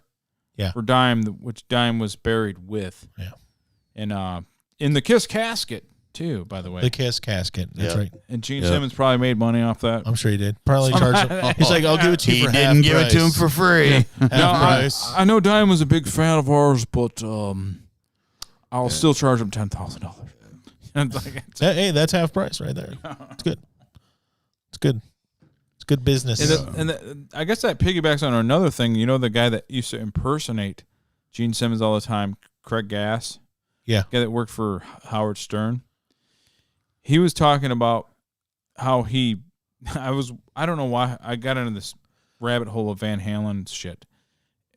Speaker 2: For Dime, which Dime was buried with.
Speaker 3: Yeah.
Speaker 2: And in the Kiss casket too, by the way.
Speaker 3: The Kiss casket. That's right.
Speaker 2: And Gene Simmons probably made money off that.
Speaker 3: I'm sure he did. Probably charged him. He's like, I'll give it to you for half price.
Speaker 4: He didn't give it to him for free.
Speaker 3: Half price.
Speaker 2: I know Dime was a big fan of ours, but I'll still charge him $10,000.
Speaker 3: Hey, that's half price right there. It's good. It's good. It's good business.
Speaker 2: I guess that piggybacks on another thing. You know, the guy that used to impersonate Gene Simmons all the time, Craig Gass.
Speaker 3: Yeah.
Speaker 2: The guy that worked for Howard Stern. He was talking about how I don't know why I got into this rabbit hole of Van Halen shit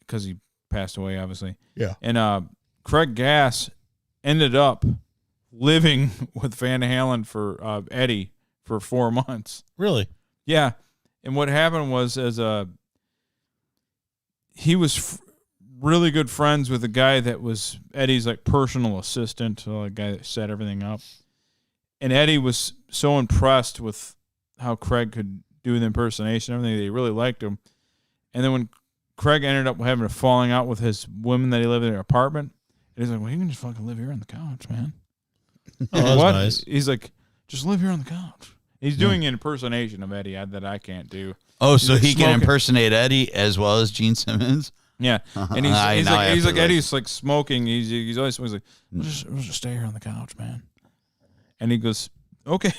Speaker 2: because he passed away, obviously.
Speaker 3: Yeah.
Speaker 2: And Craig Gass ended up living with Van Halen for Eddie for 4 months.
Speaker 3: Really?
Speaker 2: Yeah. And what happened was he was really good friends with the guy that was Eddie's like personal assistant, so the guy that set everything up. And Eddie was so impressed with how Craig could do the impersonation and everything that he really liked him. And then when Craig ended up having a falling out with his women that he lived in their apartment, and he's like, well, you can just fucking live here on the couch, man.
Speaker 3: Oh, that was
Speaker 2: what?
Speaker 3: nice.
Speaker 2: He's like, just live here on the couch. He's doing an impersonation of Eddie that I can't do.
Speaker 4: Oh, so
Speaker 2: He's
Speaker 4: he can
Speaker 2: smoking.
Speaker 4: impersonate Eddie as well as Gene Simmons?
Speaker 2: Yeah, and
Speaker 4: Now I
Speaker 2: he's
Speaker 4: have
Speaker 2: like
Speaker 4: to,
Speaker 2: Eddie's like smoking. He's always like, we'll just stay here on the couch, man. And he goes, okay.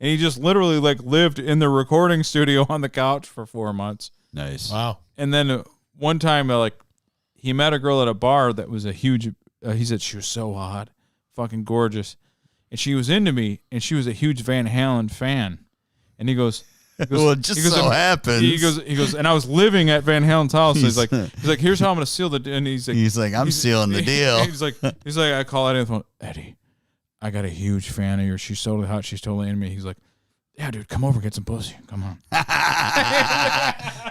Speaker 2: And he just literally like lived in the recording studio on the couch for 4 months.
Speaker 4: Nice.
Speaker 3: Wow.
Speaker 2: And then one time, like, he met a girl at a bar that was a huge. He said she was so hot, fucking gorgeous, and she was into me, and she was a huge Van Halen fan. And he goes,
Speaker 4: Well, it just so happens.
Speaker 2: He goes, and I was living at Van Halen's house. So he's like, here's how I'm gonna seal the deal. And he's like,
Speaker 4: I'm sealing the deal.
Speaker 2: He's like, I call Eddie on the phone. Eddie, I got a huge fan of yours. She's totally hot. She's totally into me. He's like, yeah, dude, come over, get some pussy. Come on.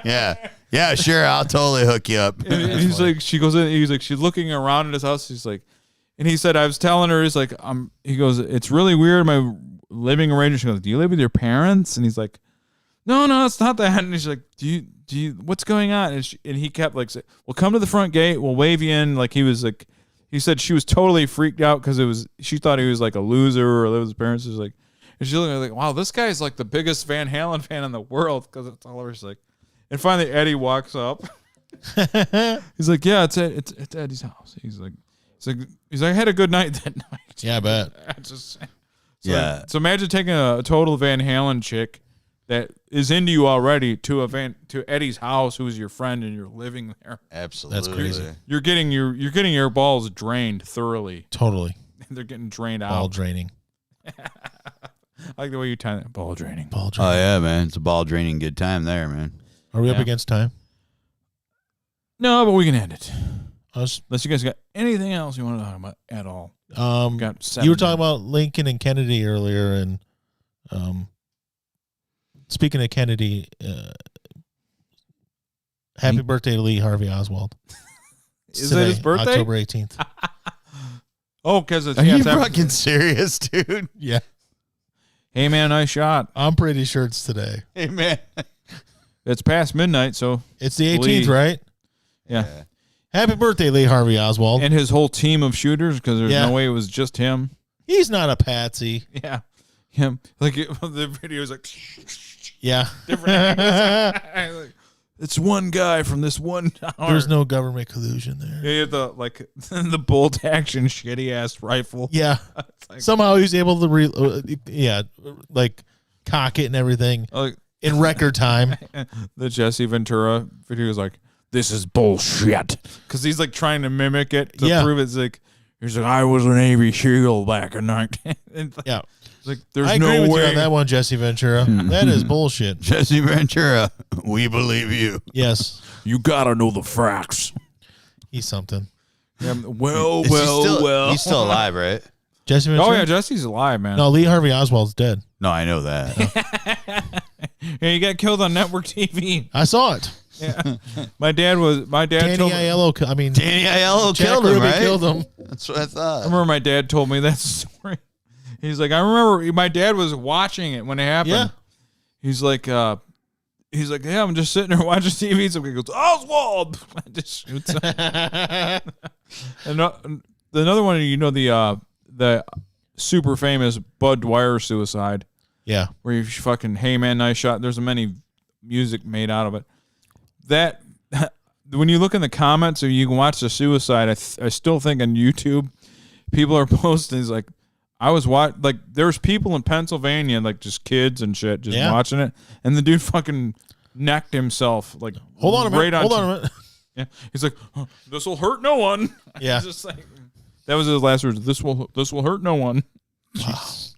Speaker 4: Yeah, sure. I'll totally hook you up.
Speaker 2: And he's like, she goes in. He's like, she's looking around at his house. He's like, and he said, I was telling her, he's like, he goes, it's really weird. My living arrangement. She goes, do you live with your parents? And he's like, no, it's not that. And he's like, do you, what's going on? And he kept like, well, come to the front gate. We'll wave you in. Like he was like, he said she was totally freaked out because she thought he was like a loser or lived with his parents. She was like, and she looked at me like, wow, this guy's like the biggest Van Halen fan in the world because it's all over. She's like, and finally Eddie walks up. He's like, yeah, it's Eddie's house. He's like, I had a good night that night.
Speaker 3: Yeah, I bet.
Speaker 2: So imagine taking a total Van Halen chick that is into you already to Eddie's house, who's your friend, and you're living there.
Speaker 4: Absolutely.
Speaker 3: That's crazy.
Speaker 2: You're getting your balls drained thoroughly.
Speaker 3: Totally.
Speaker 2: They're getting drained out.
Speaker 3: Ball draining.
Speaker 2: I like the way you tie that. Ball draining.
Speaker 3: Ball draining.
Speaker 4: Oh, yeah, man. It's a ball draining good time there, man.
Speaker 3: Are we up
Speaker 2: Yeah.
Speaker 3: against time?
Speaker 2: No, but we can end it.
Speaker 3: Us?
Speaker 2: Unless you guys got anything else you want to talk about at all. Got 7
Speaker 3: You were talking
Speaker 2: minutes.
Speaker 3: about Lincoln and Kennedy earlier, and speaking of Kennedy, happy birthday to Lee Harvey Oswald.
Speaker 2: Is it his birthday?
Speaker 3: October 18th.
Speaker 2: Oh, because it's
Speaker 4: Are you
Speaker 2: after-
Speaker 4: fucking serious, dude?
Speaker 3: Yeah.
Speaker 2: Hey man, nice shot.
Speaker 3: I'm pretty sure it's today.
Speaker 4: Hey, man.
Speaker 2: It's past midnight, so
Speaker 3: It's the 18th,
Speaker 2: Lee.
Speaker 3: right?
Speaker 2: yeah.
Speaker 3: Happy birthday, Lee Harvey Oswald.
Speaker 2: And his whole team of shooters, because there's
Speaker 3: Yeah.
Speaker 2: no way it was just him.
Speaker 3: He's not a patsy.
Speaker 2: Yeah, him. Like the video is like
Speaker 3: Yeah.
Speaker 2: different. Like, it's one guy from this one tower.
Speaker 3: There's no government collusion there.
Speaker 2: Yeah, he had the bolt action shitty ass rifle.
Speaker 3: Yeah.
Speaker 2: It's like,
Speaker 3: Somehow he's able to, cock it and everything
Speaker 2: like
Speaker 3: in record time.
Speaker 2: the Jesse Ventura video is like, this is bullshit, because he's like trying to mimic it to
Speaker 3: Yeah.
Speaker 2: prove it's like. He's like, I was a Navy SEAL back in 19.
Speaker 3: Yeah.
Speaker 2: It's like, there's
Speaker 3: I agree
Speaker 2: no
Speaker 3: with you
Speaker 2: way.
Speaker 3: on that one, Jesse Ventura. That is bullshit.
Speaker 4: Jesse Ventura, we believe you.
Speaker 3: Yes.
Speaker 2: You gotta know the facts.
Speaker 3: He's something.
Speaker 2: Yeah,
Speaker 4: Is He's still alive, right?
Speaker 3: Jesse Ventura?
Speaker 2: Oh yeah, Jesse's alive, man.
Speaker 3: No, Lee Harvey Oswald's dead.
Speaker 4: No, I know that.
Speaker 2: Yeah, he got killed on network TV.
Speaker 3: I saw it.
Speaker 2: Yeah, my dad
Speaker 3: Danny
Speaker 2: told me.
Speaker 3: Aiello,
Speaker 4: Danny Aiello
Speaker 3: Jack
Speaker 4: killed him,
Speaker 3: Ruby
Speaker 4: right?
Speaker 3: killed him.
Speaker 4: That's what I
Speaker 2: I
Speaker 4: thought.
Speaker 2: remember my dad told me that story. He's like, I remember my dad was watching it when it happened.
Speaker 3: Yeah.
Speaker 2: He's like, yeah, I'm just sitting there watching TV. So he goes, Oswald, just shoots him. And another one, the super famous Bud Dwyer suicide,
Speaker 3: Yeah.
Speaker 2: where you fucking, hey man, nice shot. There's many music made out of it. That when you look in the comments or you can watch the suicide, I still think on YouTube people are posting. It's like, there's people in Pennsylvania, like just kids and shit, just watching it, and the dude fucking necked himself. Like,
Speaker 3: Hold on a minute.
Speaker 2: right
Speaker 3: Hold on a minute.
Speaker 2: Yeah, he's like, oh, this will hurt no one.
Speaker 3: Yeah.
Speaker 2: Just like, that was his last words. This will hurt no one.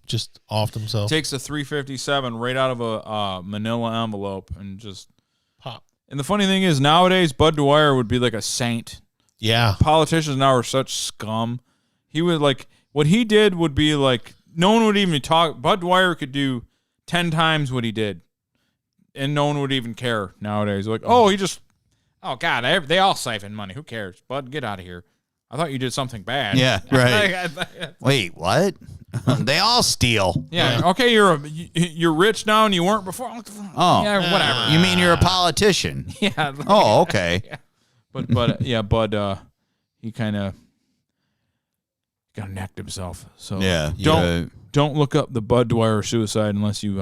Speaker 3: Just offed himself.
Speaker 2: Takes a 357 right out of a manila envelope and just
Speaker 3: Pop.
Speaker 2: And the funny thing is, nowadays Bud Dwyer would be like a saint.
Speaker 3: Yeah.
Speaker 2: Politicians now are such scum. He would like what he did would be like no one would even talk. Bud Dwyer could do 10 times what he did, and no one would even care nowadays. Like, oh God, they all siphon money. Who cares? Bud, get out of here. I thought you did something bad.
Speaker 4: Yeah, right. Wait, what? They all steal.
Speaker 2: Yeah. Okay, you're rich now and you weren't before.
Speaker 4: Oh,
Speaker 2: yeah, whatever.
Speaker 4: You mean you're a politician?
Speaker 2: Yeah.
Speaker 4: Oh, okay.
Speaker 2: But Bud, he kind of got necked himself. So
Speaker 4: Yeah.
Speaker 2: don't look up the Bud Dwyer suicide unless you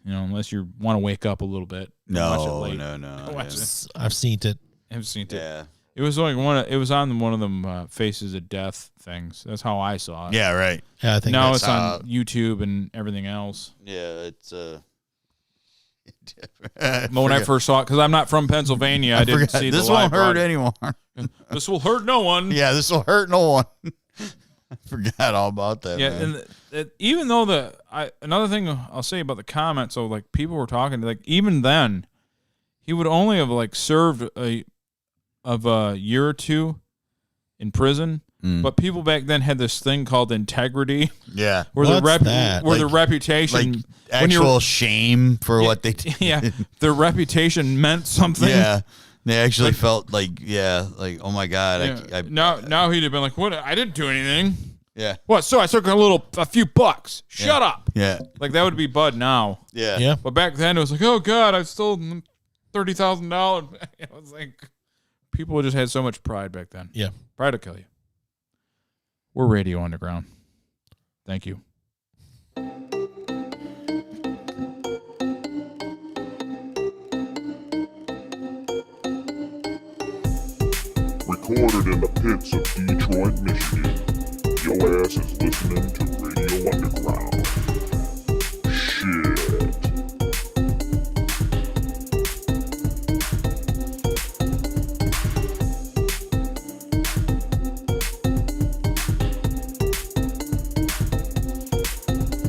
Speaker 2: unless you want to wake up a little bit. Watch it late.
Speaker 4: No.
Speaker 2: Watch it.
Speaker 3: I've seen it.
Speaker 2: I've seen it.
Speaker 4: Yeah.
Speaker 2: It was like it was on one of them Faces of Death things. That's how I saw it.
Speaker 4: Yeah, right.
Speaker 3: Yeah, I think
Speaker 2: Now
Speaker 3: that's
Speaker 2: it's on YouTube and everything else.
Speaker 4: Yeah, it's
Speaker 2: When I first saw it, because I'm not from Pennsylvania, I didn't see
Speaker 4: this
Speaker 2: the live
Speaker 4: won't hurt
Speaker 2: broadcast.
Speaker 4: anyone.
Speaker 2: This will hurt no one.
Speaker 4: Yeah, this will hurt no one. I forgot all about that.
Speaker 2: Yeah,
Speaker 4: man.
Speaker 2: and even though another thing I'll say about the comments, so like people were talking, like even then, he would only have like served a year or two in prison. But people back then had this thing called integrity.
Speaker 4: Yeah,
Speaker 2: where
Speaker 3: What's that?
Speaker 2: the reputation,
Speaker 4: like actual shame for what they did.
Speaker 2: Yeah, their reputation meant something.
Speaker 4: Yeah, they actually felt like oh my god.
Speaker 2: Yeah. Now he'd have been like, what? I didn't do anything.
Speaker 4: Yeah.
Speaker 2: What? So I took a few bucks. Shut up.
Speaker 4: Yeah.
Speaker 2: Like that would be Bud now.
Speaker 4: Yeah.
Speaker 3: Yeah.
Speaker 2: But back then it was like, oh God, I stole $30,000. It was like people just had so much pride back then.
Speaker 3: Yeah.
Speaker 2: Pride will kill you. We're Radio Underground. Thank you.
Speaker 1: Recorded in the pits of Detroit, Michigan. Your ass is listening to Radio Underground.